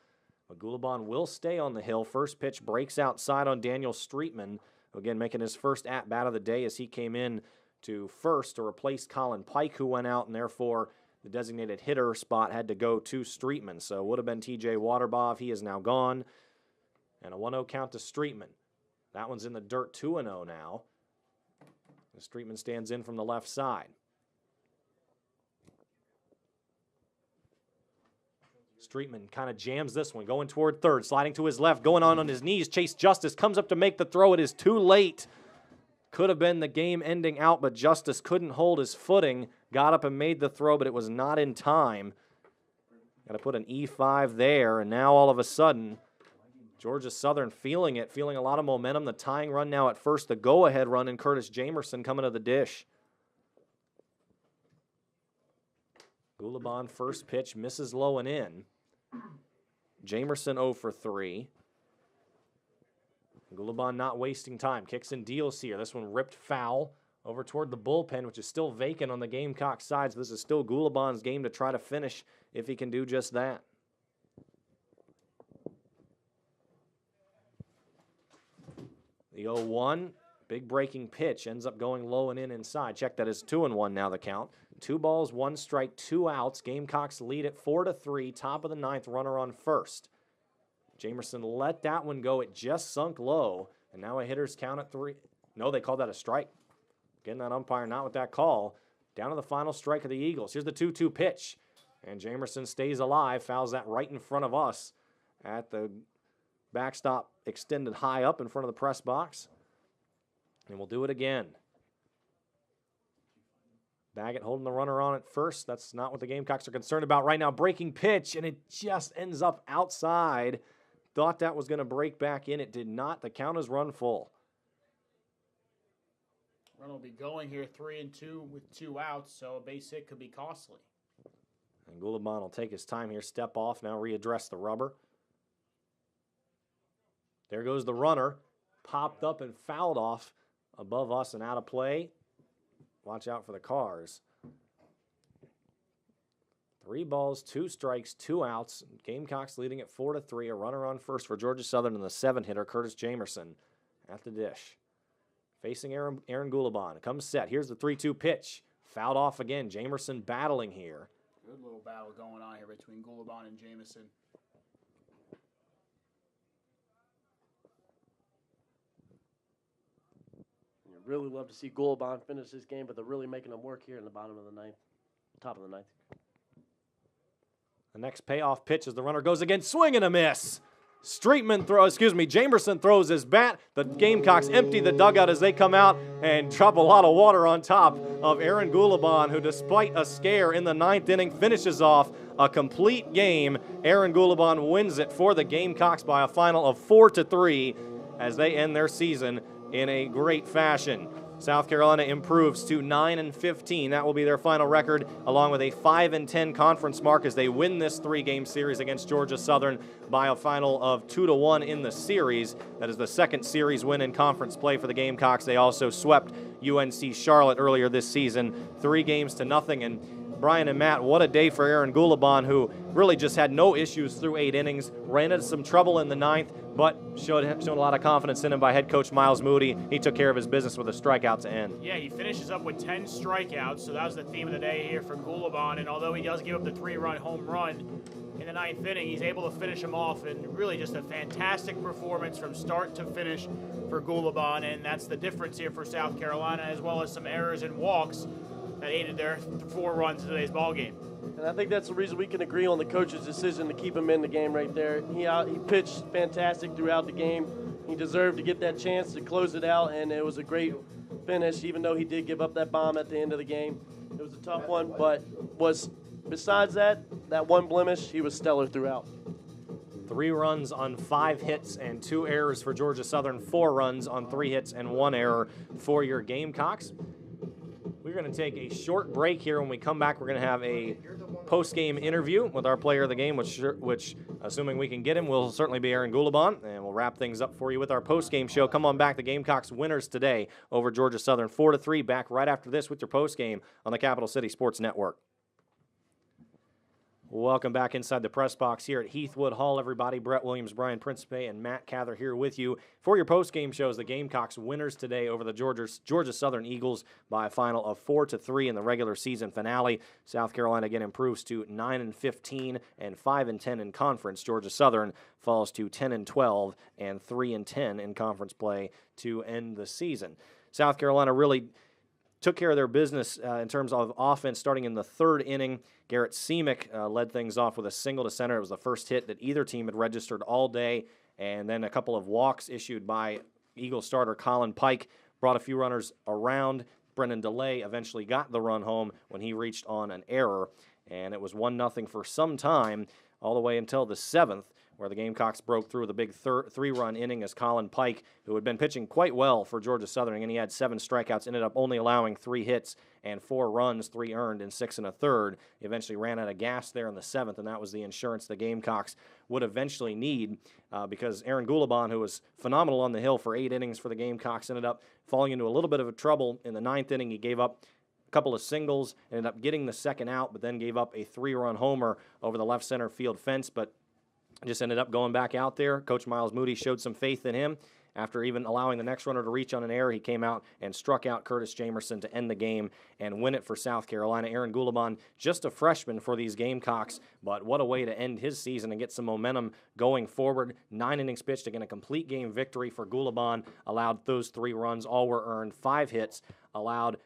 But Gulabon will stay on the hill. First pitch breaks outside on Daniel Streetman, again making his first at-bat of the day as he came in to first to replace Colin Pike, who went out, and therefore the designated hitter spot had to go to Streetman. So it would have been T.J. Waterbaugh. He is now gone. And a 1-0 count to Streetman. That one's in the dirt, 2-0 now. Streetman stands in from the left side. Streetman kind of jams this one, going toward third, sliding to his left, going on his knees. Chase Justice comes up to make the throw. It is too late. Could have been the game-ending out, but Justice couldn't hold his footing. Got up and made the throw, but it was not in time. Got to put an E5 there, and now all of a sudden, Georgia Southern feeling it, feeling a lot of momentum. The tying run now at first, the go-ahead run, and Curtis Jamerson coming to the dish. Goulabon first pitch, misses low and in. Jamerson 0 for 3. Goulabon not wasting time. Kicks and deals here. This one ripped foul over toward the bullpen, which is still vacant on the Gamecock side. So this is still Goulabon's game to try to finish if he can do just that. The 0-1, big breaking pitch, ends up going low and in inside. Check that is 2-1 now the count. 2 balls, 1 strike, 2 outs. Gamecocks lead at 4-3, top of the 9th, runner on first. Jamerson let that one go. It just sunk low, and now a hitter's count at 3. No, they called that a strike. Getting that umpire not with that call. Down to the final strike of the Eagles. Here's the 2-2 pitch, and Jamerson stays alive, fouls that right in front of us at the backstop extended high up in front of the press box. And we'll do it again. Baggett holding the runner on at first. That's not what the Gamecocks are concerned about right now. Breaking pitch, and it just ends up outside. Thought that was going to break back in. It did not. The count is run full. Run will be going here 3-2 with 2 outs, so a base hit could be costly. And Goulabon will take his time here, step off, now readdress the rubber. There goes the runner. Popped up and fouled off above us and out of play. Watch out for the cars. 3 balls, 2 strikes, 2 outs. Gamecocks leading at 4-3. A runner on first for Georgia Southern and the 7-hitter, Curtis Jamerson, at the dish. Facing Aaron Goulabon. Comes set. Here's the 3-2 pitch. Fouled off again. Jamerson battling here. Good little battle going on here between Goulabon and Jamerson. Really love to see Goulabon finish this game, but they're really making them work here in the bottom of the 9th, top of the 9th. The next payoff pitch as the runner goes again, swing and a miss. Jamerson throws his bat. The Gamecocks empty the dugout as they come out and drop a lot of water on top of Aaron Goulabon, who despite a scare in the 9th inning finishes off a complete game. Aaron Goulabon wins it for the Gamecocks by a final of 4-3 as they end their season in a great fashion. South Carolina improves to 9-15. That will be their final record, along with a 5-10 conference mark as they win this 3-game series against Georgia Southern by a final of 2-1 in the series. That is the second series win in conference play for the Gamecocks. They also swept UNC Charlotte earlier this season, 3-0. And Brian and Matt, what a day for Aaron Goulabon, who really just had no issues through 8 innings, ran into some trouble in the 9th, but showed a lot of confidence in him by head coach Miles Moody. He took care of his business with a strikeout to end. Yeah, he finishes up with 10 strikeouts, so that was the theme of the day here for Goulabon. And although he does give up the 3-run home run in the 9th inning, he's able to finish him off, and really just a fantastic performance from start to finish for Goulabon. And that's the difference here for South Carolina, as well as some errors and walks that aided their 4 runs in today's ballgame. And I think that's the reason we can agree on the coach's decision to keep him in the game right there. He pitched fantastic throughout the game. He deserved to get that chance to close it out, and it was a great finish, even though he did give up that bomb at the end of the game. It was a tough one, but besides that one blemish, he was stellar throughout. 3 runs on 5 hits and 2 errors for Georgia Southern, 4 runs on 3 hits and 1 error for your Gamecocks. We're going to take a short break here. When we come back, we're going to have a post-game interview with our player of the game, which assuming we can get him, will certainly be Aaron Goulabon, and we'll wrap things up for you with our post-game show. Come on back. The Gamecocks winners today over Georgia Southern, 4-3. Back right after this with your post-game on the Capital City Sports Network. Welcome back inside the press box here at Heathwood Hall, everybody. Brett Williams, Brian Principe, and Matt Cather here with you for your post-game shows. The Gamecocks winners today over the Georgia Southern Eagles by a final of 4-3 in the regular season finale. South Carolina again improves to 9-15 and 5-10 in conference. Georgia Southern falls to 10-12 and 3-10 in conference play to end the season. South Carolina really took care of their business in terms of offense starting in the third inning. Garrett Seamick led things off with a single to center. It was the first hit that either team had registered all day, and then a couple of walks issued by Eagle starter Colin Pike brought a few runners around. Brendan DeLay eventually got the run home when he reached on an error, and it was 1-0 for some time, all the way until the 7th, where the Gamecocks broke through the big 3-run inning as Colin Pike, who had been pitching quite well for Georgia Southern, and he had 7 strikeouts, ended up only allowing 3 hits and 4 runs, 3 earned in 6 1/3. He eventually ran out of gas there in the 7th, and that was the insurance the Gamecocks would eventually need because Aaron Goulabon, who was phenomenal on the hill for 8 innings for the Gamecocks, ended up falling into a little bit of a trouble in the 9th inning. He gave up a couple of singles, ended up getting the second out, but then gave up a 3-run homer over the left center field fence, but just ended up going back out there. Coach Miles Moody showed some faith in him. After even allowing the next runner to reach on an error, he came out and struck out Curtis Jamerson to end the game and win it for South Carolina. Aaron Goulabon, just a freshman for these Gamecocks, but what a way to end his season and get some momentum going forward. 9 innings pitched, again, a complete game victory for Goulabon. Allowed those 3 runs, all were earned, 5 hits, allowed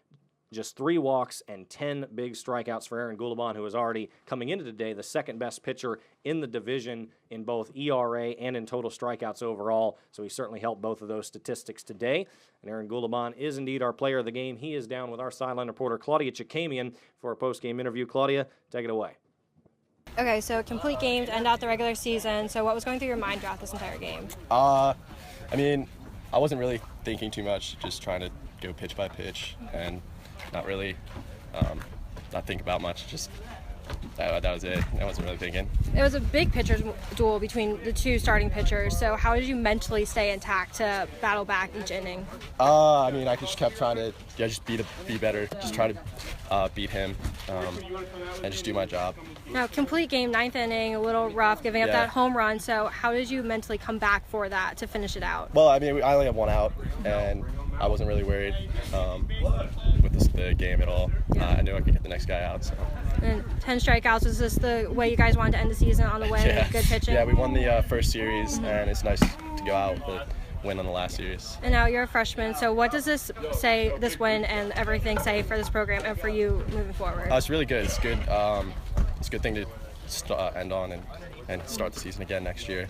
just 3 walks and 10 big strikeouts for Aaron Goulabon, who is already coming into today the second-best pitcher in the division in both ERA and in total strikeouts overall. So he certainly helped both of those statistics today. And Aaron Goulabon is indeed our player of the game. He is down with our sideline reporter, Claudia Chikamian, for a post-game interview. Claudia, take it away. Okay, so complete game to end out the regular season. So what was going through your mind throughout this entire game? I mean, I wasn't really thinking too much, just trying to go pitch by pitch and not really not think about much, just that was it. I wasn't really thinking. It was a big pitcher's duel between the 2 starting pitchers, so how did you mentally stay intact to battle back each inning? I mean, I just kept trying to just be better, just try to beat him and just do my job. Now, complete game, 9th inning, a little rough, giving up that home run, so how did you mentally come back for that to finish it out? Well, I mean, I only have 1 out, and I wasn't really worried with the game at all. I knew I could get the next guy out. So. And 10 strikeouts, was this the way you guys wanted to end the season, on the way with good pitching? Yeah, we won the first series, and it's nice to go out with a win on the last series. And now you're a freshman, so what does this this win and everything say for this program and for you moving forward? It's really good. It's good. It's a good thing to end on and start the season again next year.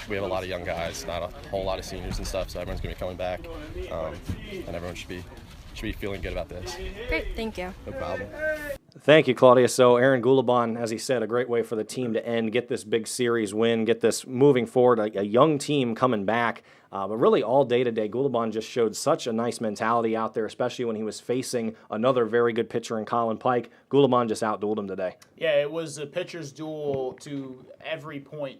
We have a lot of young guys, not a whole lot of seniors and stuff, so everyone's going to be coming back, and everyone should be feeling good about this. Great, thank you. No problem. Thank you, Claudia. So Aaron Goulabon, as he said, a great way for the team to end, get this big series win, get this moving forward, a young team coming back. But really all day today, Goulabon just showed such a nice mentality out there, especially when he was facing another very good pitcher in Colin Pike. Goulabon just outdueled him today. Yeah, it was a pitcher's duel to every point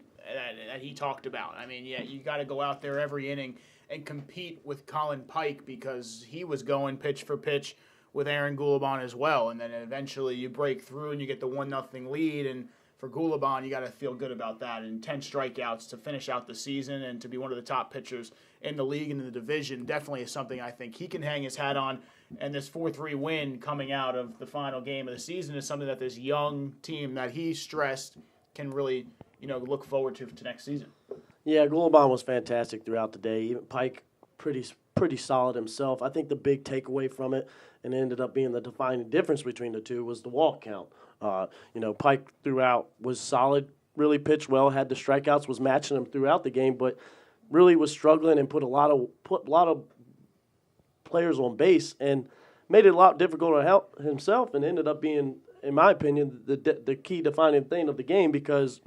that he talked about. I mean, you got to go out there every inning and compete with Colin Pike because he was going pitch for pitch with Aaron Goulabon as well. And then eventually you break through and you get the 1-0 lead. And for Goulabon, you got to feel good about that. And 10 strikeouts to finish out the season and to be one of the top pitchers in the league and in the division definitely is something I think he can hang his hat on. And this 4-3 win coming out of the final game of the season is something that this young team that he stressed can really, look forward to next season. Yeah, Goulabon was fantastic throughout the day. Even Pike, pretty solid himself. I think the big takeaway from it, and it ended up being the defining difference between the two, was the walk count. Pike throughout was solid, really pitched well, had the strikeouts, was matching them throughout the game, but really was struggling and put a lot of players on base and made it a lot difficult on himself, and ended up being, in my opinion, the key defining thing of the game, because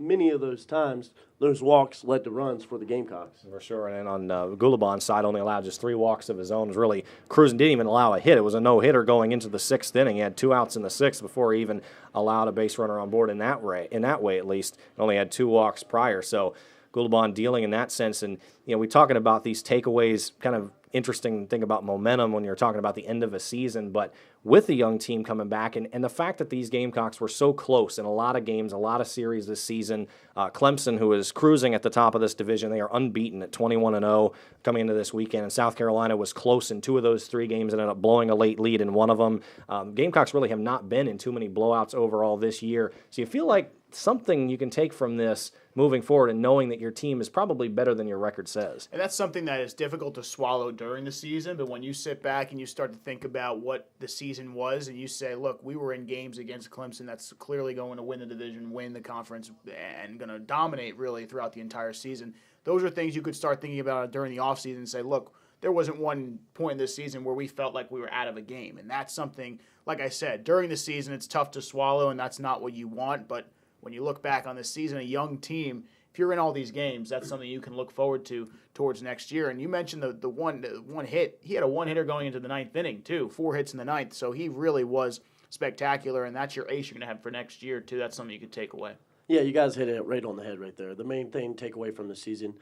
many of those times, those walks led to runs for the Gamecocks. For sure, and on Goulabon's side, only allowed just 3 walks of his own. Was really cruising, didn't even allow a hit. It was a no-hitter going into the 6th inning. He had 2 outs in the 6th before he even allowed a base runner on board in that way at least. He only had 2 walks prior, so Goulabon dealing in that sense. And, we're talking about these takeaways, kind of interesting thing about momentum when you're talking about the end of a season, but with the young team coming back and the fact that these Gamecocks were so close in a lot of games, a lot of series this season. Clemson, who is cruising at the top of this division, they are unbeaten at 21-0 coming into this weekend, and South Carolina was close in 2 of those 3 games and ended up blowing a late lead in one of them. Gamecocks really have not been in too many blowouts overall this year, so you feel like something you can take from this moving forward and knowing that your team is probably better than your record says. And that's something that is difficult to swallow during the season, but when you sit back and you start to think about what the season was and you say, look, we were in games against Clemson that's clearly going to win the division, win the conference, and going to dominate really throughout the entire season. Those are things you could start thinking about during the offseason and say, look, there wasn't one point in this season where we felt like we were out of a game. And that's something, like I said, during the season it's tough to swallow, and that's not what you want, but when you look back on this season, a young team, if you're in all these games, that's something you can look forward to towards next year. And you mentioned the one hit. He had a one-hitter going into the ninth inning, too. 4 hits in the ninth. So he really was spectacular, and that's your ace you're going to have for next year, too. That's something you could take away. Yeah, you guys hit it right on the head right there. The main thing to take away from the season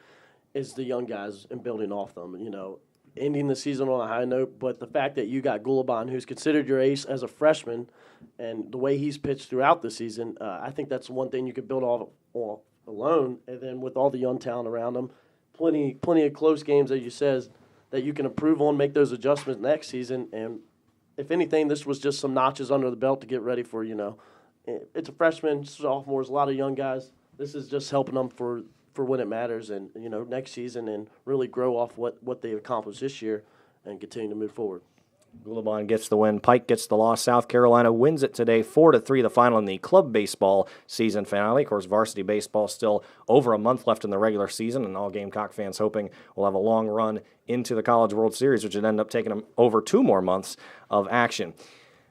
is the young guys and building off them. You know, ending the season on a high note, but the fact that you got Gulabon, who's considered your ace as a freshman, and the way he's pitched throughout the season, I think that's one thing you could build off alone. And then with all the young talent around him, plenty of close games, as you said, that you can improve on, make those adjustments next season. And if anything, this was just some notches under the belt to get ready for, it's a freshman, sophomores, a lot of young guys. This is just helping them for when it matters and, next season, and really grow off what they accomplished this year and continue to move forward. Gulabon gets the win. Pike gets the loss. South Carolina wins it today, 4-3, the final in the club baseball season finale. Of course, varsity baseball still over a month left in the regular season, and all Gamecock fans hoping we'll have a long run into the College World Series, which would end up taking them over 2 more months of action.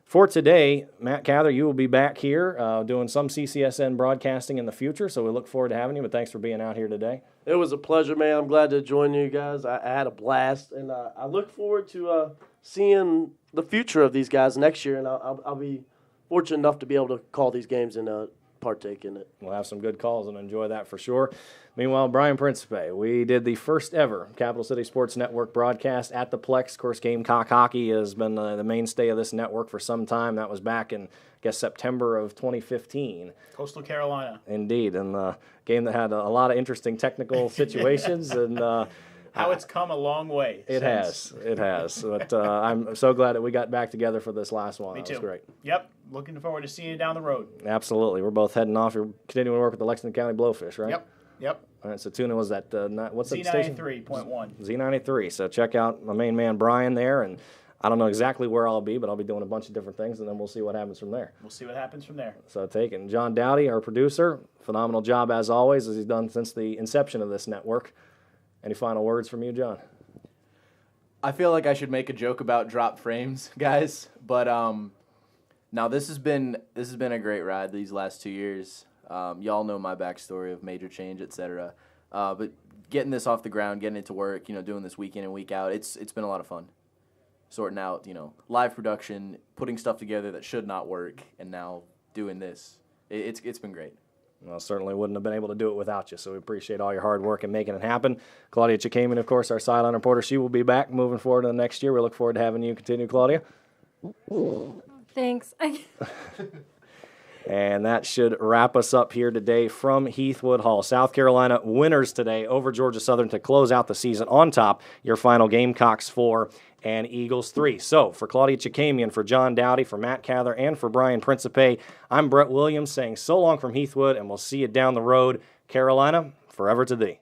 For today, Matt Cather, you will be back here doing some CCSN broadcasting in the future, so we look forward to having you, but thanks for being out here today. It was a pleasure, man. I'm glad to join you guys. I had a blast, and I look forward to seeing the future of these guys next year, and I'll be fortunate enough to be able to call these games and partake in it. We'll have some good calls and enjoy that for sure. Meanwhile, Brian Principe, we did the first ever Capital City Sports Network broadcast at the Plex. Of course, Gamecock hockey has been the mainstay of this network for some time. That was back in, I guess, September of 2015. Coastal Carolina. Indeed, and the game that had a lot of interesting technical situations. And how it's come a long way. It has. But I'm so glad that we got back together for this last one. Me That too. was great. Yep. Looking forward to seeing you down the road. Absolutely. We're both heading off. You're continuing to work with the Lexington County Blowfish, right? Yep. All right, so tune in. Was that what's that station? Z93.1. Z93. So check out my main man Brian there, and I don't know exactly where I'll be, but I'll be doing a bunch of different things, and then we'll see what happens from there. We'll see what happens from there. So taking John Dowdy, our producer, phenomenal job as always, as he's done since the inception of this network. Any final words from you, John? I feel like I should make a joke about drop frames, guys, but now this has been a great ride these last 2 years. Y'all know my backstory of major change, etc. But getting this off the ground, getting it to work, doing this week in and week out, it's been a lot of fun. Sorting out, live production, putting stuff together that should not work, and now doing this. It's been great. Well, certainly wouldn't have been able to do it without you, so we appreciate all your hard work in making it happen. Claudia Chikaman, of course, our sideline reporter, she will be back moving forward to the next year. We look forward to having you continue, Claudia. Thanks. And that should wrap us up here today from Heathwood Hall. South Carolina winners today over Georgia Southern to close out the season on top. Your final Gamecocks 4 and Eagles 3. So for Claudia Chikamian, for John Dowdy, for Matt Cather, and for Brian Principe, I'm Brett Williams saying so long from Heathwood, and we'll see you down the road. Carolina, forever to thee.